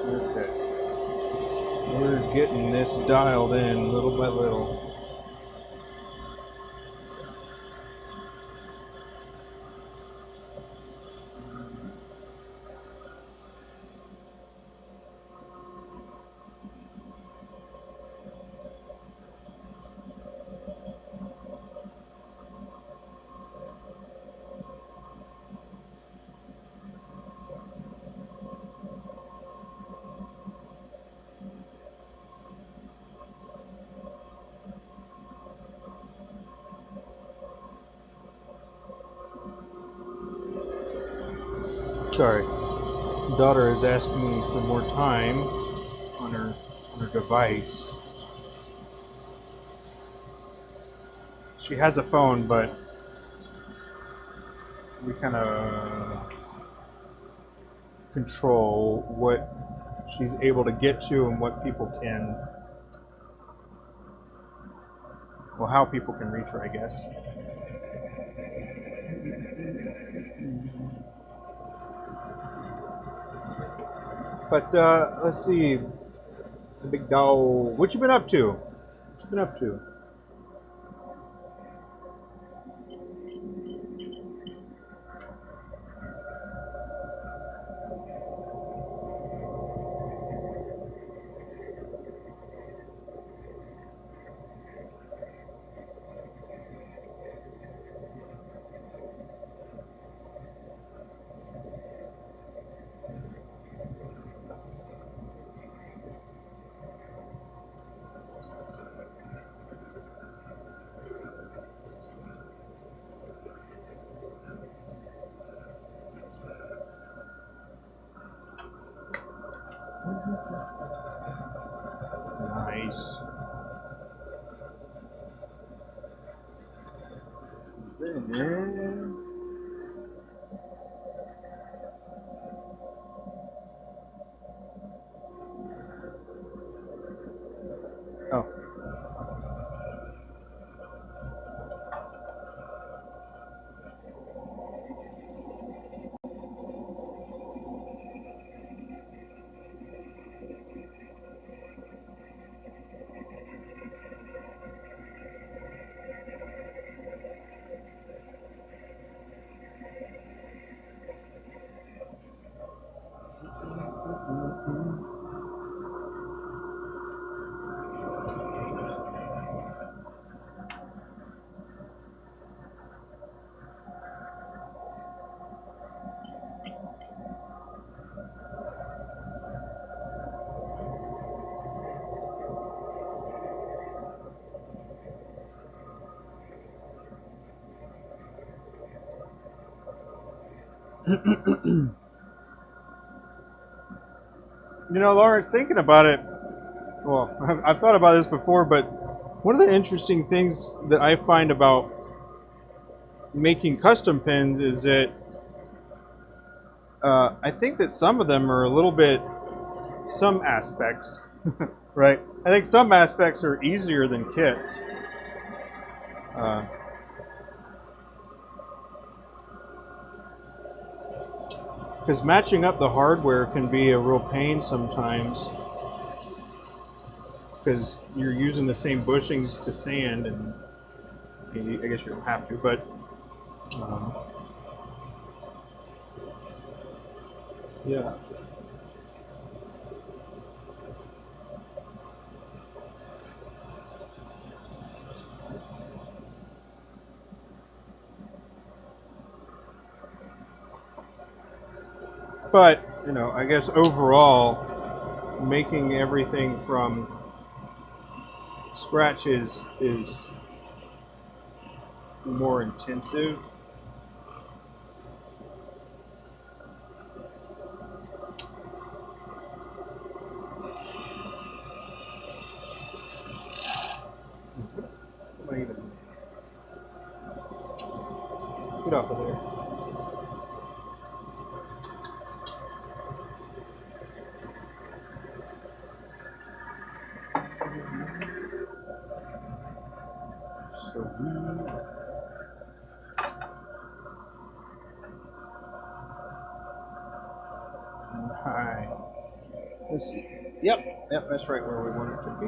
Okay. We're getting this dialed in little by little. Sorry, daughter is asking me for more time on her device. She has a phone, but we kind of control what she's able to get to and what people can, well, how people can reach her, I guess. But let's see, the big dog. What you been up to? What you been up to? Nice. Oh. You know, Lawrence, thinking about it, well, I've thought about this before, but one of the interesting things that I find about making custom pins is that I think that some of them are a little bit, some aspects, right? I think some aspects are easier than kits. Because matching up the hardware can be a real pain sometimes. Because you're using the same bushings to sand, and I guess you don't have to, but yeah. But, you know, I guess overall, making everything from scratch is more intensive. Get off of there. Hi. Let's see. Yep, that's right where we want it to be.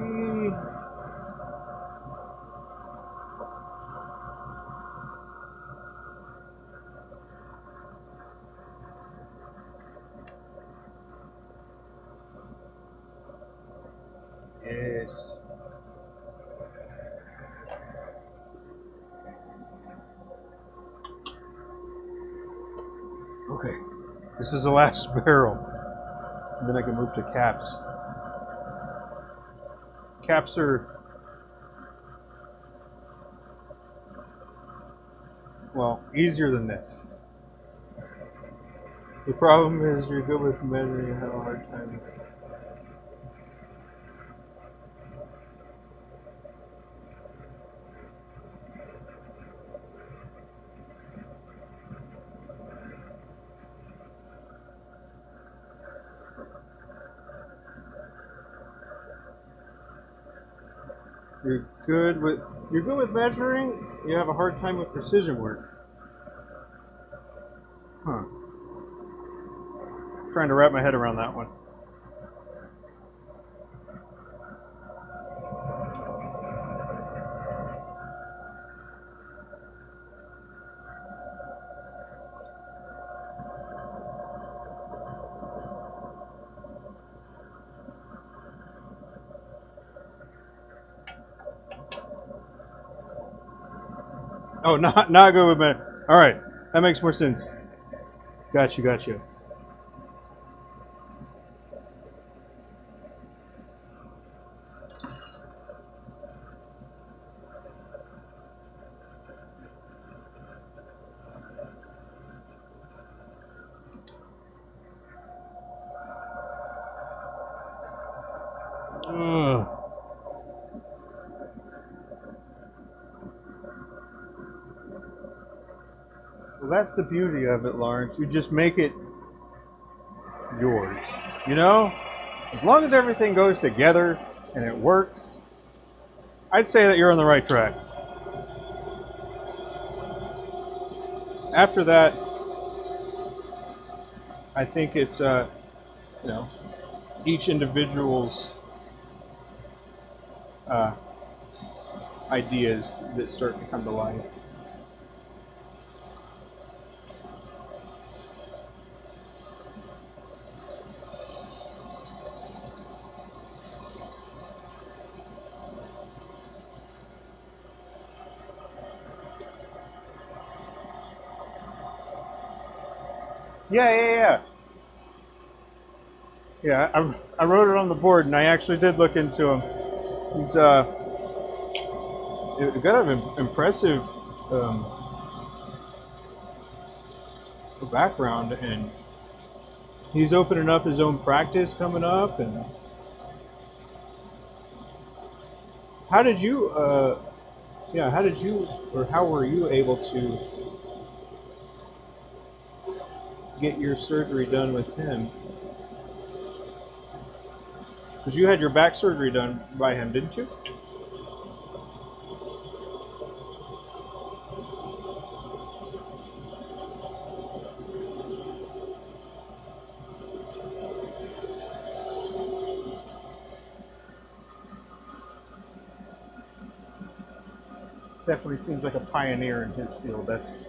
Yes. Okay. This is the last barrel. And then I can move to caps. Caps are, well, easier than this. The problem is you're good with measuring and have a hard time. You're good with measuring, you have a hard time with precision work. Huh. Trying to wrap my head around that one. Oh, not good with measuring. All right, that makes more sense. Gotcha. Ugh. Well, that's the beauty of it, Lawrence. You just make it yours. You know? As long as everything goes together and it works, I'd say that you're on the right track. After that, I think it's, you know, each individual's ideas that start to come to life. Yeah. Yeah, I wrote it on the board, and I actually did look into him. He's got an impressive background, and he's opening up his own practice coming up. And how did you, how were you able to get your surgery done with him? Because you had your back surgery done by him, didn't you? definitely seems like a pioneer in his field. That's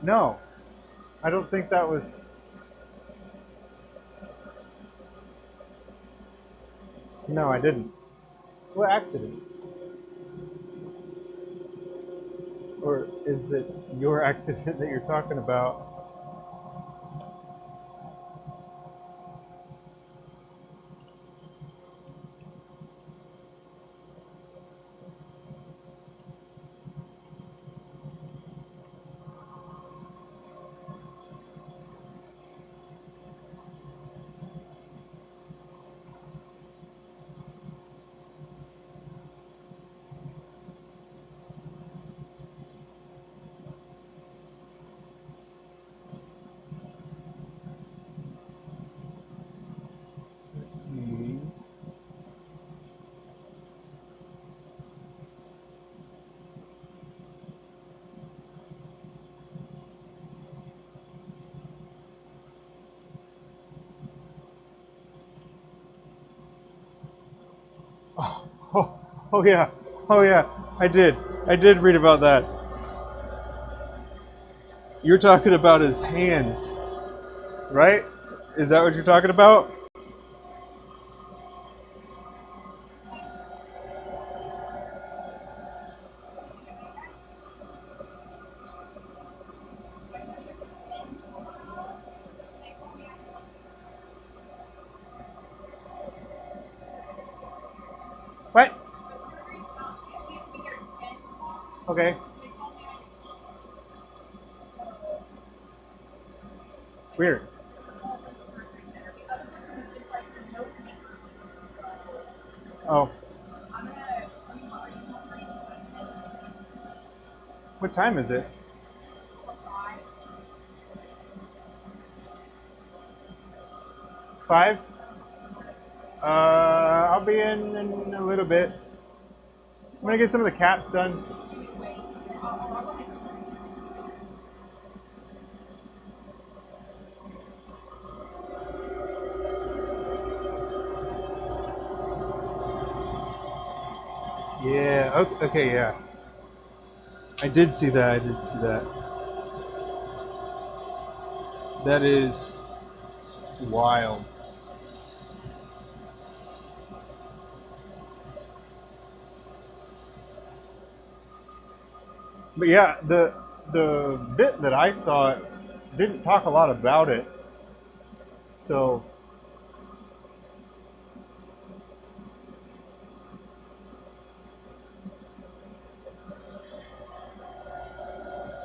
no, I don't think that was. No, I didn't. What accident? Or is it your accident that you're talking about? Let's see. Oh, oh yeah, oh yeah. I did read about that. You're talking about his hands, right? Is that what you're talking about? What? Okay. Weird. Oh, what time is it? 5? I'll be in a little bit. I'm gonna get some of the caps done. Yeah. Okay. Okay. Yeah. I did see that. I did see that. That is wild. But yeah, the bit that I saw didn't talk a lot about it. So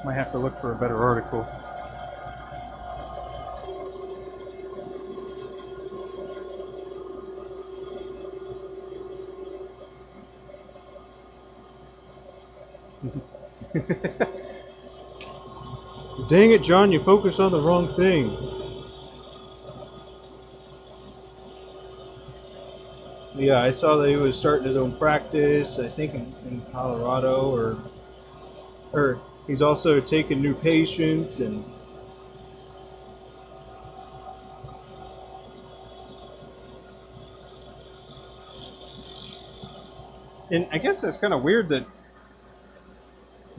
might have to look for a better article. Dang it, John, you focused on the wrong thing. Yeah, I saw that he was starting his own practice, I think in Colorado, or he's also taking new patients and I guess that's kind of weird that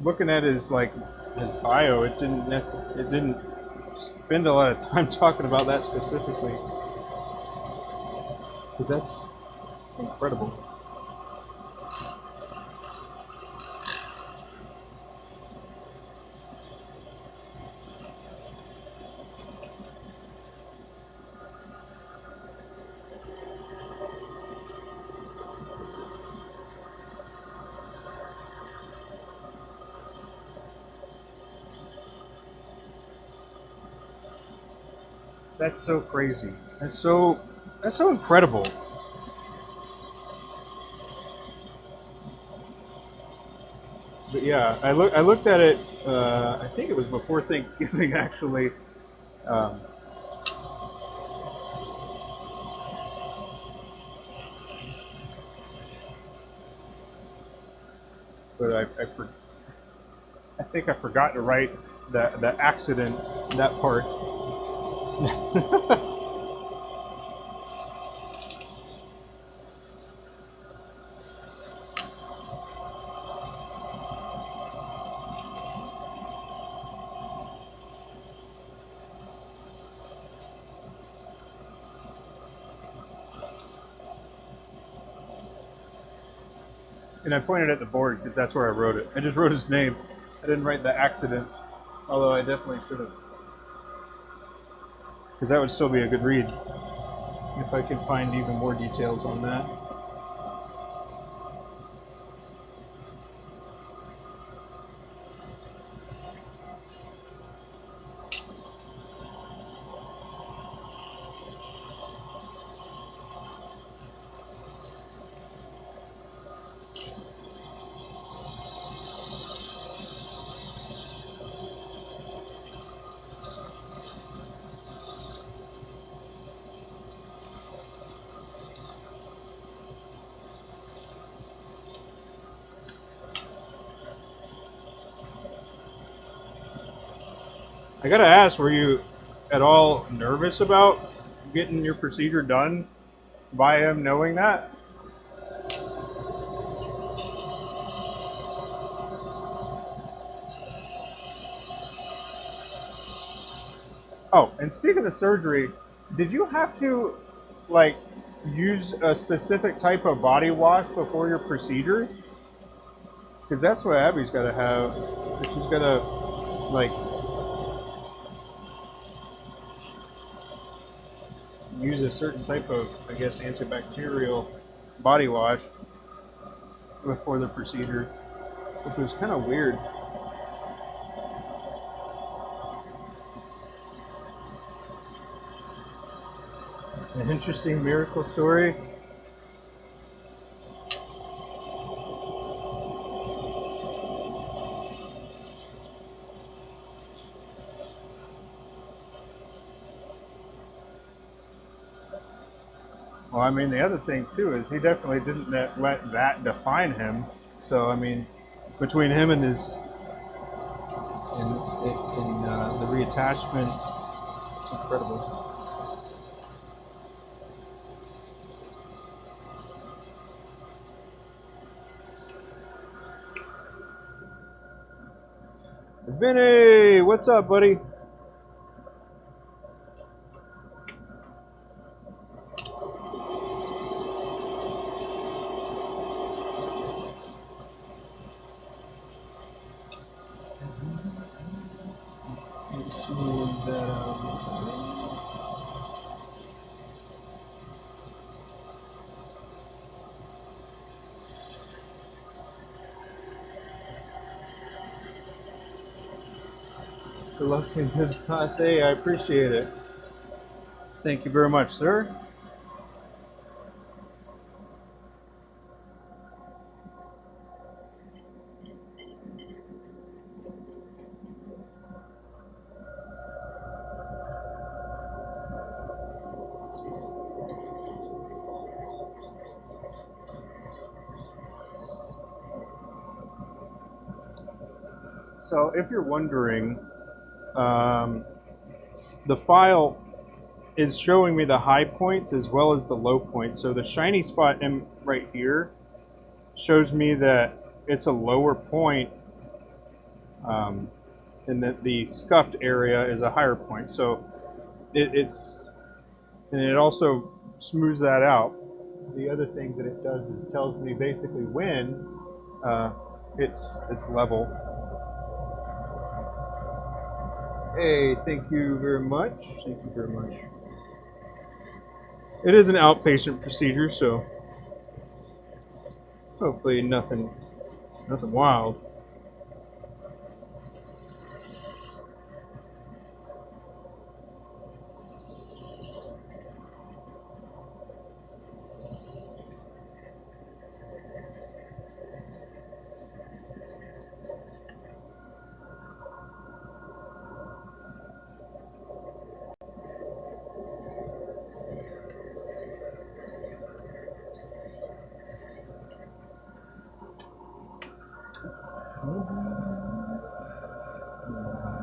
looking at his his bio, it didn't spend a lot of time talking about that specifically, because that's incredible. That's so crazy. That's so incredible. But yeah, I looked at it. I think it was before Thanksgiving actually. Um, but I think I forgot to write the accident, that part. And I pointed at the board because that's where I wrote it. I just wrote his name. I didn't write the accident, although I definitely should have. Because that would still be a good read if I can find even more details on that. I gotta ask, were you at all nervous about getting your procedure done by him knowing that? Oh, and speaking of surgery, did you have to like use a specific type of body wash before your procedure? Because that's what Abby's got to have. She's got to like use a certain type of, I guess, antibacterial body wash before the procedure, which was kind of weird. An interesting miracle story. Well, I mean, the other thing too is he definitely didn't let that define him. So, I mean, between him and his and the reattachment, it's incredible. Vinny, what's up, buddy? Smooth that out. Good luck and good thoughts. Hey, I appreciate it. Thank you very much, sir. So if you're wondering, the file is showing me the high points as well as the low points. So the shiny spot in right here shows me that it's a lower point, and that the scuffed area is a higher point. So and it also smooths that out. The other thing that it does is tells me basically when it's level. Hey, thank you very much. Thank you very much. It is an outpatient procedure, so hopefully nothing wild.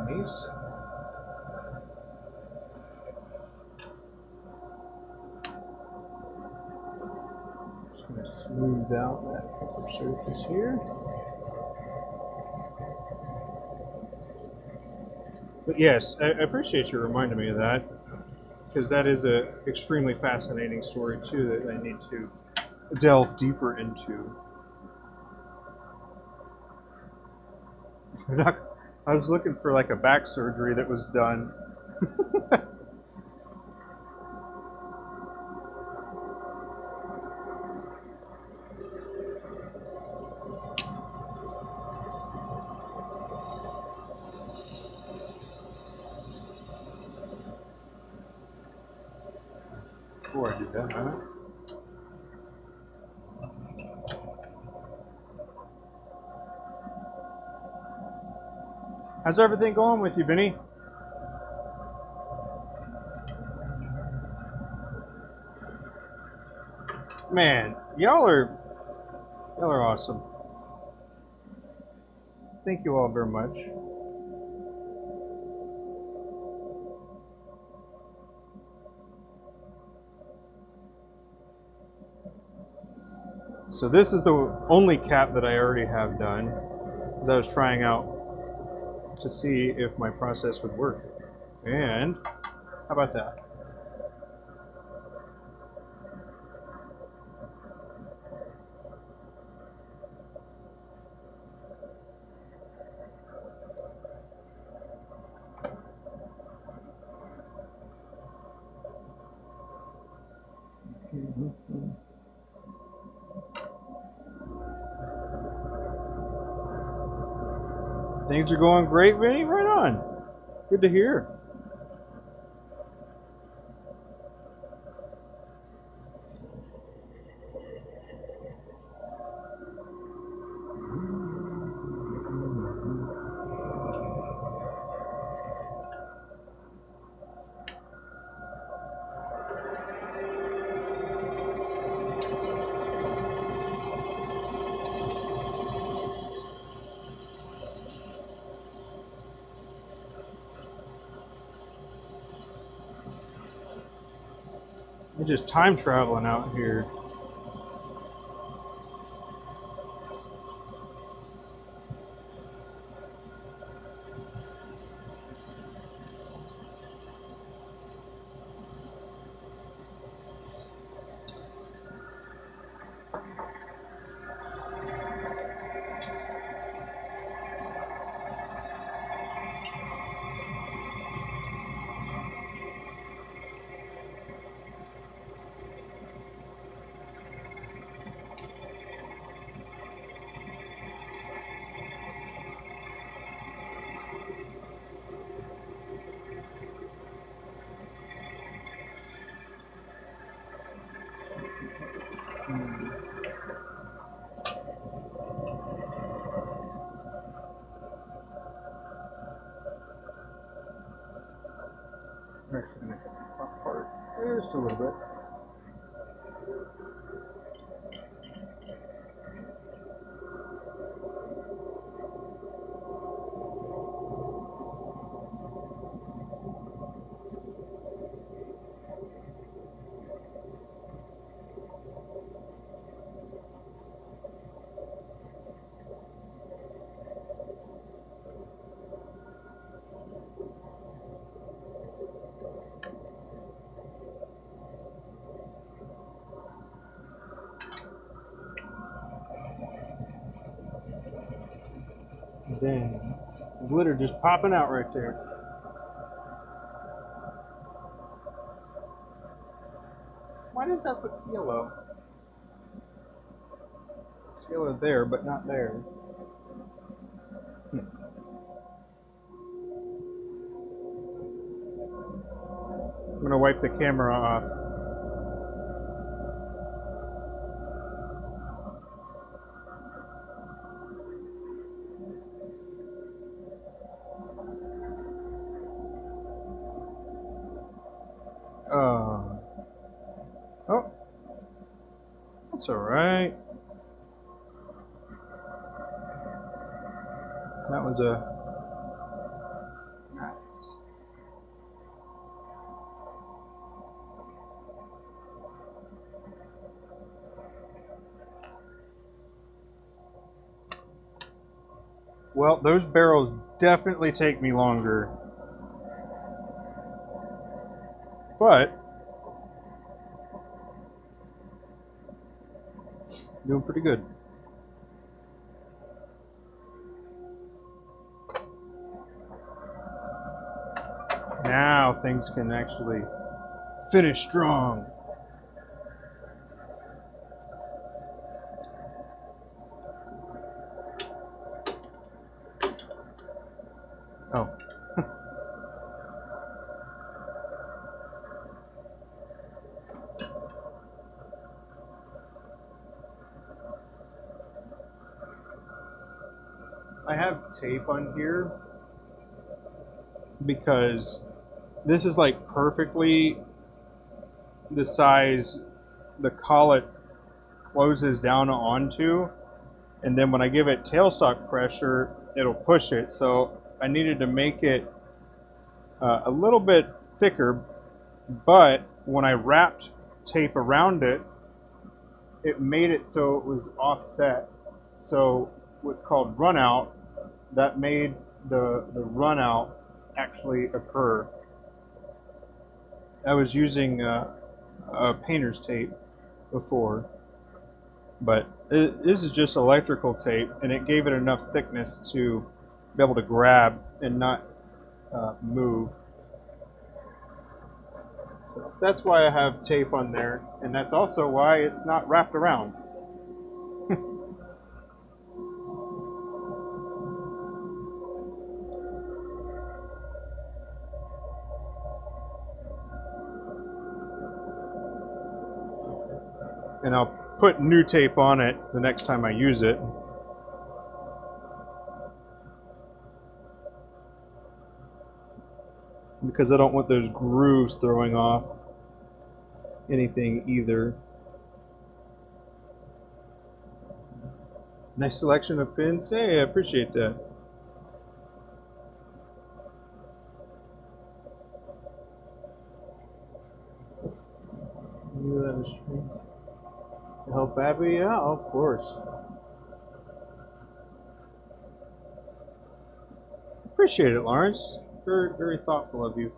Nice. Just going to smooth out that upper surface here. But yes, I appreciate you reminding me of that, because that is a extremely fascinating story too that I need to delve deeper into. I was looking for like a back surgery that was done. Before I do that, huh? How's everything going with you, Vinny? Man, y'all are awesome. Thank you all very much. So this is the only cap that I already have done, because I was trying out to see if my process would work. And how about that? Things are going great, Vinny? Right on. Good to hear. We're just time traveling out here. We're actually going to hit the front part just a little bit. Dang. Glitter just popping out right there. Why does that look yellow? It's yellow there, but not there. I'm going to wipe the camera off. Oh, that's all right. was a nice. Well, those barrels definitely take me longer, but doing pretty good. Now things can actually finish strong. Oh. I have tape on here because this is like perfectly the size the collet closes down onto, and then when I give it tailstock pressure, it'll push it. So I needed to make it a little bit thicker, but when I wrapped tape around it, it made it so it was offset. So what's called run out, that made the run out actually occur. I was using a painter's tape before, but this is just electrical tape, and it gave it enough thickness to be able to grab and not move. So that's why I have tape on there, and that's also why it's not wrapped around. And I'll put new tape on it the next time I use it. Because I don't want those grooves throwing off anything either. Nice selection of pins. Hey, I appreciate that. Help Abby? Yeah, of course. Appreciate it, Lawrence. Very, very thoughtful of you.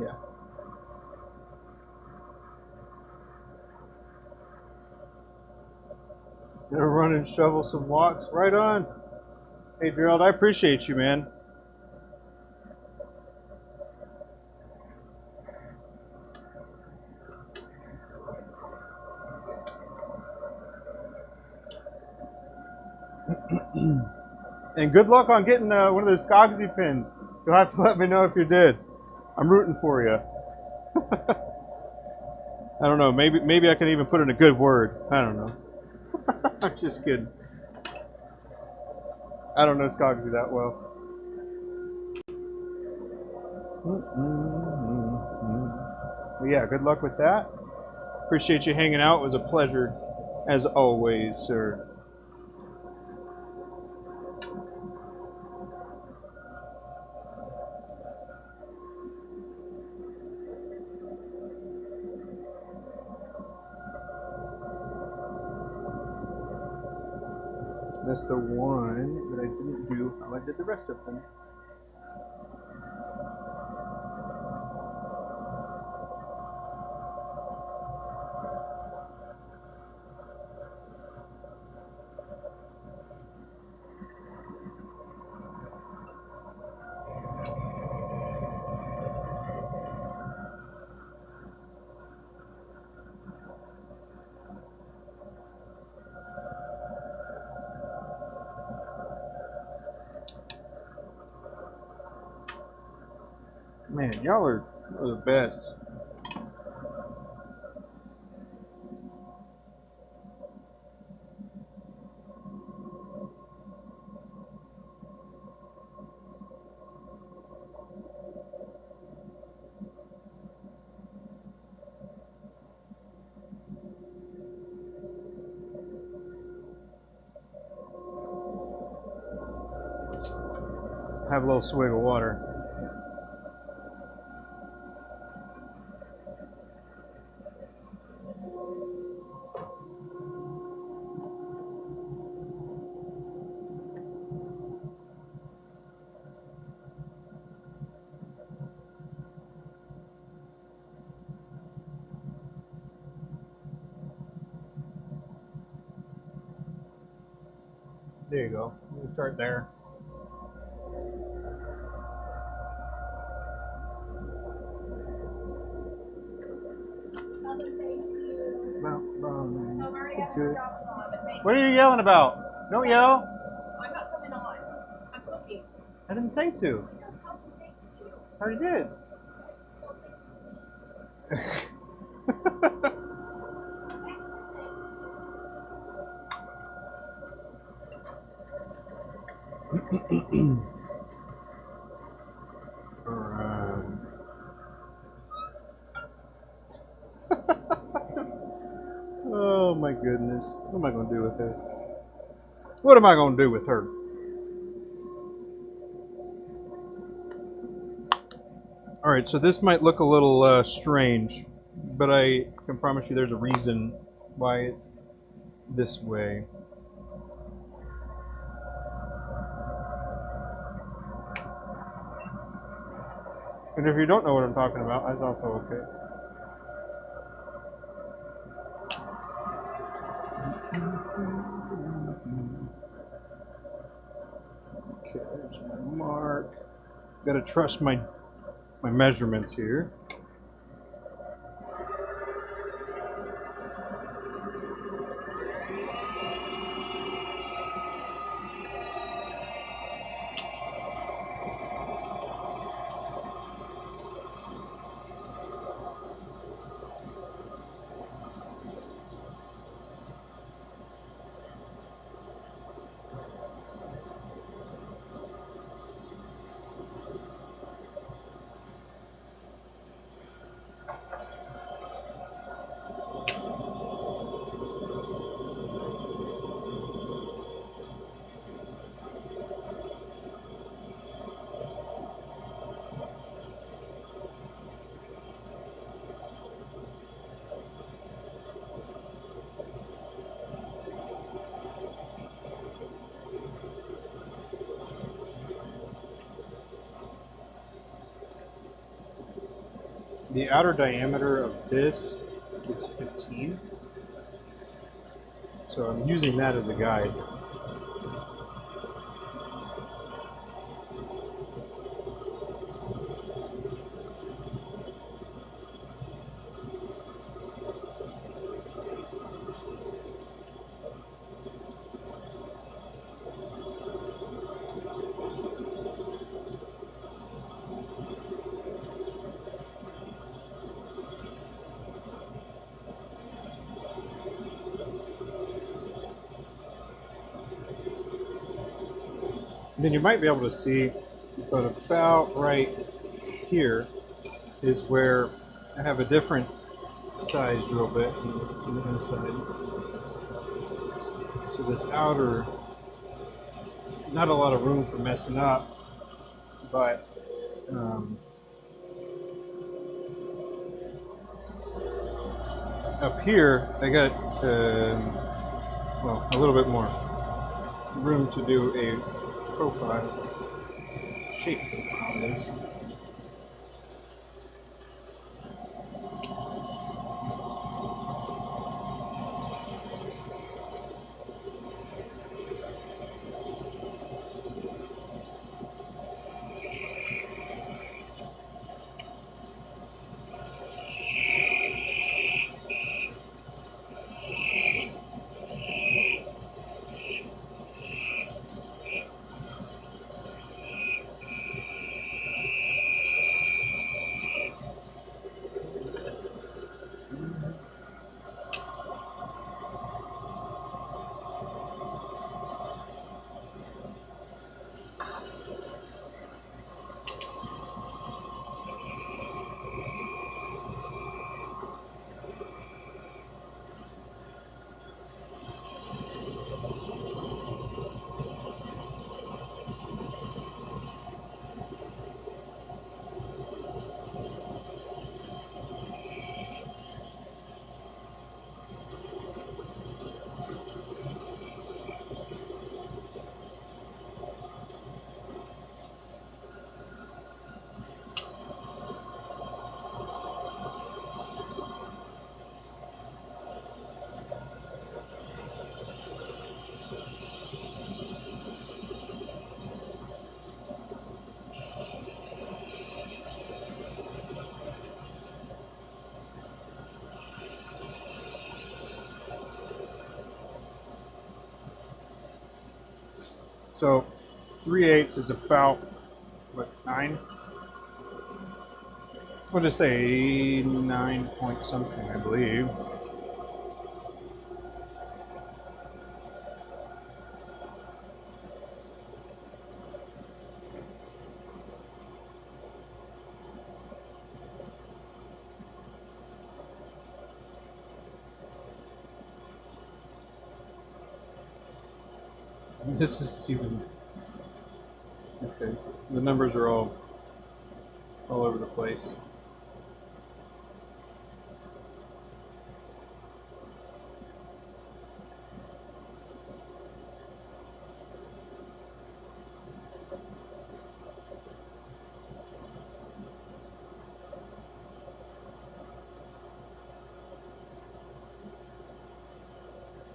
Yeah. Gonna run and shovel some walks. Right on. Hey, Gerald, I appreciate you, man. And good luck on getting one of those Skogsy pins. You'll have to let me know if you did. I'm rooting for you. I don't know. Maybe I can even put in a good word. I don't know. I'm just kidding. I don't know Skogsy that well. Well, yeah, good luck with that. Appreciate you hanging out. It was a pleasure, as always, sir. That's the one that I didn't do how I did the rest of them. Man, y'all are the best. have a little swig of water. There you go. You can start there. What are you yelling about? Don't yell. I'm not coming on. I'm cooking. I didn't say to. I already did. Oh my goodness. What am I going to do with her? What am I going to do with her? Alright, so this might look a little strange, but I can promise you there's a reason why it's this way. And if you don't know what I'm talking about, that's also okay. Okay, there's my mark. Gotta trust my measurements here. The outer diameter of this is 15, so I'm using that as a guide. Then you might be able to see, but about right here is where I have a different size drill bit in the inside. So this outer, not a lot of room for messing up, but up here I got well, a little bit more room to do a profile, shape profile is. So 3/8 is about, what, 9? We'll just say 9 point something, I believe. This is even okay. The numbers are all over the place.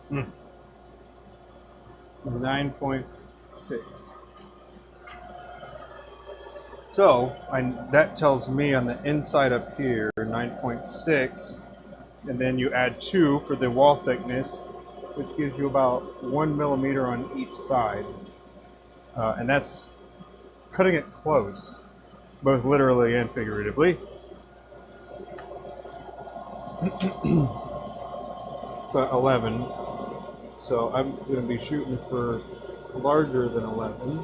Hmm. 9.6. So that tells me on the inside up here 9.6, and then you add 2 for the wall thickness, which gives you about 1 millimeter on each side, and that's cutting it close, both literally and figuratively. But 11. So I'm going to be shooting for larger than 11.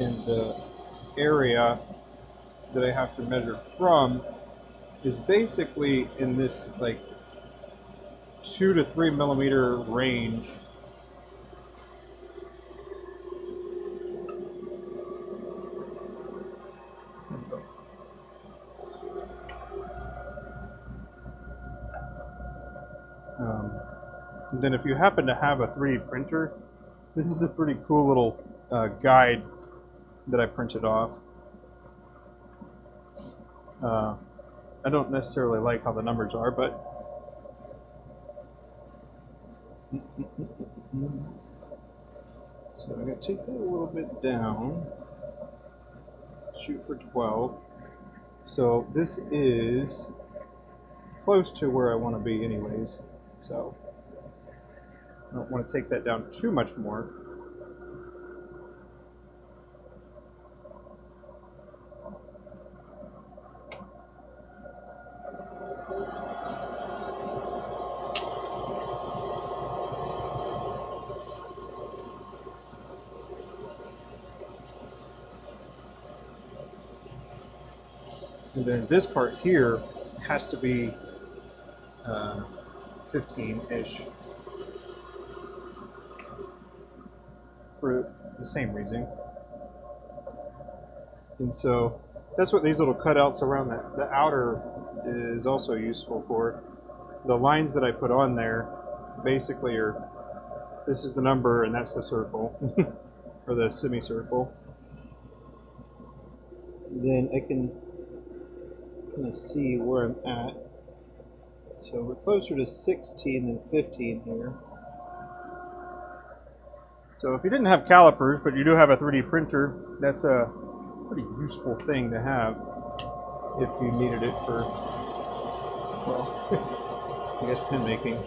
And the area that I have to measure from is basically in this like 2 to 3 millimeter range. And then if you happen to have a 3D printer, this is a pretty cool little guide that I printed off. I don't necessarily like how the numbers are, but so I'm going to take that a little bit down, shoot for 12. So this is close to where I want to be anyways, so I don't want to take that down too much more. And then this part here has to be 15-ish for the same reason. And so that's what these little cutouts around the outer is also useful for. The lines that I put on there basically are, this is the number and that's the circle, or the semicircle. Then I can kind of see where I'm at. So we're closer to 16 than 15 here. So if you didn't have calipers, but you do have a 3D printer, that's a pretty useful thing to have if you needed it for, well, I guess pen making.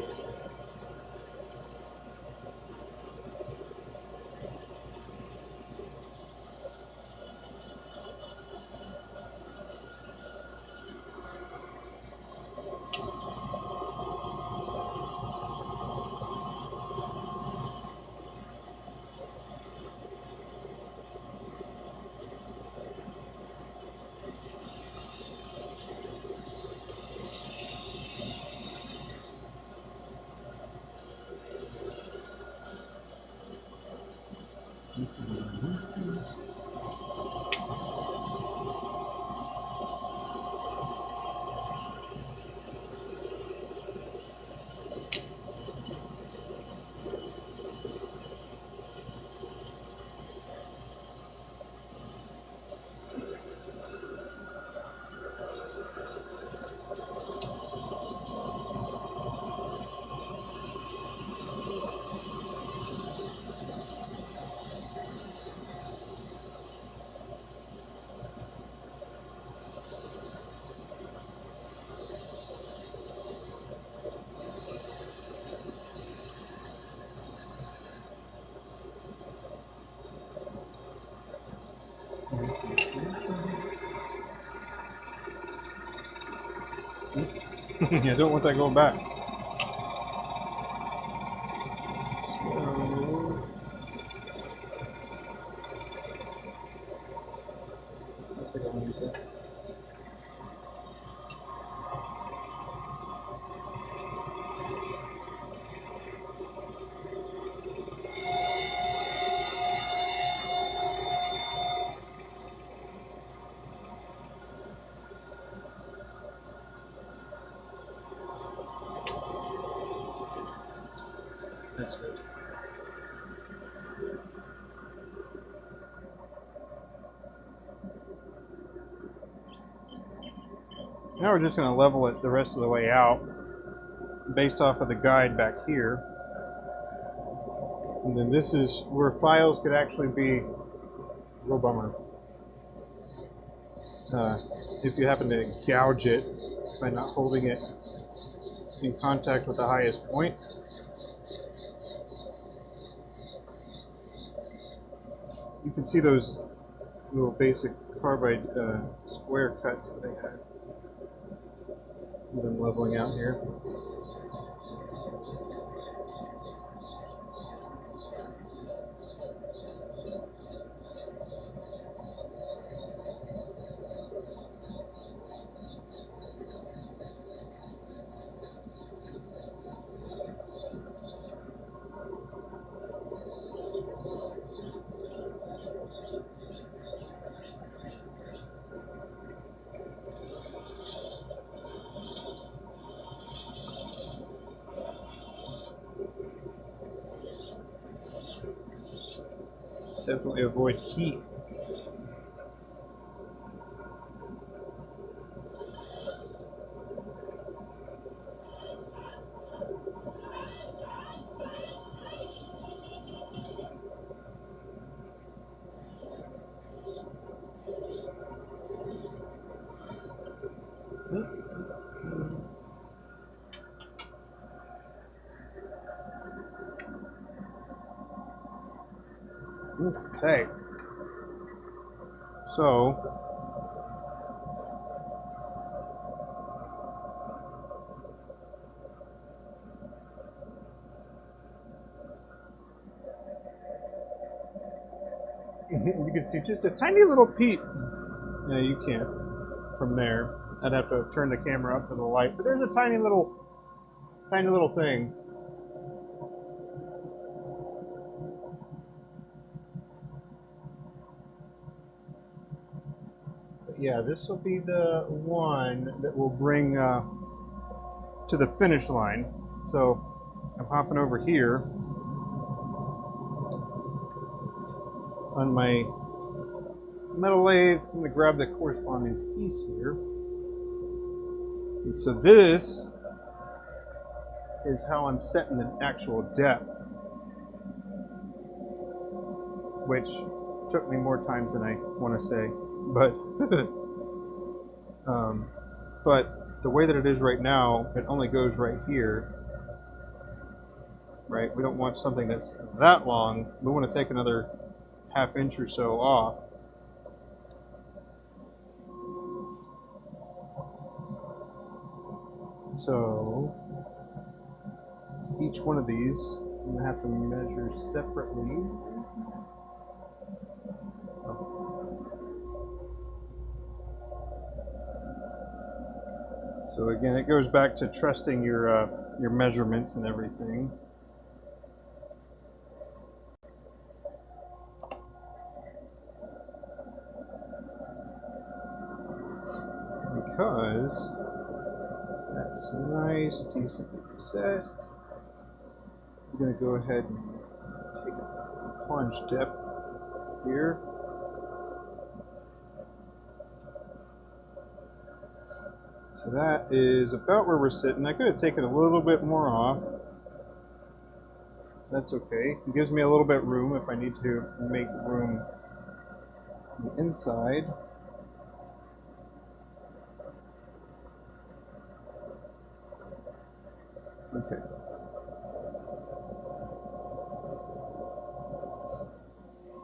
I don't want that going back. So, I think I'm gonna use that. That's good. Now we're just going to level it the rest of the way out based off of the guide back here. And then this is where files could actually be a real bummer. If you happen to gouge it by not holding it in contact with the highest point. You can see those little basic carbide square cuts that I had that I'm leveling out here. Definitely avoid heat. Okay. So you can see just a tiny little peep. No, you can't from there. I'd have to turn the camera up to the light, but there's a tiny little thing. But yeah, this will be the one that will bring to the finish line. So I'm hopping over here on my metal lathe. I'm going to grab the corresponding piece here. And so this is how I'm setting the actual depth, which took me more times than I want to say, but but the way that it is right now, it only goes right here, right? We don't want something that's that long. We want to take another ½ inch or so off. So each one of these I'm going to have to measure separately. So again, it goes back to trusting your measurements and everything. Because that's nice, decently recessed. I'm going to go ahead and take a plunge dip here. So that is about where we're sitting. I could have taken a little bit more off. That's okay. It gives me a little bit room if I need to make room on the inside. Okay.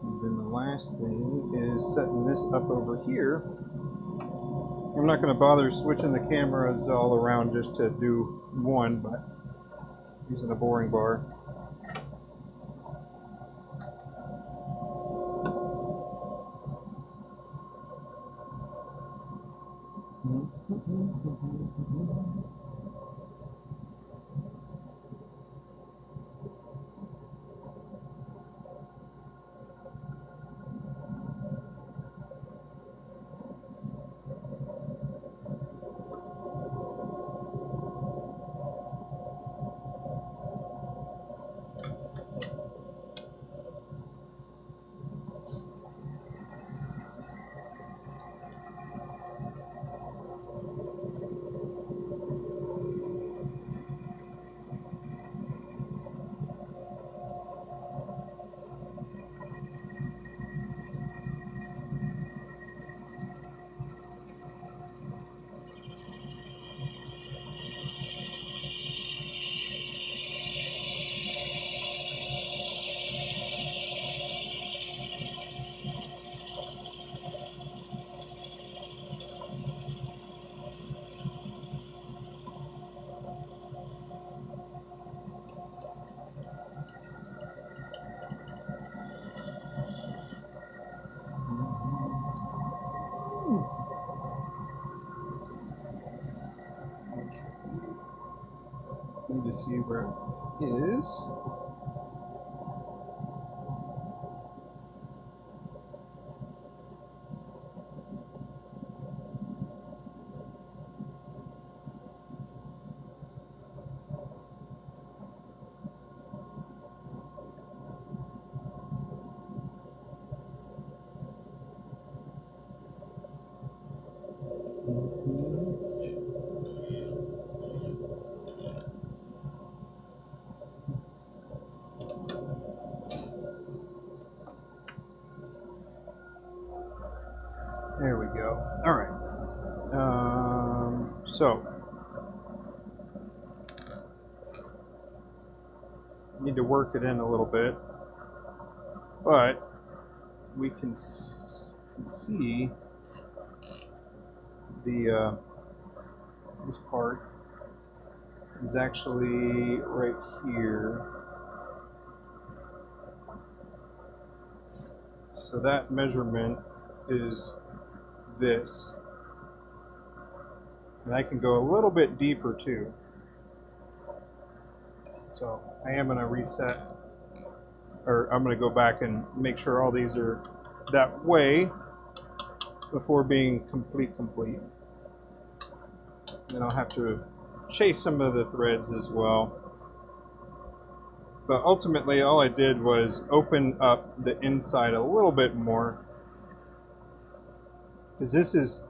And then the last thing is setting this up over here I'm not going to bother switching the cameras all around just to do one, but using a boring bar. Need to see where it is. There we go. All right. So need to work it in a little bit, but we can see the this part is actually right here. So that measurement is this. And I can go a little bit deeper too. So I am going to reset, or I'm going to go back and make sure all these are that way before being complete. Then I'll have to chase some of the threads as well. But ultimately all I did was open up the inside a little bit more, because this is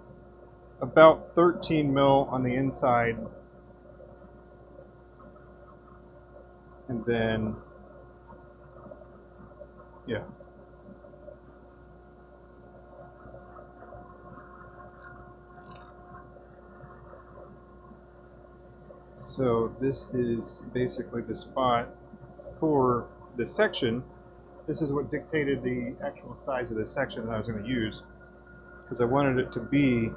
about 13 mil on the inside, and then yeah, so this is basically the spot for the section. This is what dictated the actual size of the section that I was going to use, because I wanted it to be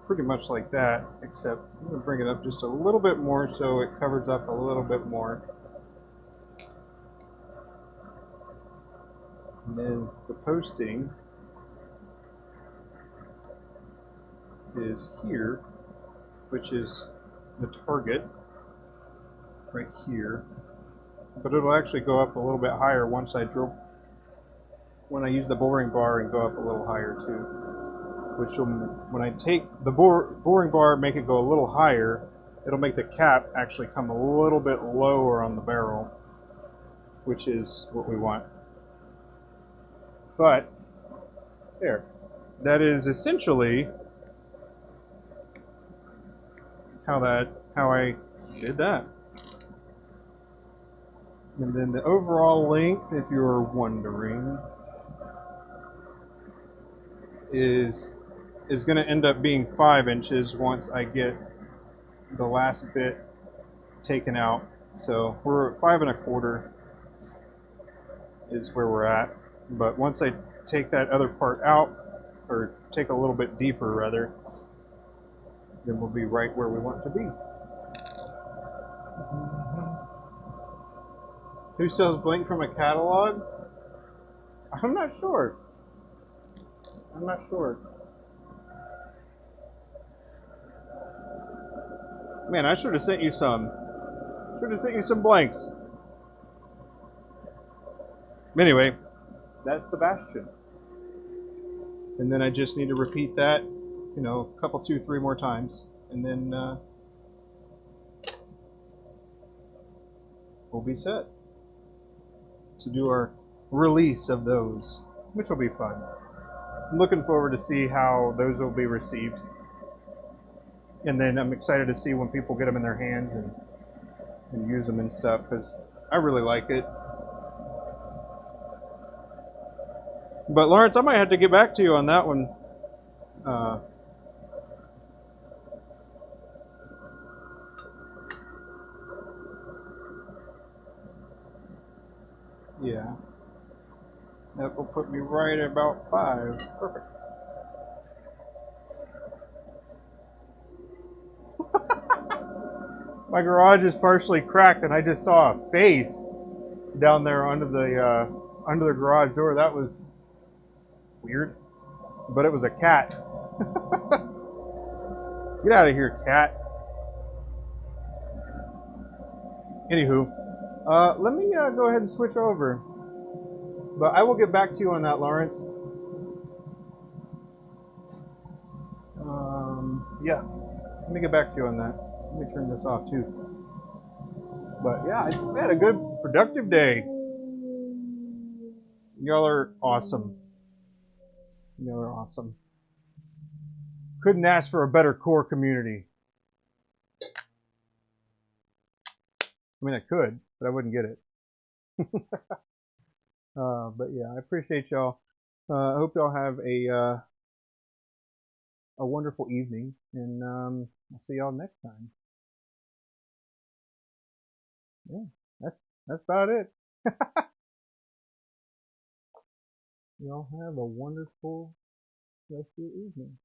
pretty much like that, except I'm going to bring it up just a little bit more so it covers up a little bit more. And then the posting is here, which is the target right here. But it'll actually go up a little bit higher once I drill, when I use the boring bar, and go up a little higher too. Which will, when I take the boring bar, make it go a little higher, it'll make the cap actually come a little bit lower on the barrel, which is what we want. But there, that is essentially how I did that. And then the overall length, if you're wondering, is going to end up being 5 inches once I get the last bit taken out. So we're at 5 1/4 is where we're at. But once I take that other part out, or take a little bit deeper rather, then we'll be right where we want to be. Who sells blank from a catalog? I'm not sure. I'm not sure. Man, I should have sent you some. Should have sent you some blanks. Anyway, that's the bastion. And then I just need to repeat that, you know, a couple, 2, 3 more times. And then we'll be set to do our release of those, which will be fun. I'm looking forward to see how those will be received. And then I'm excited to see when people get them in their hands and use them and stuff, because I really like it. But Lawrence, I might have to get back to you on that one. Yeah. That will put me right at about 5. Perfect. My garage is partially cracked, and I just saw a face down there under the garage door. That was weird, but it was a cat. Get out of here, cat. Anywho, let me go ahead and switch over. But I will get back to you on that, Lawrence. Yeah, let me get back to you on that. Let me turn this off too. But yeah, I had a good, productive day. Y'all are awesome. Y'all are awesome. Couldn't ask for a better core community. I mean, I could, but I wouldn't get it. But yeah, I appreciate y'all. I hope y'all have a wonderful evening, and I'll see y'all next time. Yeah, that's about it. Y'all have a wonderful rest of your evening.